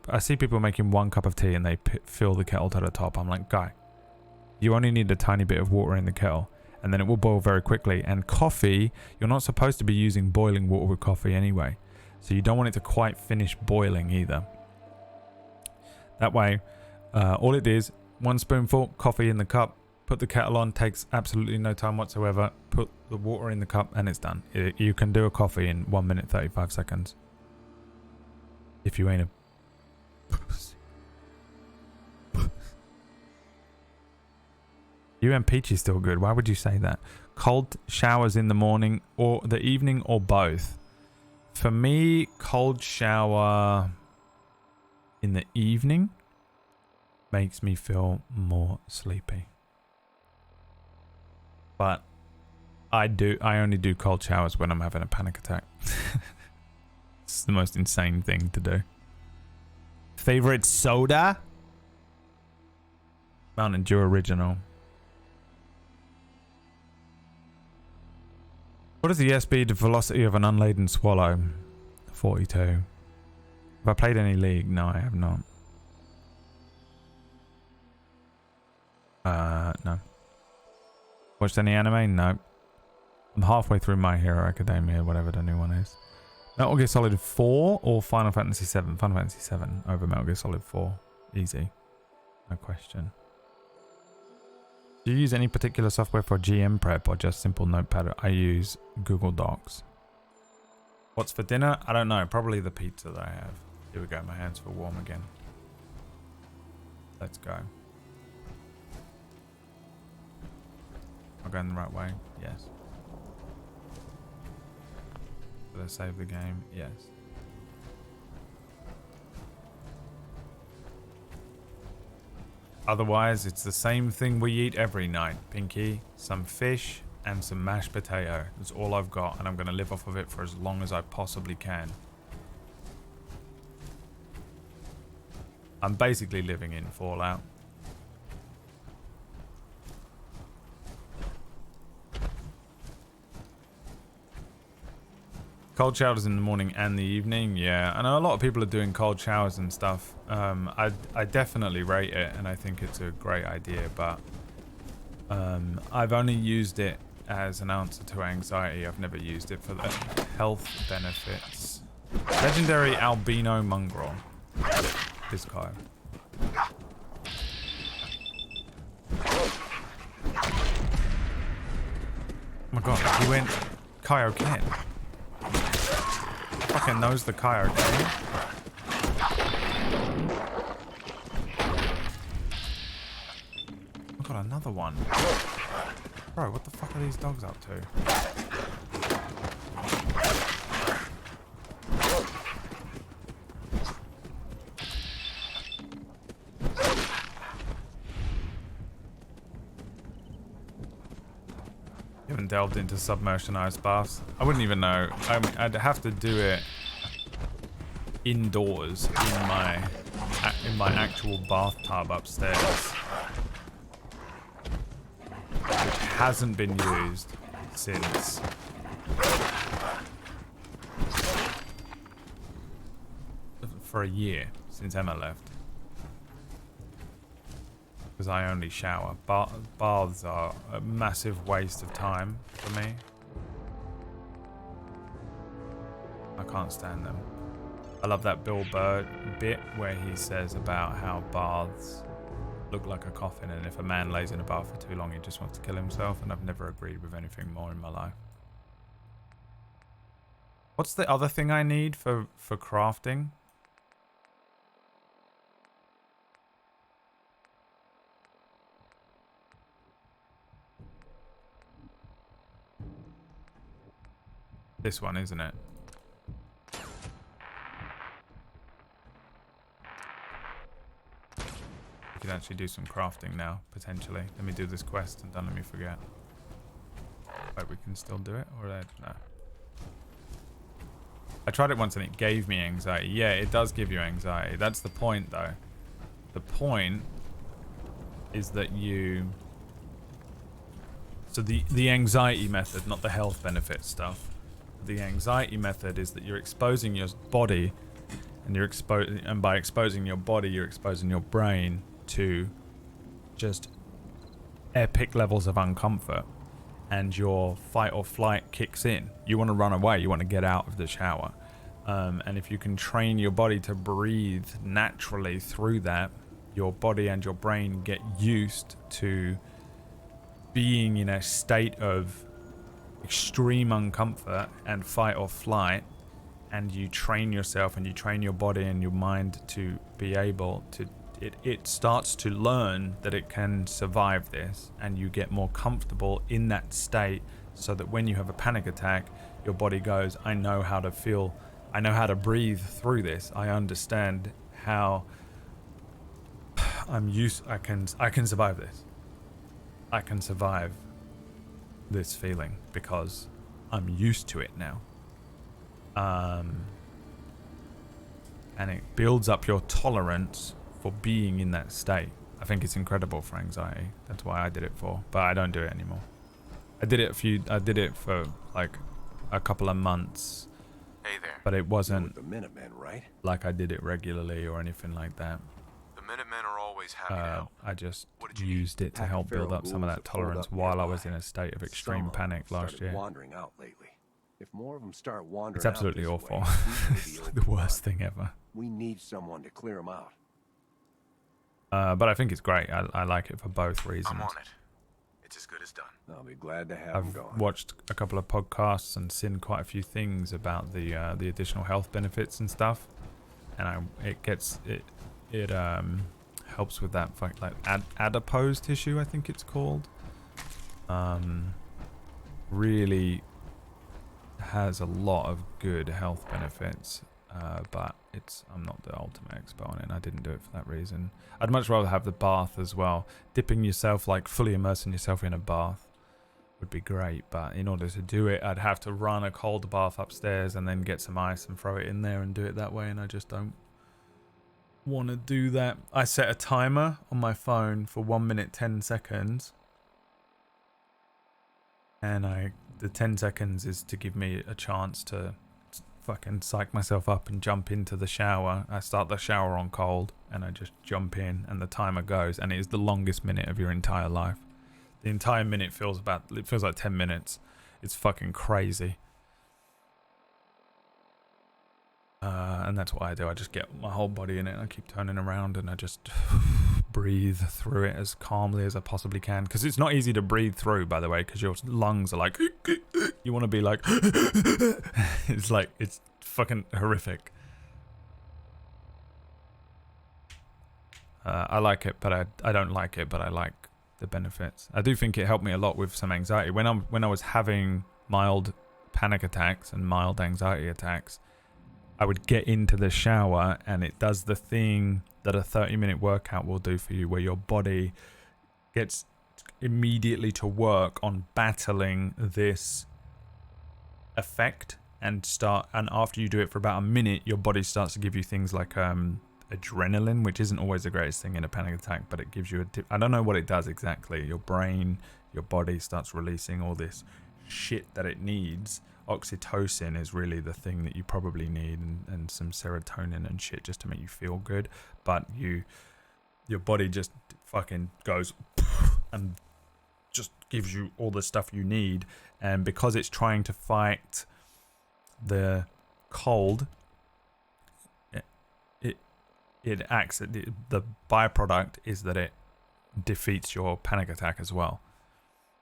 I see people making 1 cup of tea and they fill the kettle to the top. I'm like, guy, you only need a tiny bit of water in the kettle and then it will boil very quickly. And coffee, you're not supposed to be using boiling water with coffee anyway. So you don't want it to quite finish boiling either. That way, all it is, 1 spoonful coffee in the cup, put the kettle on, takes absolutely no time whatsoever, put the water in the cup and it's done. You can do a coffee in 1 minute 35 seconds. If you ain't a pussy. You and Peachy's still good. Why would you say that? Cold showers in the morning or the evening or both? For me, cold shower in the evening makes me feel more sleepy. But I only do cold showers when I'm having a panic attack. It's the most insane thing to do. Favorite soda? Mountain Dew Original. What is the speed velocity of an unladen swallow? 42. Have I played any League? No, I have not. No. Watched any anime? No. I'm halfway through My Hero Academia, whatever the new one is. Metal Gear Solid 4 or Final Fantasy 7? Final Fantasy 7 over Metal Gear Solid 4. Easy. No question. Do you use any particular software for GM prep or just simple notepad? I use Google Docs. What's for dinner? I don't know. Probably the pizza that I have. Here we go. My hands feel warm again. Let's go. Am I going the right way? Yes. Did I save the game? Yes. Otherwise, it's the same thing we eat every night. Pinky, some fish, and some mashed potato. That's all I've got, and I'm going to live off of it for as long as I possibly can. I'm basically living in Fallout. Cold showers in the morning and the evening, yeah. I know a lot of people are doing cold showers and stuff. I definitely rate it, and I think it's a great idea, but I've only used it as an answer to anxiety. I've never used it for the health benefits. Legendary albino mongrel. This guy. Oh my god, he went Kaioken. Fucking knows the Kaioken. I've got another one. Bro, what the fuck are these dogs up to? You haven't delved into submersion ice baths? I wouldn't even know. I mean, I'd have to do it indoors in my in my actual bathtub upstairs, which hasn't been used since for a year, since Emma left. Because I only shower. Baths are a massive waste of time for me. I can't stand them. I love that Bill Burr bit where he says about how baths look like a coffin, and if a man lays in a bath for too long, he just wants to kill himself, and I've never agreed with anything more in my life. What's the other thing I need for crafting? This one, isn't it? We can actually do some crafting now, potentially. Let me do this quest and don't let me forget. Wait, we can still do it? Or no. I tried it once and it gave me anxiety. Yeah, it does give you anxiety. That's the point, though. The point is that you... So the anxiety method, not the health benefit stuff. The anxiety method is that you're exposing your body, and by exposing your body, you're exposing your brain to just epic levels of uncomfort, and your fight or flight kicks in. You want to run away, you want to get out of the shower, and if you can train your body to breathe naturally through that, your body and your brain get used to being in a state of extreme uncomfort and fight or flight, and you train yourself and you train your body and your mind to be able to, it starts to learn that it can survive this, and you get more comfortable in that state, so that when you have a panic attack, your body goes, I know how to feel, I know how to breathe through this, I understand how I can survive this, I can survive this feeling because I'm used to it now. And it builds up your tolerance for being in that state. I think it's incredible for anxiety. That's why I did it for, but I don't do it anymore. I did it for like a couple of months. Hey there. But it wasn't the Minutemen, right? like I did it regularly or anything like that. The Minutemen are always happy to help. I just used it to help build up some of that tolerance while I was in a state of extreme panic last year. Wandering out lately. If more of them start wandering, It's absolutely out this awful. way, It's the worst thing ever. We need someone to clear them out. But I think it's great. I like it for both reasons. I'm on it. It's as good as done. I'll be glad to have them I've going. watched a couple of podcasts and seen quite a few things about the additional health benefits and stuff, and it helps with that like adipose tissue, I think it's called. Really has a lot of good health benefits, but I'm not the ultimate expert on it, and I didn't do it for that reason. I'd much rather have the bath as well. Dipping yourself, like fully immersing yourself in a bath would be great, but in order to do it, I'd have to run a cold bath upstairs and then get some ice and throw it in there and do it that way, and I just don't want to do that. I set a timer on my phone for 1 minute 10 seconds, and the 10 seconds is to give me a chance to fucking psych myself up and jump into the shower. I start the shower on cold and I just jump in, and the timer goes, and it is the longest minute of your entire life. The entire minute feels like 10 minutes. It's fucking crazy. And that's what I do. I just get my whole body in it, and I keep turning around, and I just breathe through it as calmly as I possibly can. Because it's not easy to breathe through, by the way, because your lungs are like, you want to be like, it's fucking horrific. I like it, but I don't like it, but I like the benefits. I do think it helped me a lot with some anxiety. When I was having mild panic attacks and mild anxiety attacks, I would get into the shower, and it does the thing that a 30-minute workout will do for you, where your body gets immediately to work on battling this effect, and after you do it for about a minute, your body starts to give you things like a adrenaline, which isn't always the greatest thing in a panic attack, but it gives you I don't know what it does exactly. Your brain, your body starts releasing all this shit that it needs. Oxytocin is really the thing that you probably need, and some serotonin and shit just to make you feel good. But your body just fucking goes and just gives you all the stuff you need. And because it's trying to fight the cold, it acts, the byproduct is that it defeats your panic attack as well,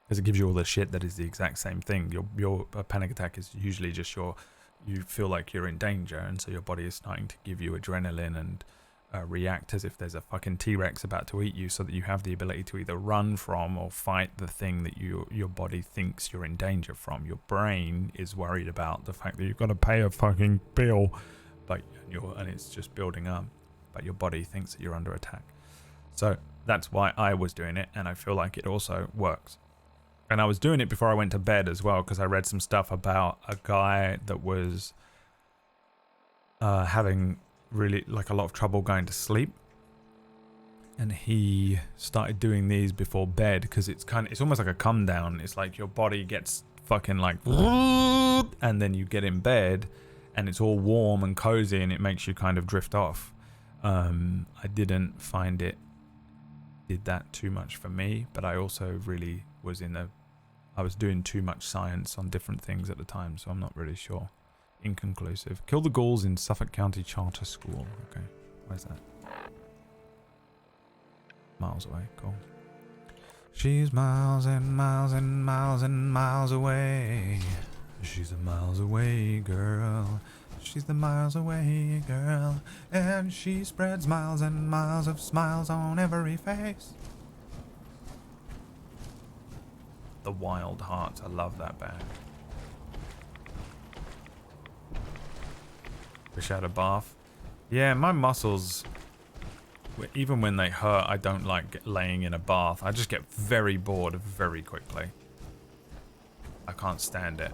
because it gives you all the shit that is the exact same thing. Your panic attack is usually just you feel like you're in danger, and so your body is starting to give you adrenaline and react as if there's a fucking T-Rex about to eat you, so that you have the ability to either run from or fight the thing that your body thinks you're in danger from. Your brain is worried about the fact that you've got to pay a fucking bill, and it's just building up, but your body thinks that you're under attack. So that's why I was doing it, and I feel like it also works. And I was doing it before I went to bed as well, because I read some stuff about a guy that was having really like a lot of trouble going to sleep, and he started doing these before bed, because it's almost like a come down. It's like your body gets fucking like, and then you get in bed and it's all warm and cozy, and it makes you kind of drift off. I didn't find it did that too much for me, but I also really was I was doing too much science on different things at the time, so I'm not really sure. Inconclusive. Kill the ghouls in Suffolk County Charter School. Okay, where's that? Miles away. Cool. She's miles and miles and miles and miles away. She's a miles away girl. She's the miles away girl. And she spreads miles and miles of smiles on every face. The Wild Hearts. I love that band. Wish I had a bath. Yeah, my muscles, even when they hurt, I don't like laying in a bath. I just get very bored very quickly. I can't stand it.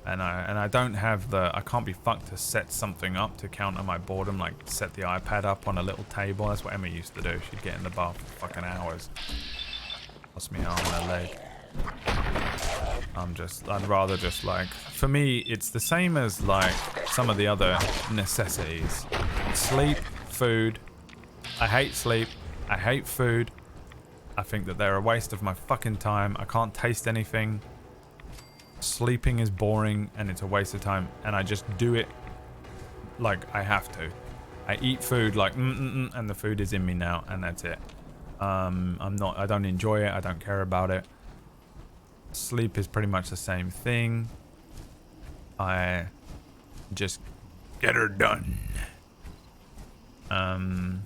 And I don't have I can't be fucked to set something up to counter my boredom, like set the iPad up on a little table. That's what Emma used to do. She'd get in the bath for fucking hours. Lost me arm and a leg. I'd rather just like, for me, it's the same as like some of the other necessities. Sleep, food. I hate sleep. I hate food. I think that they're a waste of my fucking time. I can't taste anything. Sleeping is boring and it's a waste of time, and I just do it like I have to. I eat food like and the food is in me now, and that's it. I don't enjoy it. I don't care about it. Sleep is pretty much the same thing. I just get her done. And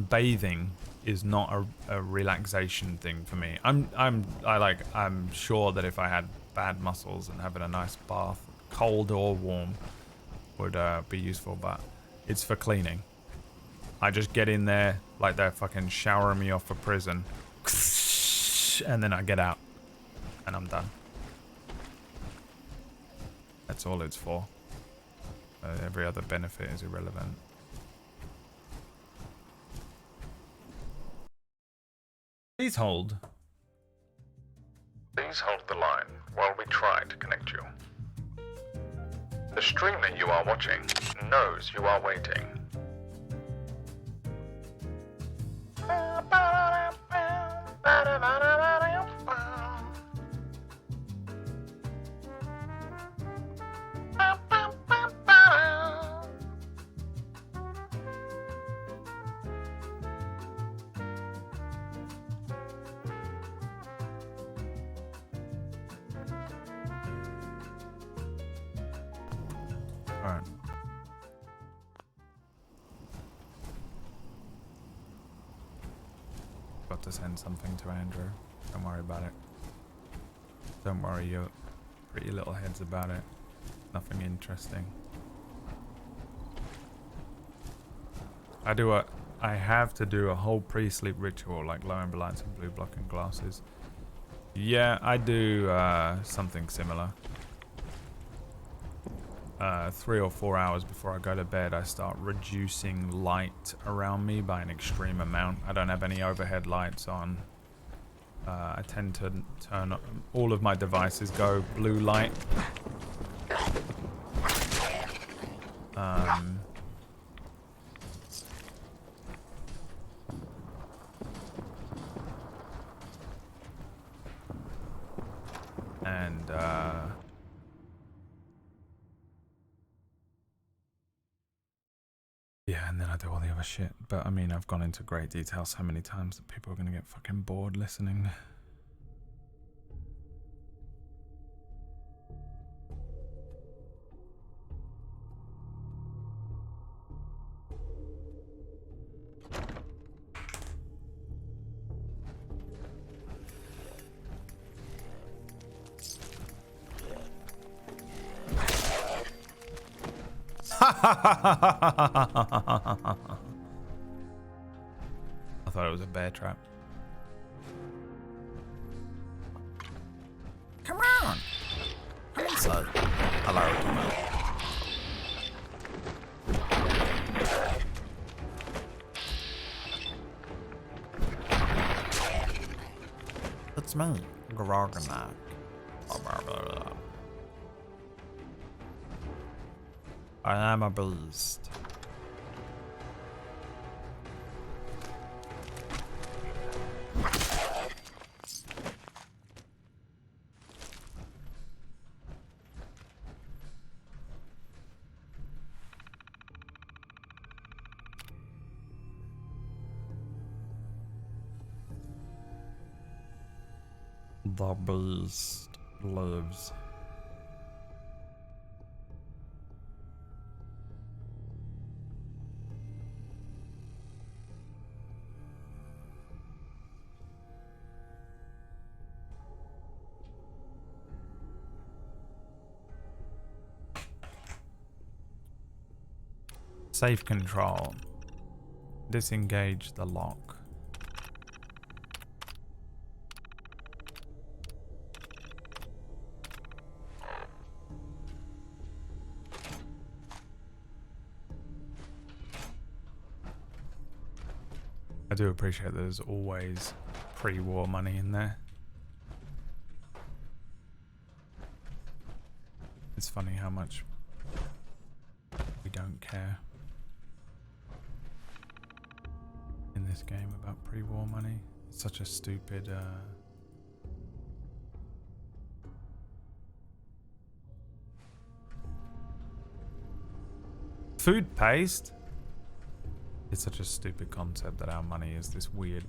bathing is not a relaxation thing for me. I'm sure that if I had bad muscles and having a nice bath, cold or warm, would be useful, but it's for cleaning. I just get in there like they're fucking showering me off for prison, and then I get out and I'm done. That's all it's for. Every other benefit is irrelevant. Please hold. Please hold the line while we try to connect you. The streamer you are watching knows you are waiting. Alright. Got to send something to Andrew. Don't worry about it. Don't worry your pretty little heads about it. Nothing interesting. I have to do a whole pre-sleep ritual like low amber lights and blue blocking glasses. Yeah, I do something similar. 3 or 4 hours before I go to bed, I start reducing light around me by an extreme amount. I don't have any overhead lights on. I tend to turn all of my devices go blue light. And yeah, and then I do all the other shit. But I mean, I've gone into great detail so many times that people are gonna get fucking bored listening. I thought it was a bear trap. Come on! Come inside. Hello to me. It's me, Grognak. I am a beast. The beast lives. Safe control. Disengage the lock. I do appreciate there's always pre-war money in there. It's funny how much we don't care in this game about pre-war money. It's such a stupid food paste. It's such a stupid concept that our money is this weird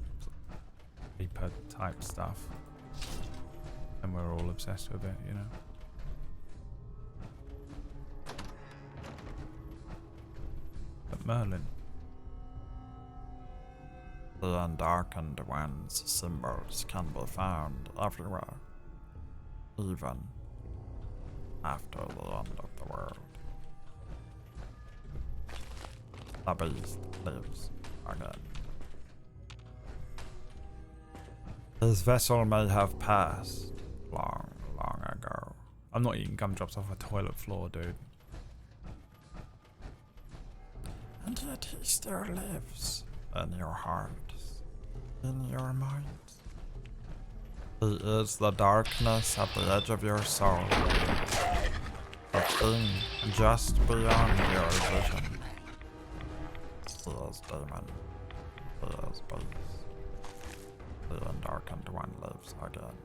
paper type stuff, and we're all obsessed with it, you know. But Merlin. The Undarkened One's symbols can be found everywhere, even after the end of the world. The beast lives again. His vessel may have passed long, long ago. I'm not eating gumdrops off a toilet floor, dude. And yet he still lives in your hearts, in your minds. He is the darkness at the edge of your soul, the thing just beyond your vision. He is demon, he is beast. The Undarkened One lives again.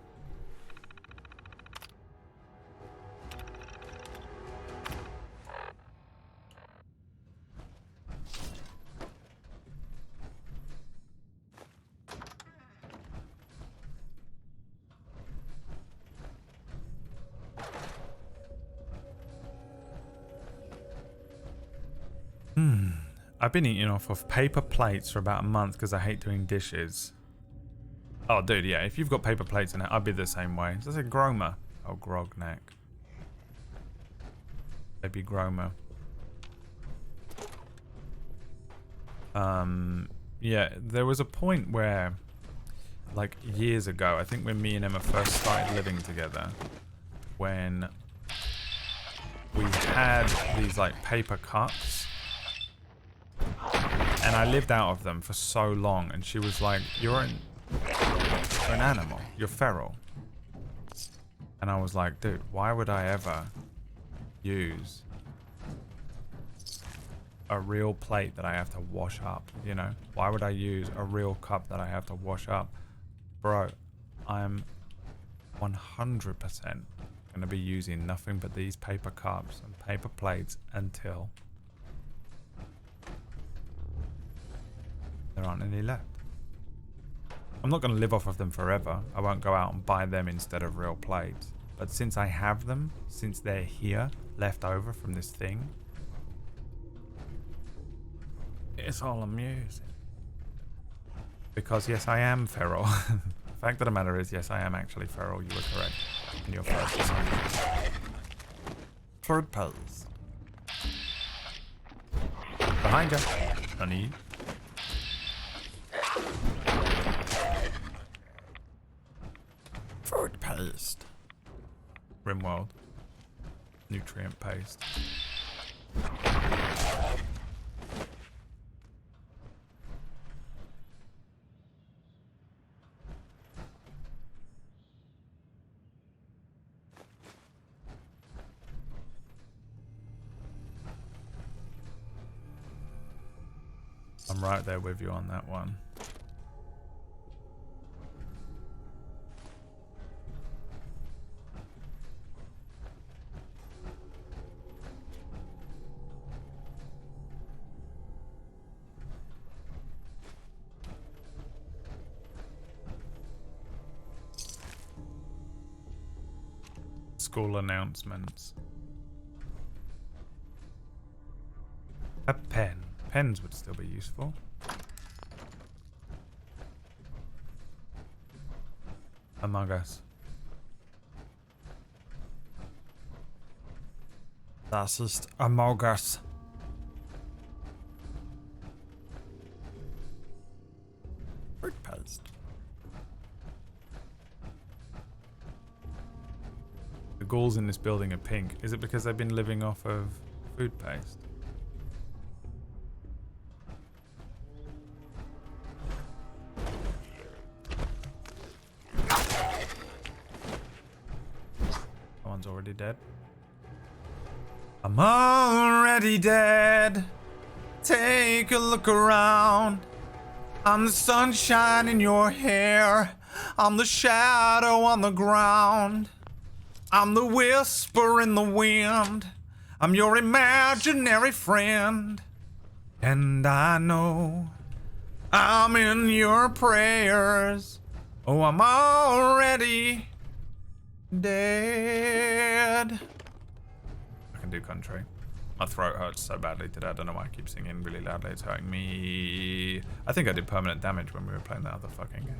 I've been eating off of paper plates for about a month because I hate doing dishes. Oh, dude, yeah. If you've got paper plates in it, I'd be the same way. Does it Groma? Oh, Grognak. Baby Groma. Yeah, there was a point where, like, years ago, I think when me and Emma first started living together, when we had these like paper cups, and I lived out of them for so long, and she was like, you're an animal, you're feral. And I was like, dude, why would I ever use a real plate that I have to wash up, you know? Why would I use a real cup that I have to wash up? Bro, I'm 100% gonna be using nothing but these paper cups and paper plates until there aren't any left. I'm not gonna live off of them forever. I won't go out and buy them instead of real plates. But since I have them, since they're here, left over from this thing, it's all amusing. Because yes, I am feral. The fact of the matter is, yes, I am actually feral. You were correct in your first assumption. Food paste. Behind you, honey. Food paste. Rimworld. Nutrient paste. I'm right there with you on that one. School announcements. A pen. Pens would still be useful. Among Us. Das ist Among Us. Food paste. The ghouls in this building are pink. Is it because they've been living off of food paste? Someone's already dead. I'm already dead. Take a look around. I'm the sunshine in your hair. I'm the shadow on the ground. I'm the whisper in the wind. I'm your imaginary friend. And I know I'm in your prayers. Oh, I'm already dead. I can do country. My throat hurts so badly today. I don't know why I keep singing really loudly. It's hurting me. I think I did permanent damage when we were playing that other fucking game.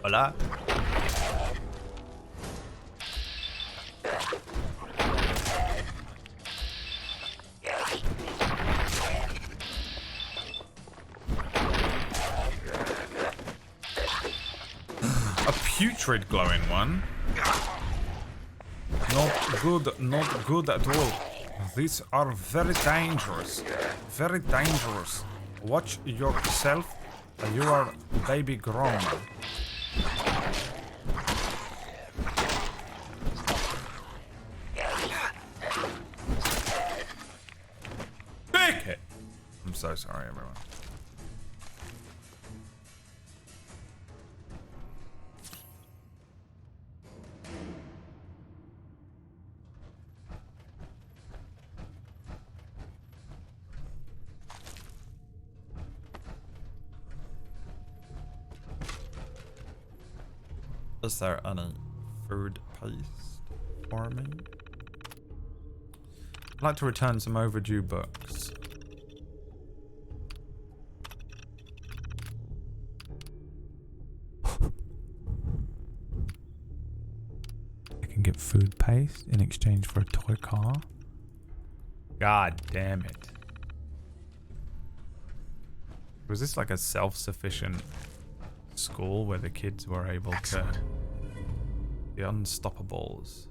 Hola. A putrid glowing one. Not good at all. These are very dangerous. Very dangerous. Watch yourself. You are baby grown. Take it! I'm so sorry, everyone. Is there any food paste for me? I'd like to return some overdue books. get food paste in exchange for a toy car. God damn it. Was this like a self-sufficient school where the kids were able to... The Unstoppables.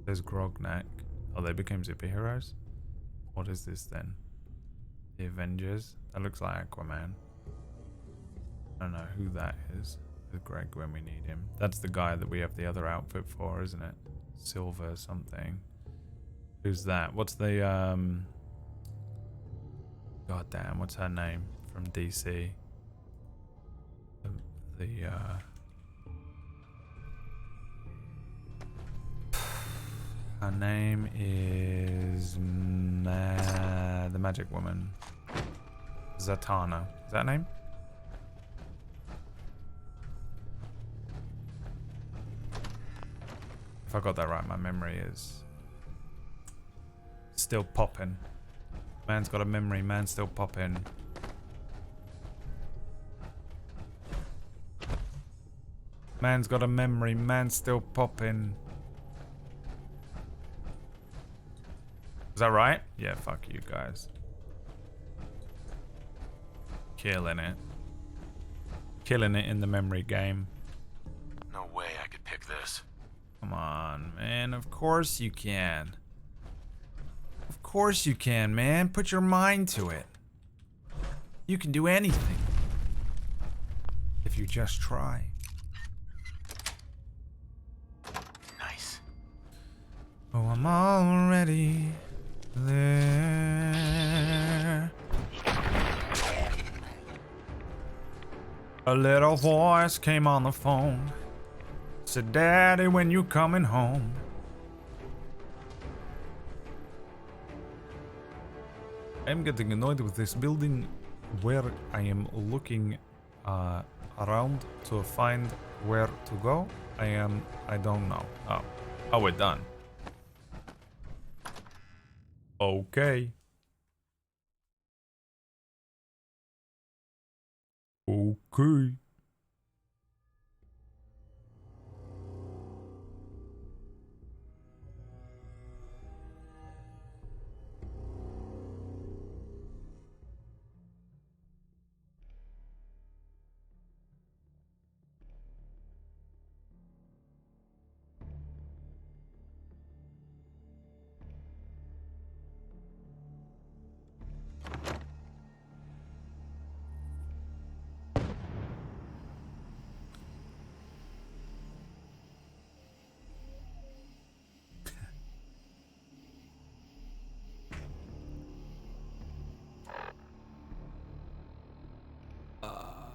There's Grognak. Oh, they became superheroes? What is this then? The Avengers? That looks like Aquaman. I don't know who that is. There's Greg when we need him. That's the guy that we have the other outfit for, isn't it? Silver something. Who's that? What's the God damn, what's her name from DC? Her name is the Magic Woman. Zatanna. Is that her name? If I got that right, my memory is still popping. Man's got a memory, man's still popping. Man's got a memory, man's still popping. Is that right? Yeah, fuck you guys. Killing it. Killing it in the memory game. No way I could pick this. Come on, man. Of course you can. Of course you can, man. Put your mind to it. You can do anything. If you just try. Nice. Oh, I'm already there. A little voice came on the phone. Said, Daddy, when you coming home? I'm getting annoyed with this building where I am looking around to find where to go. I don't know. Oh, we're done. Okay. Okay.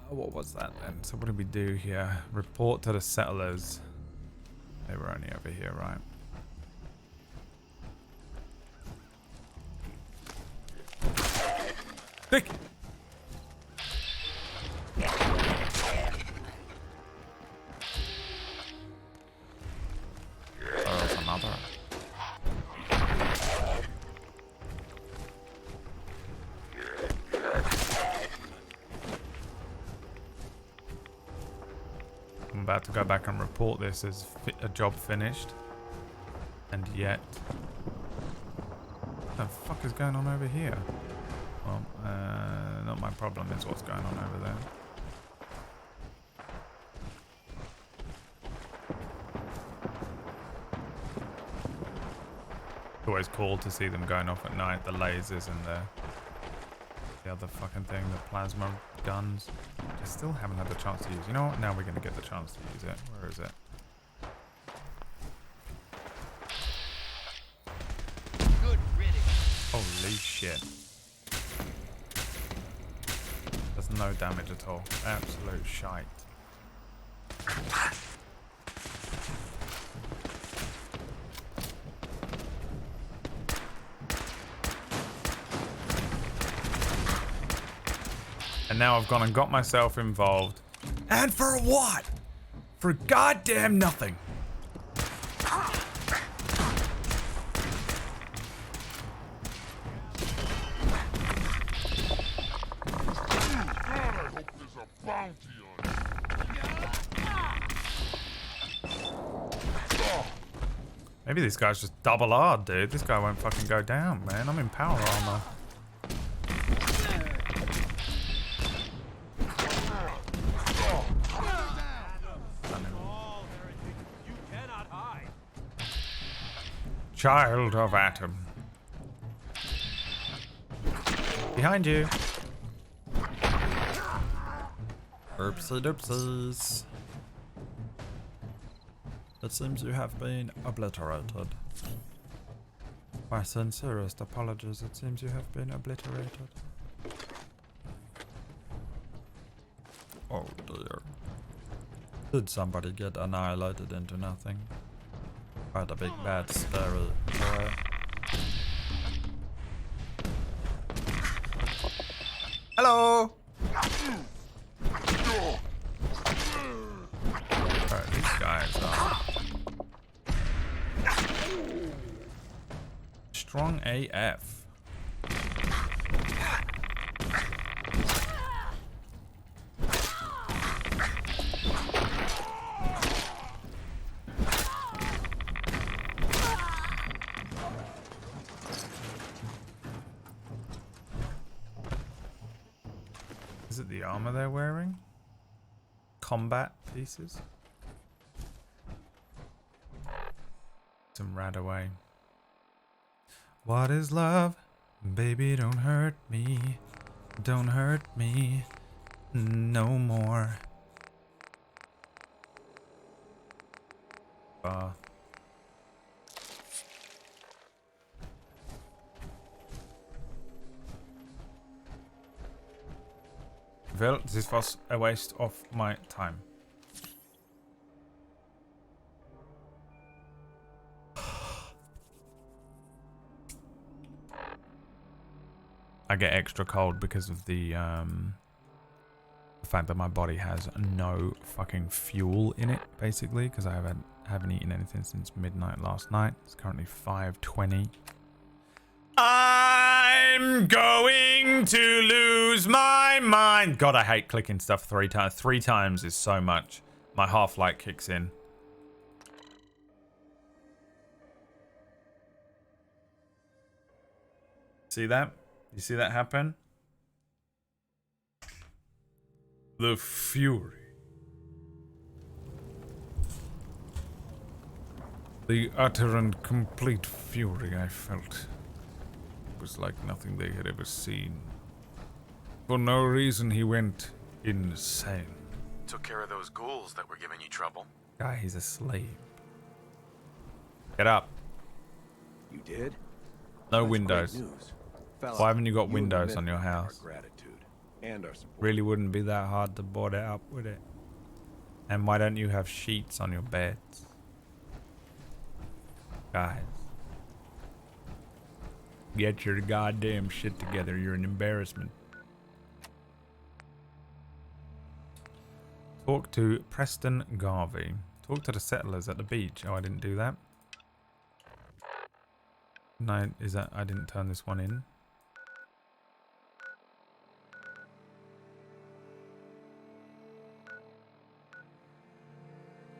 What was that then? So what did we do here? Report to the settlers. They were only over here, right? Dick! Oh, there's another. I'm about to go back and report this as a job finished. And yet... What the fuck is going on over here? Well, not my problem is what's going on over there. It's always cool to see them going off at night, the lasers and the other fucking thing, the plasma guns. I still haven't had the chance to use. You know what? Now we're going to get the chance to use it. Where is it? Good riddance. Holy shit. There's no damage at all. Absolute shite. And now I've gone and got myself involved. And for what? For goddamn nothing. Maybe this guy's just double R, dude. This guy won't fucking go down, man. I'm in power armor. Child of Atom. Behind you. Oopsie doopsies. It seems you have been obliterated. My sincerest apologies, it seems you have been obliterated. Oh dear. Did somebody get annihilated into nothing? By the big bad scary boy? Hello! Alright, these guys are strong AF. Is it the armor they're wearing? Combat pieces? Some rad away. What is love? Baby, don't hurt me. Don't hurt me no more. Well, this was a waste of my time. I get extra cold because of the fact that my body has no fucking fuel in it, basically, because I haven't eaten anything since midnight last night. It's currently 5:20. I'm going to lose my mind. God, I hate clicking stuff 3 times. 3 times is so much. My half-light kicks in. See that? You see that happen? The fury. The utter and complete fury I felt was like nothing they had ever seen. For no reason he went insane. Took care of those ghouls that were giving you trouble. Guy, he's asleep. Get up. You did? No That's windows. great news. Fella, Why haven't you got and windows the on your men have house? Our gratitude and our support. Really wouldn't be that hard to board it up, would it? And why don't you have sheets on your beds? Guys. Get your goddamn shit together. You're an embarrassment. Talk to Preston Garvey. Talk to the settlers at the beach. Oh, I didn't do that. No, is that... I didn't turn this one in.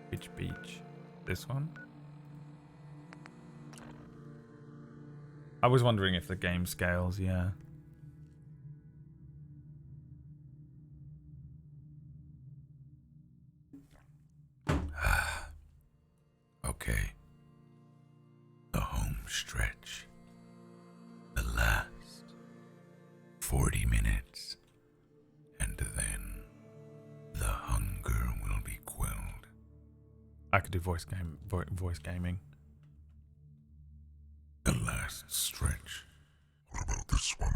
Which beach? This one? I was wondering if the game scales, yeah. Okay. The home stretch. The last 40 minutes. And then the hunger will be quelled. I could do voice gaming. The last stretch. What about this one?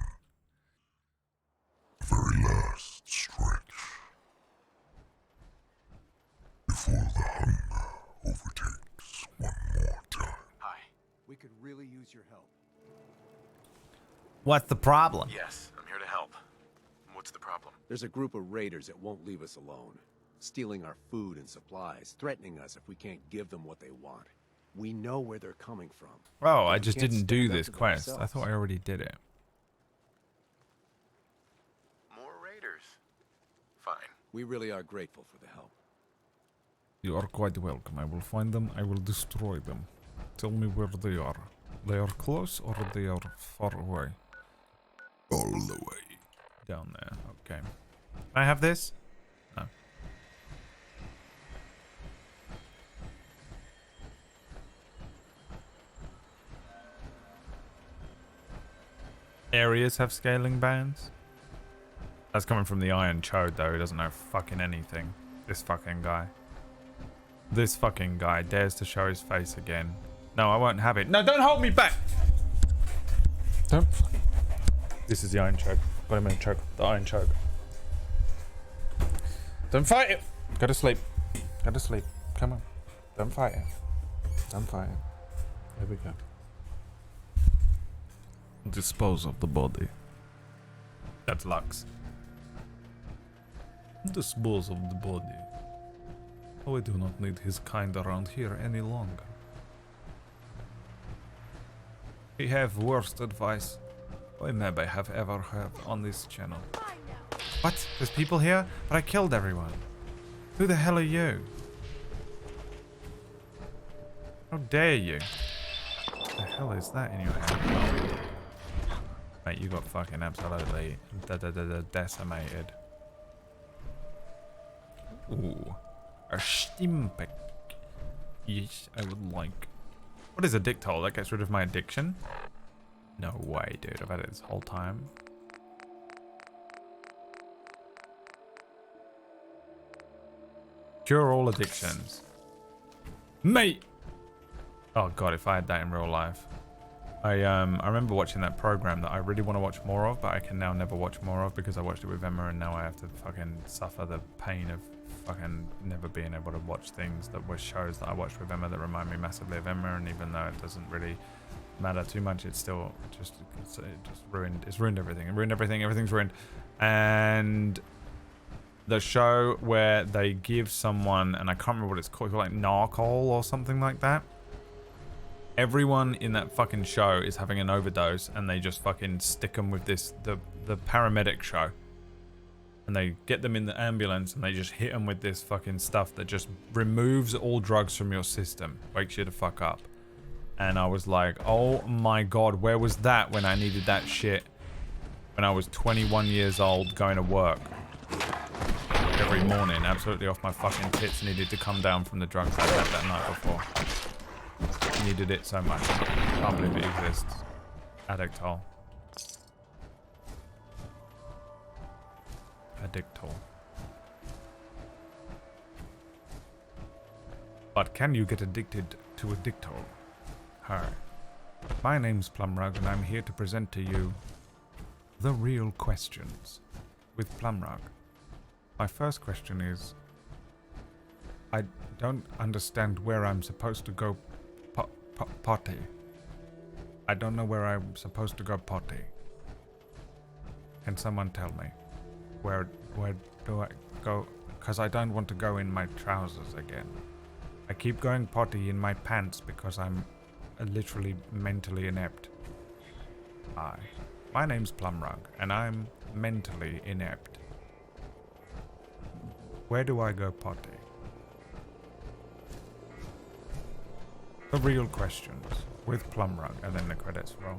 The very last stretch. Before the hunger overtakes one more time. Hi. We could really use your help. What's the problem? Yes, I'm here to help. What's the problem? There's a group of raiders that won't leave us alone. Stealing our food and supplies, threatening us if we can't give them what they want. We know where they're coming from. Oh, but I we just can't didn't do stand up this to them quest. I ourselves. thought I already did it. More raiders. Fine. We really are grateful for the help. You are quite welcome. I will find them. I will destroy them. Tell me where they are. They are close or they are far away? All the way. Down there. Okay. Can I have this? No. Areas have scaling bands? That's coming from the Iron Chode though, who doesn't know fucking anything. This fucking guy. This fucking guy dares to show his face again. No, I won't have it. No, don't hold me back! Don't. This is the Iron Choke. Got him in a choke. The Iron Choke. Don't fight it! Go to sleep. Go to sleep. Come on. Don't fight it. Don't fight it. There we go. Dispose of the body. That's Lux. Dispose of the body. We do not need his kind around here any longer. We have worst advice we maybe have ever heard on this channel. What? There's people here? But I killed everyone. Who the hell are you? How dare you? What the hell is that in your hand? Mate, you got fucking absolutely decimated. Ooh. A Stimpik. Yes, I would like. What is a Dictol? That gets rid of my addiction? No way, dude. I've had it this whole time. Cure all addictions. Mate! Oh god, if I had that in real life. I remember watching that program that I really want to watch more of, but I can now never watch more of because I watched it with Emma and now I have to fucking suffer the pain of fucking never being able to watch things that were shows that I watched with Emma that remind me massively of Emma, and even though it doesn't really matter too much, it's still just ruined. It's ruined everything. It ruined everything. Everything's ruined. And the show where they give someone, and I can't remember what it's called, like Narcol or something like that. Everyone in that fucking show is having an overdose, and they just fucking stick them with this the paramedic show. And they get them in the ambulance and they just hit them with this fucking stuff that just removes all drugs from your system. Wakes you to fuck up. And I was like, oh my god, where was that when I needed that shit? When I was 21 years old going to work. Every morning, absolutely off my fucking tits, needed to come down from the drugs I had that night before. Needed it so much. Can't believe it exists. Addictol. Addictol. But can you get addicted to Addictol? Hi. My name's Plumrug and I'm here to present to you the real questions with Plumrug. My first question is, I don't understand where I'm supposed to go potty. I don't know where I'm supposed to go potty. Can someone tell me? Where do I go? Because I don't want to go in my trousers again. I keep going potty in my pants because I'm literally mentally inept. Hi, my name's Plumrug and I'm mentally inept. Where do I go potty? The real questions with Plumrug, and then the credits roll.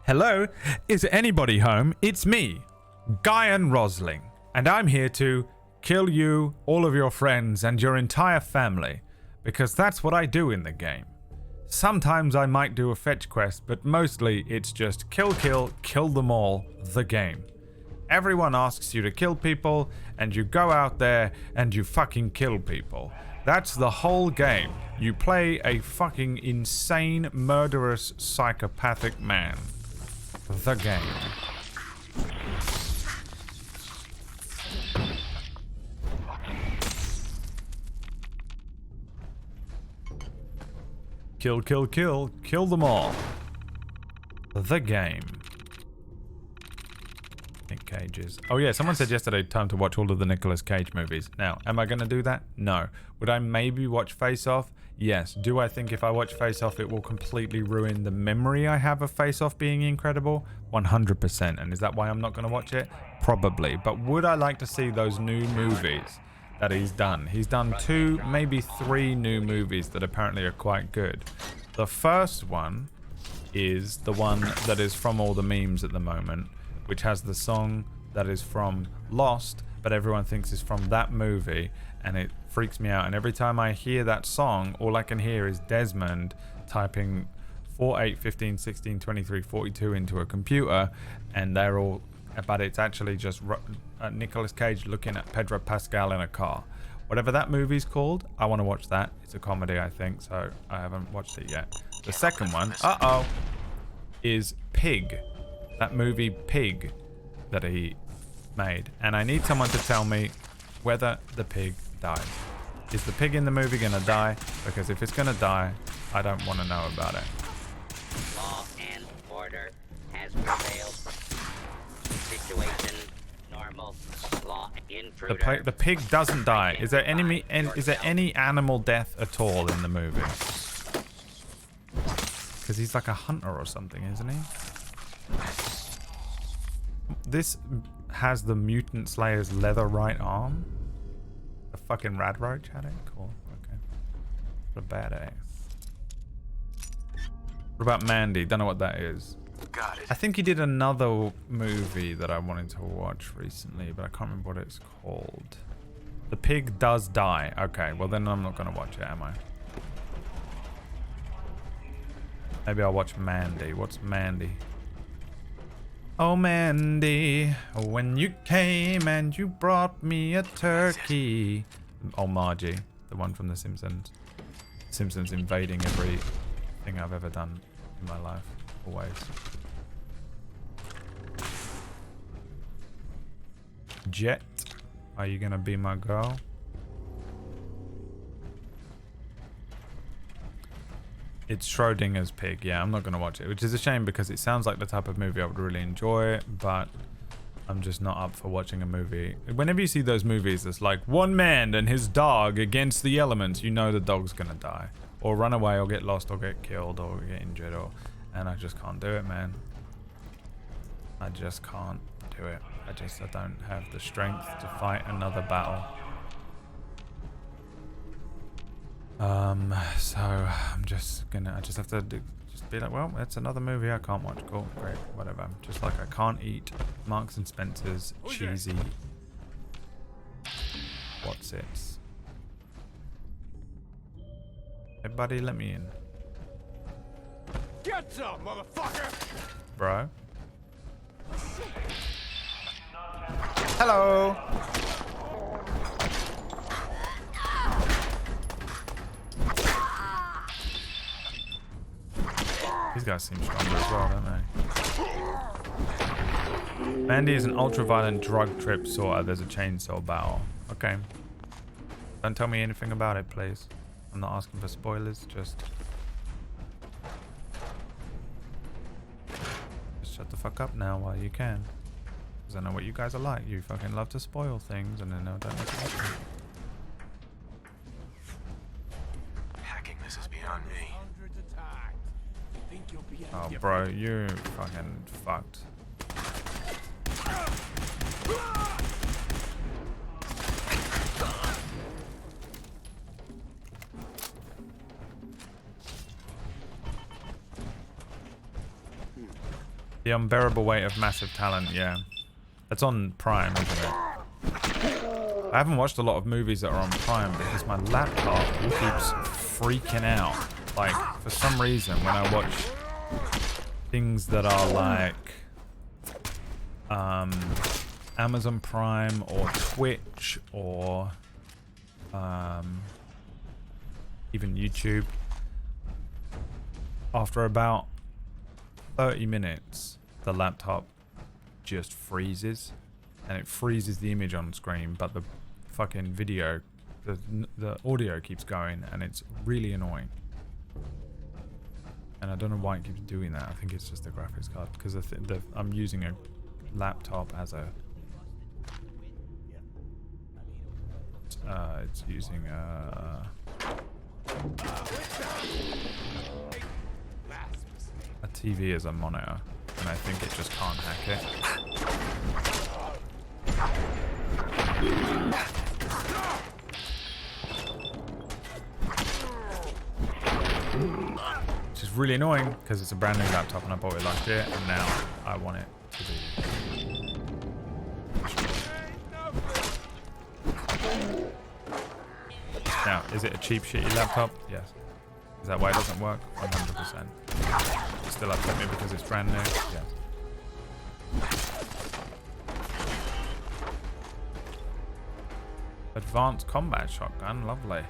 Hello, is anybody home? It's me, Guyan Rosling, and I'm here to kill you, all of your friends, and your entire family, because that's what I do in the game. Sometimes I might do a fetch quest, but mostly it's just kill them all, the game. Everyone asks you to kill people, and you go out there and you fucking kill people. That's the whole game. You play a fucking insane, murderous, psychopathic man. The game. Kill them all. The game. Cages. Oh yeah, someone said yesterday time to watch all of the Nicolas Cage movies. Now, am I going to do that? No. Would I maybe watch Face Off? Yes. Do I think if I watch Face Off it will completely ruin the memory I have of Face Off being incredible? 100%. And is that why I'm not going to watch it? Probably. But would I like to see those new movies that he's done? He's done 2, maybe 3 new movies that apparently are quite good. The first one is the one that is from all the memes at the moment, which has the song that is from Lost, but everyone thinks is from that movie, and it freaks me out. And every time I hear that song, all I can hear is Desmond typing 4, 8, 15, 16, 23, 42 into a computer, and they're all, but it's actually just Nicolas Cage looking at Pedro Pascal in a car. Whatever that movie's called, I want to watch that. It's a comedy, I think, so I haven't watched it yet. The second one, is Pig. That movie Pig that he made. And I need someone to tell me whether the pig dies. Is the pig in the movie gonna die? Because if it's gonna die, I don't want to know about it. Law and order has prevailed. Situation normal. Law intruder. The pig doesn't die. Is there any animal death at all in the movie? Because he's like a hunter or something, isn't he? This has the Mutant Slayer's leather right arm. The fucking Radroach had it? Cool. Okay. What a badass. What about Mandy? Don't know what that is. Got it. I think he did another movie that I wanted to watch recently, but I can't remember what it's called. The pig does die. Okay, well then I'm not going to watch it, am I? Maybe I'll watch Mandy. What's Mandy? Oh, Mandy, when you came and you brought me a turkey. Oh, Margie, the one from The Simpsons. Simpsons invading everything I've ever done in my life. Always. Jet, are you gonna be my girl? It's Schrodinger's Pig. Yeah, I'm not going to watch it, which is a shame because it sounds like the type of movie I would really enjoy, but I'm just not up for watching a movie. Whenever you see those movies, it's like one man and his dog against the elements, you know the dog's going to die. Or run away, or get lost, or get killed, or get injured, and I just can't do it, man. I just can't do it. I don't have the strength to fight another battle. So I'm just gonna, I just have to just be like, well, that's another movie I can't watch. Cool, great, whatever. Just like I can't eat Marks and Spencer's cheesy what's it? Hey buddy, let me in. Get some, motherfucker! Bro. Hello. These guys seem stronger as well, don't they? Mandy is an ultra-violent drug trip sorter. There's a chainsaw battle. Okay. Don't tell me anything about it, please. I'm not asking for spoilers, just shut the fuck up now while you can. Because I know what you guys are like. You fucking love to spoil things and then don't make it happen. Hacking this is beyond me. Oh, bro, you're fucking fucked. The Unbearable Weight of Massive Talent, yeah. That's on Prime, isn't it? I haven't watched a lot of movies that are on Prime because my laptop keeps freaking out. Like, for some reason, when I watch things that are like Amazon Prime or Twitch or even YouTube, after about 30 minutes the laptop just freezes and it freezes the image on screen, but the fucking video, the audio keeps going, and it's really annoying. And I don't know why it keeps doing that. I think it's just the graphics card, because I'm using a laptop as a... it's using a TV as a monitor, and I think it just can't hack it. Which is really annoying because it's a brand new laptop and I bought it last year, and now I want it to be... Now, is it a cheap, shitty laptop? Yes. Is that why it doesn't work? 100%. It's still upset me because it's brand new? Yes. Advanced combat shotgun, lovely.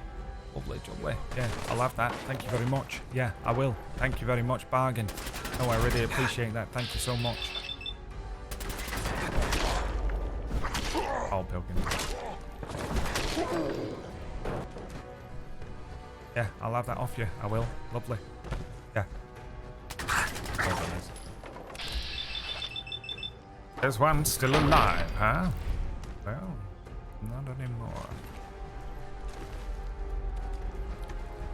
Lovely, lovely. Yeah, I'll have that. Thank you very much. Yeah, I will. Thank you very much, bargain. Oh, I really appreciate that. Thank you so much. Oh, Pilkins. Yeah, I'll have that off you. I will. Lovely. Yeah. There's one still alive, huh? Well, not anymore.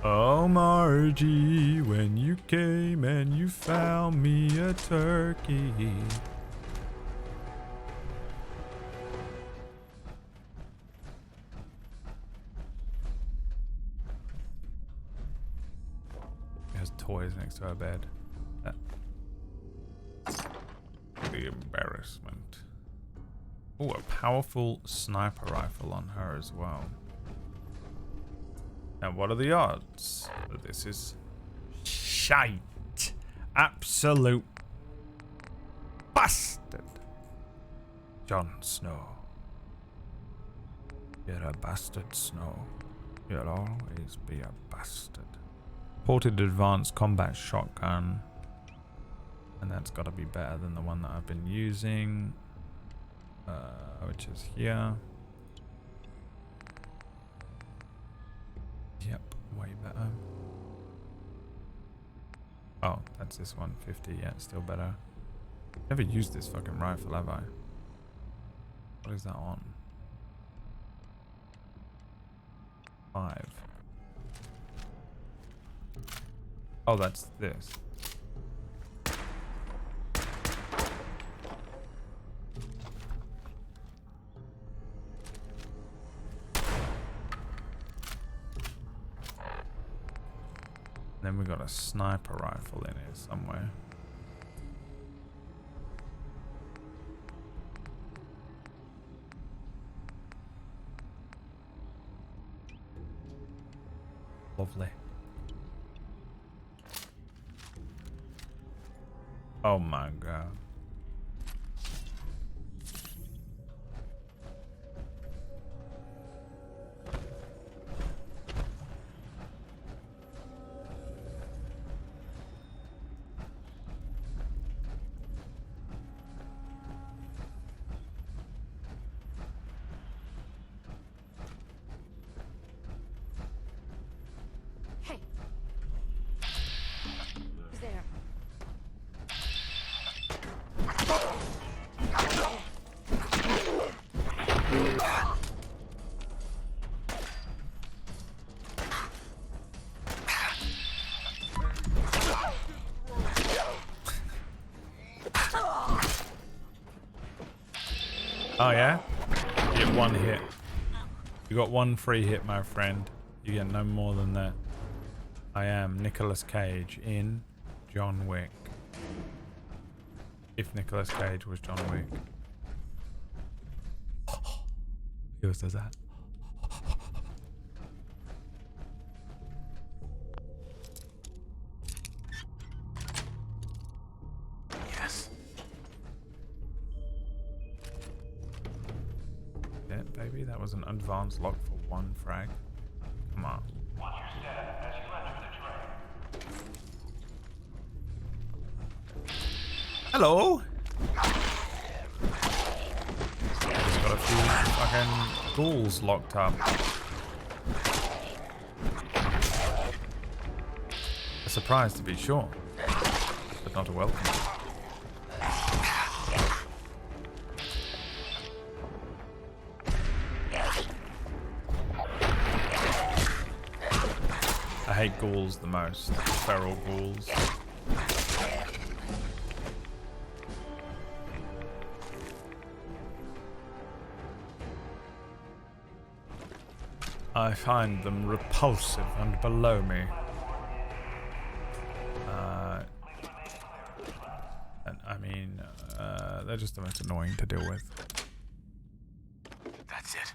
Oh, Margie, when you came and you found me a turkey. Has toys next to her bed. The embarrassment. Oh, a powerful sniper rifle on her as well. And what are the odds that this is shite? Absolute bastard. Jon Snow. You're a bastard, Snow. You'll always be a bastard. Ported advanced combat shotgun. And that's got to be better than the one that I've been using. Which is here. Yep, way better. Oh, that's this one, 50. Yeah, still better. Never used this fucking rifle, have I? What is that on? 5. Oh, that's this. Then we got a sniper rifle in here somewhere. Lovely. Oh my god. Oh yeah? You get 1 hit. You got 1 free hit, my friend. You get no more than that. I am Nicolas Cage in John Wick. If Nicolas Cage was John Wick. He always does that. Yes. Yeah, baby, that was an advanced lock for 1 frag. Come on. Watch your step as you enter the train. Hello. Just got a few fucking ghouls locked up. A surprise to be sure, but not a welcome. hate ghouls the most. Feral ghouls. I find them repulsive and below me. And I mean, they're just the most annoying to deal with. That's it.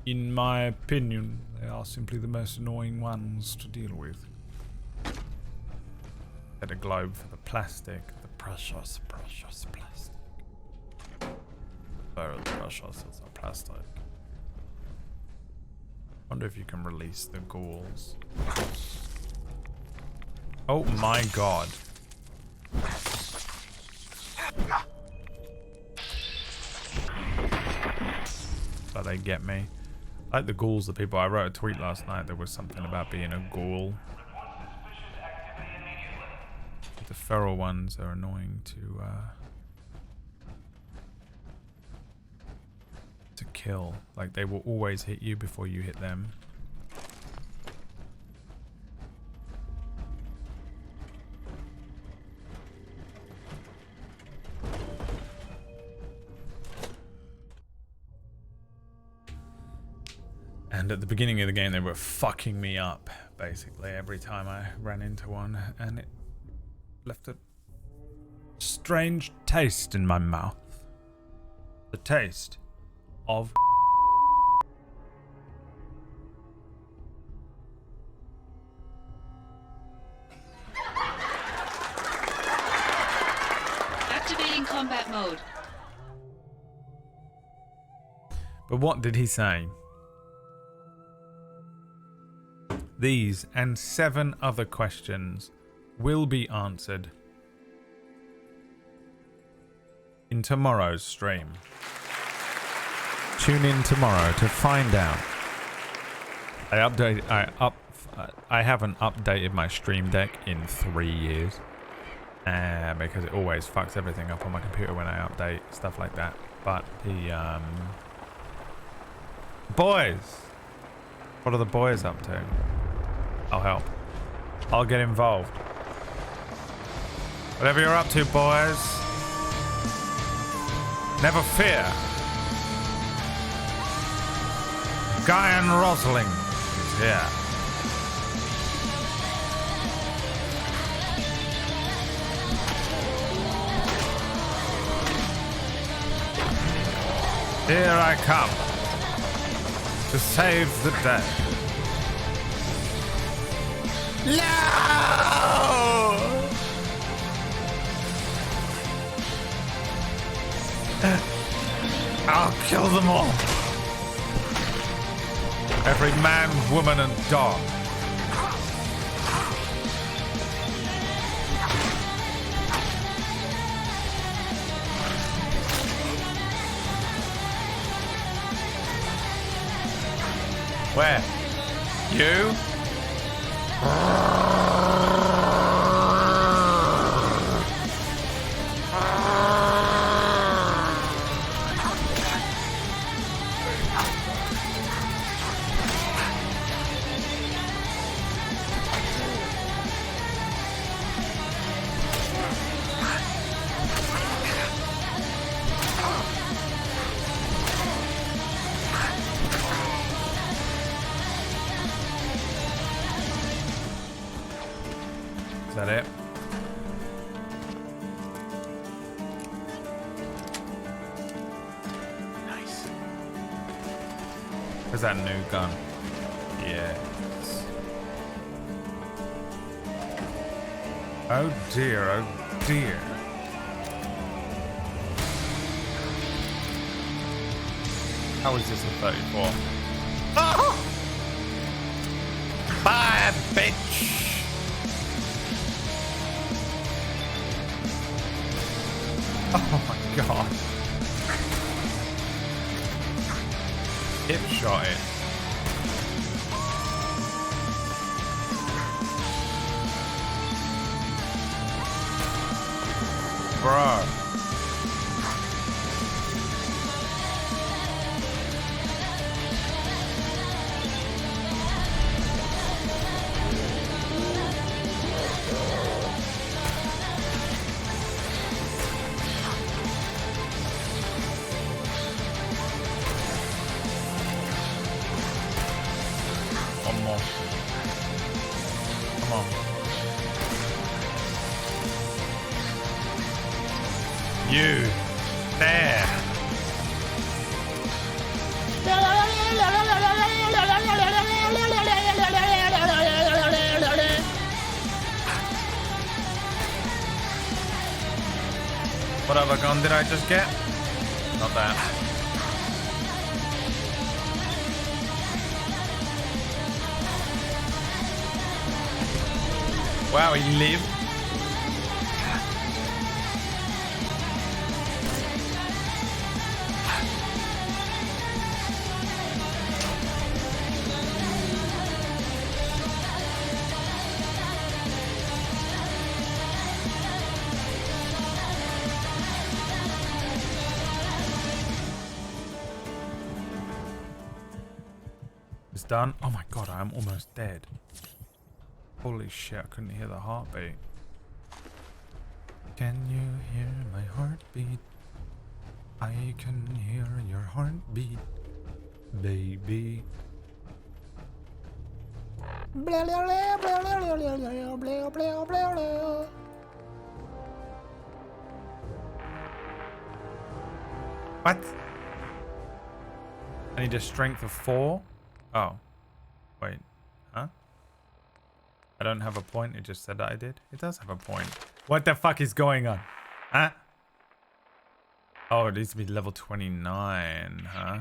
In my opinion, they are simply the most annoying ones to deal with. Get a globe for the plastic, the precious, precious plastic. Very precious as a plastic. Wonder if you can release the ghouls. Oh my god. So they get me. Like the ghouls, the people. I wrote a tweet last night. There was something about being a ghoul. The feral ones are annoying to kill. Like they will always hit you before you hit them. And at the beginning of the game, they were fucking me up, basically, every time I ran into one. And it left a strange taste in my mouth. The taste of... Activating combat mode. But what did he say? These and 7 other questions will be answered in tomorrow's stream. Tune in tomorrow to find out. I haven't updated my stream deck in 3 years. Because it always fucks everything up on my computer when I update stuff like that. But the boys, what are the boys up to? I'll help. I'll get involved. Whatever you're up to, boys, never fear. Guy and Rosling is here. Here I come to save the day. No! I'll kill them all. Every man, woman, and dog. Where? You? Is that it? Nice. Is that a new gun? Yes. Oh dear, oh dear. How is this a 34? Oh! Bye, bitch! Oh my god. Hip shot it. Bro. on. You. There. What other gun did I just get? Not that. Wow, he lived. It's done. Oh my god, I am almost dead. Holy shit, I couldn't hear the heartbeat. Can you hear my heartbeat? I can hear your heartbeat, baby. What? I need a strength of 4? Oh. Wait. Huh? I don't have a point. It just said that I did. It does have a point. What the fuck is going on? Huh? Oh, it needs to be level 29, huh?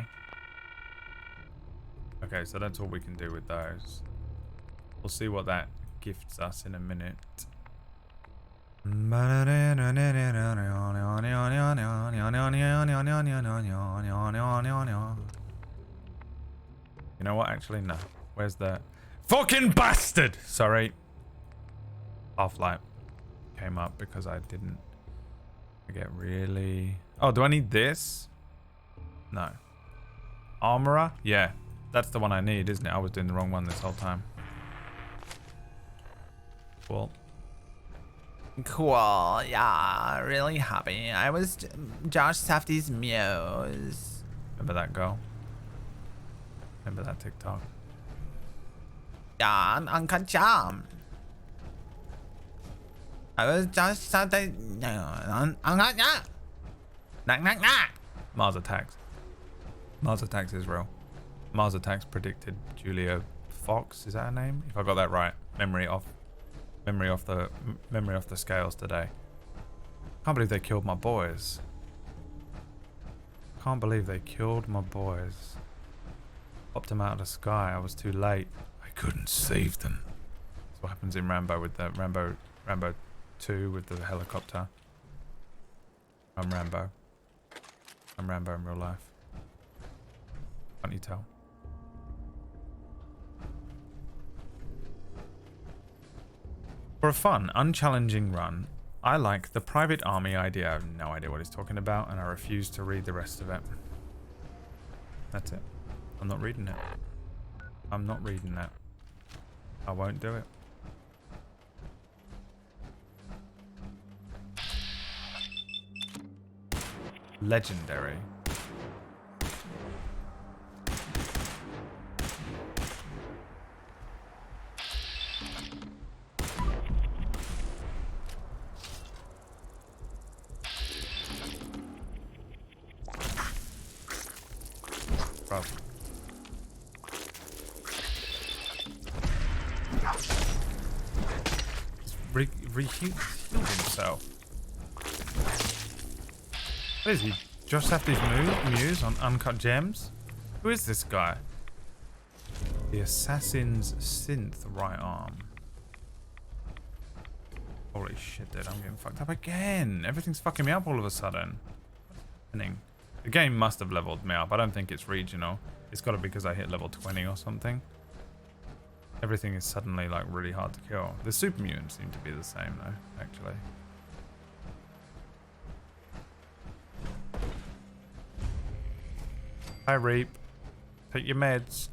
Okay, so that's all we can do with those. We'll see what that gifts us in a minute. You know what? Actually, no. Where's the fucking bastard? Sorry. Half-Life came up because I didn't. I get really. Oh, do I need this? No. Armorer? Yeah. That's the one I need, isn't it? I was doing the wrong one this whole time. Cool. Cool. Yeah, really happy. I was Josh Safdie's muse. Remember that girl? Remember that TikTok? Yeah, Uncut Jam. I was Josh Safdie. Uncut Jam. Knock. Mars Attacks. Mars Attacks is real. Mars Attacks predicted Julia Fox. Is that her name? If I got that right. Memory off the scales today. Can't believe they killed my boys. Can't believe they killed my boys. Popped them out of the sky. I was too late. I couldn't save them. That's what happens in Rambo with the Rambo 2 with the helicopter. I'm Rambo. I'm Rambo in real life. Can't you tell? For a fun, unchallenging run, I like the private army idea. I have no idea what he's talking about, and I refuse to read the rest of it. That's it. I'm not reading it. I'm not reading that. I won't do it. Legendary. Healed himself. What is he? Josh Safdie's muse on Uncut Gems? Who is this guy? The Assassin's Synth right arm. Holy shit, dude, I'm getting fucked up again. Everything's fucking me up all of a sudden. What's happening? The game must have leveled me up. I don't think it's regional. It's got to be because I hit level 20 or something. Everything is suddenly like really hard to kill. The super mutants seem to be the same though, actually. Hi Reap. Take your meds.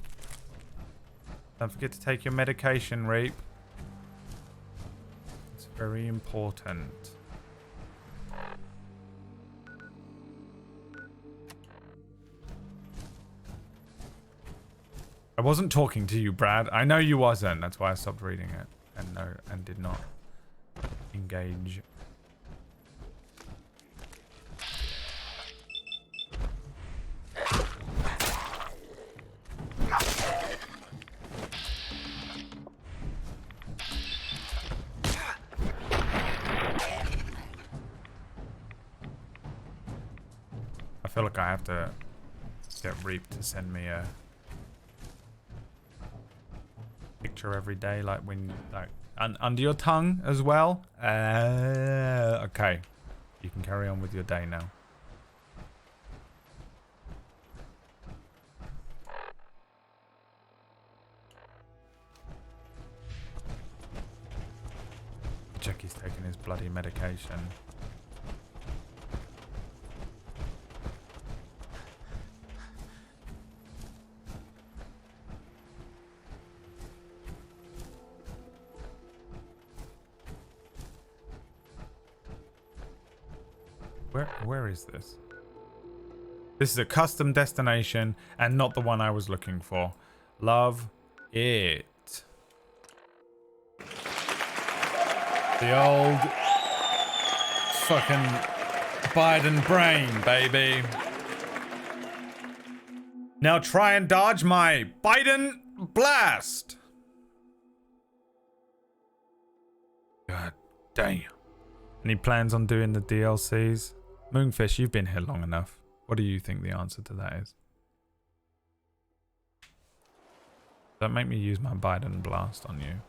Don't forget to take your medication, Reap. It's very important. I wasn't talking to you, Brad. I know you wasn't. That's why I stopped reading it. and did not engage. I feel like I have to get Reap to send me a picture every day, like when, like, under your tongue as well. Okay, you can carry on with your day now. Jackie's taking his bloody medication. Where is this? This is a custom destination and not the one I was looking for. Love it. The old fucking Biden brain, baby. Now try and dodge my Biden blast. God damn. Any plans on doing the DLCs? Moonfish, you've been here long enough. What do you think the answer to that is? Don't make me use my Biden blast on you.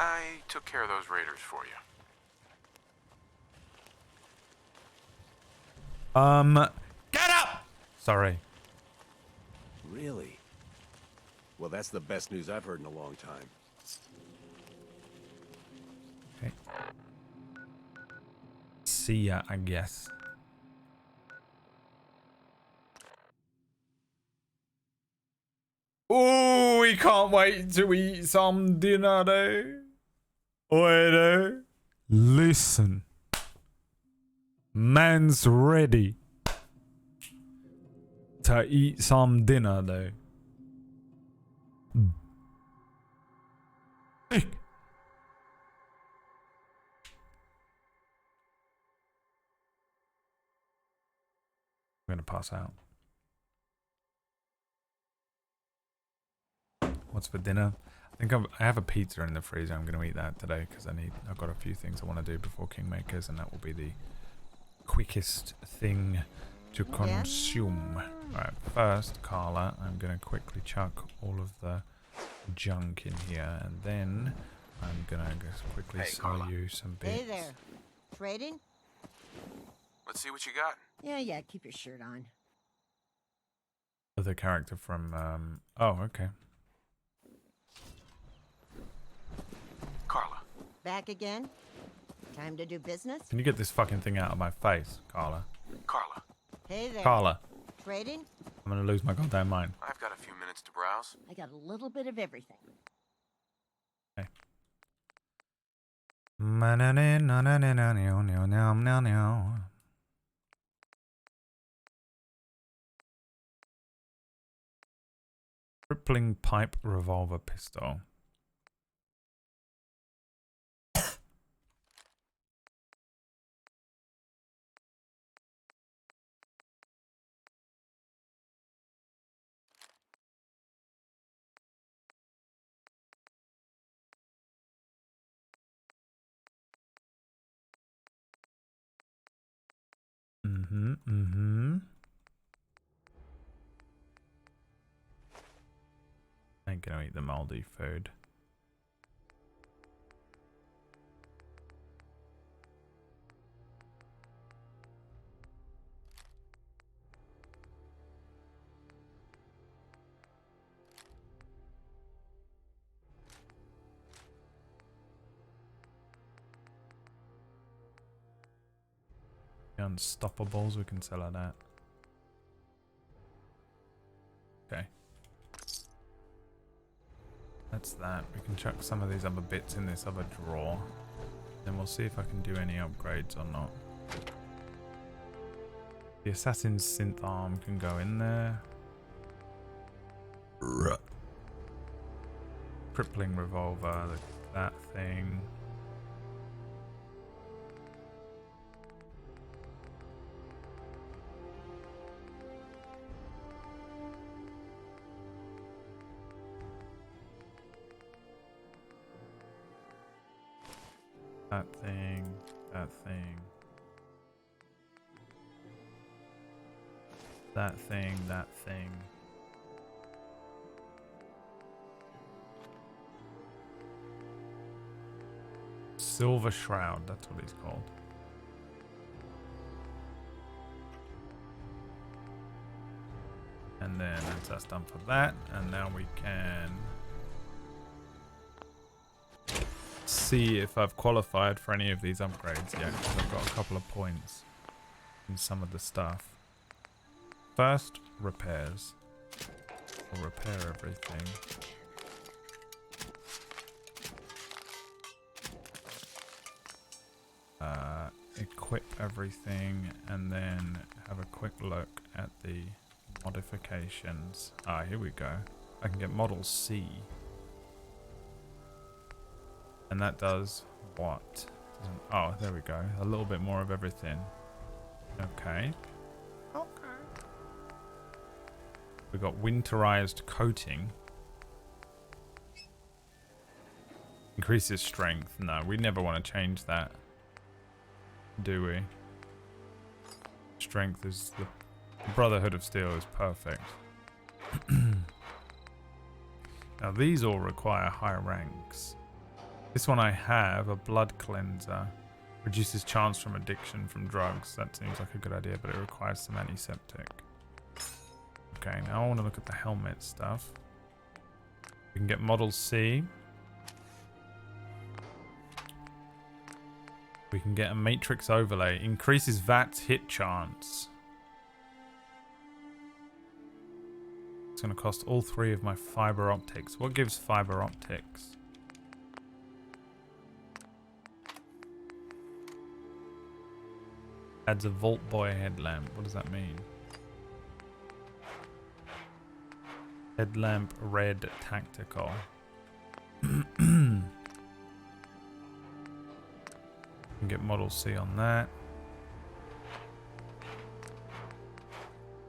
I took care of those raiders for you. Get up! Sorry. Really? Well, that's the best news I've heard in a long time. Okay. See ya, I guess. Oh, we can't wait to eat some dinner, though. Wait, listen. Man's ready to eat some dinner, though. Hey. I'm gonna pass out. What's for dinner? I think I have a pizza in the freezer. I'm gonna eat that today because I've got a few things I want to do before Kingmakers, and that will be the quickest thing to consume. Alright, first, Carla, I'm gonna quickly chuck all of the junk in here, and then I'm gonna just quickly sell you some bits. Hey there. Trading? Let's see what you got. Yeah, keep your shirt on. The character from, oh, okay. Carla. Back again? Time to do business? Can you get this fucking thing out of my face, Carla? Carla. Hey there. Carla. Trading? I'm gonna lose my goddamn mind. I've got a few minutes to browse. I got a little bit of everything. Okay. Crippling pipe revolver pistol. I ain't gonna eat the moldy food. The Unstoppables, we can sell her that. Okay. That's that. We can chuck some of these other bits in this other drawer. Then we'll see if I can do any upgrades or not. The Assassin's Synth Arm can go in there. Crippling revolver, that thing. That thing, that thing. That thing, that thing. Silver Shroud, that's what he's called. And then that's done for that. And now we can see if I've qualified for any of these upgrades yet, because I've got a couple of points in some of the stuff. First, repairs. We'll repair everything. Equip everything, and then have a quick look at the modifications. Ah, here we go. I can get Model C. And that does what? Oh, there we go. A little bit more of everything. Okay. We got winterized coating. Increases strength. No, we never want to change that. Do we? Strength is the Brotherhood of Steel is perfect. Now these all require higher ranks. This one I have, a blood cleanser. Reduces chance from addiction from drugs. That seems like a good idea, but it requires some antiseptic. Okay, now I want to look at the helmet stuff. We can get Model C. We can get a Matrix Overlay. Increases VAT's hit chance. It's going to cost all 3 of my fiber optics. What gives fiber optics? Adds a Vault Boy headlamp. What does that mean? Headlamp red tactical. Can get Model C on that.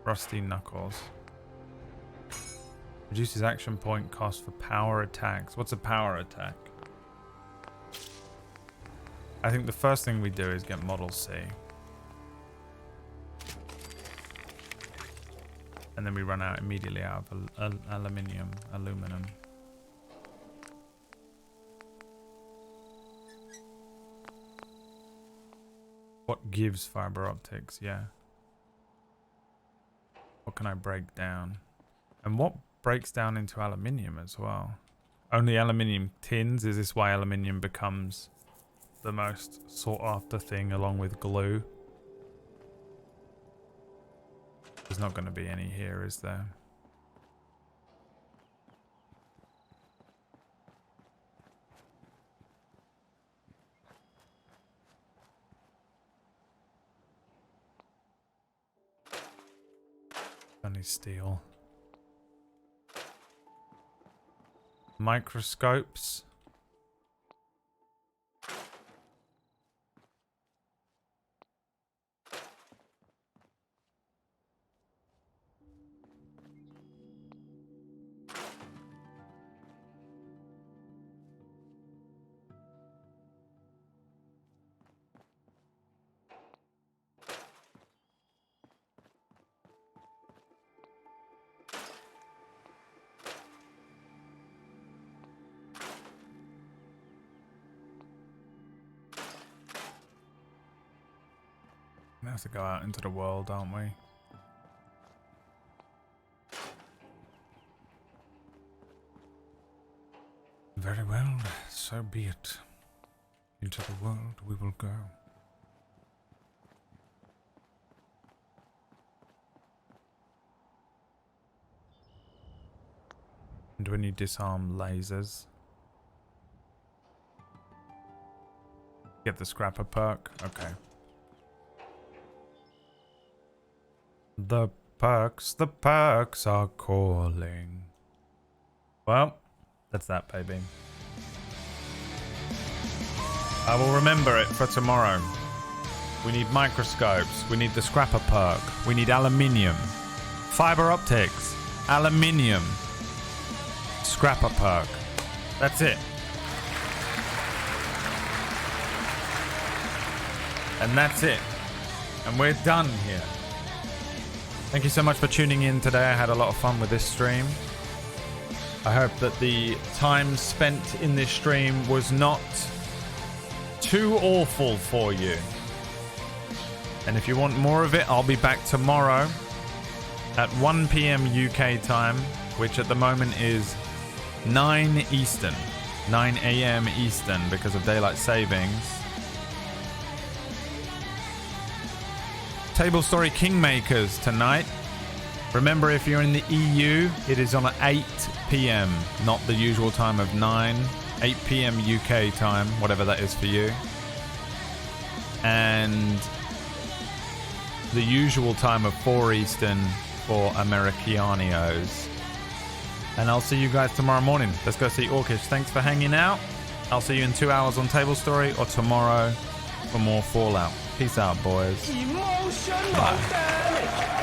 Rusty Knuckles. Reduces action point cost for power attacks. What's a power attack? I think the first thing we do is get Model C. And then we run out immediately out of aluminum. What gives fiber optics? Yeah. What can I break down? And what breaks down into aluminium as well? Only aluminium tins? Is this why aluminium becomes the most sought after thing along with glue? There's not going to be any here, is there? Only steel. Microscopes. We have to go out into the world, aren't we? Very well, so be it. Into the world we will go. And when you disarm lasers, get the scrapper perk. Okay. The perks are calling. Well, that's that, baby. I will remember it for tomorrow. We need microscopes. We need the scrapper perk. We need aluminium. Fiber optics. Aluminium. Scrapper perk. That's it. And that's it. And we're done here. Thank you so much for tuning in today. I had a lot of fun with this stream. I hope that the time spent in this stream was not too awful for you. And if you want more of it, I'll be back tomorrow at 1 p.m. UK time, which at the moment is 9 Eastern. 9 a.m. Eastern because of daylight savings. Table Story Kingmakers tonight. Remember, if you're in the EU, it is on at 8 p.m., not the usual time of 9. 8 p.m. UK time, whatever that is for you. And the usual time of 4 Eastern for Americanos. And I'll see you guys tomorrow morning. Let's go see Orcish. Thanks for hanging out. I'll see you in 2 hours on Table Story or tomorrow for more Fallout. Peace out, boys. Emotional Bye. damage.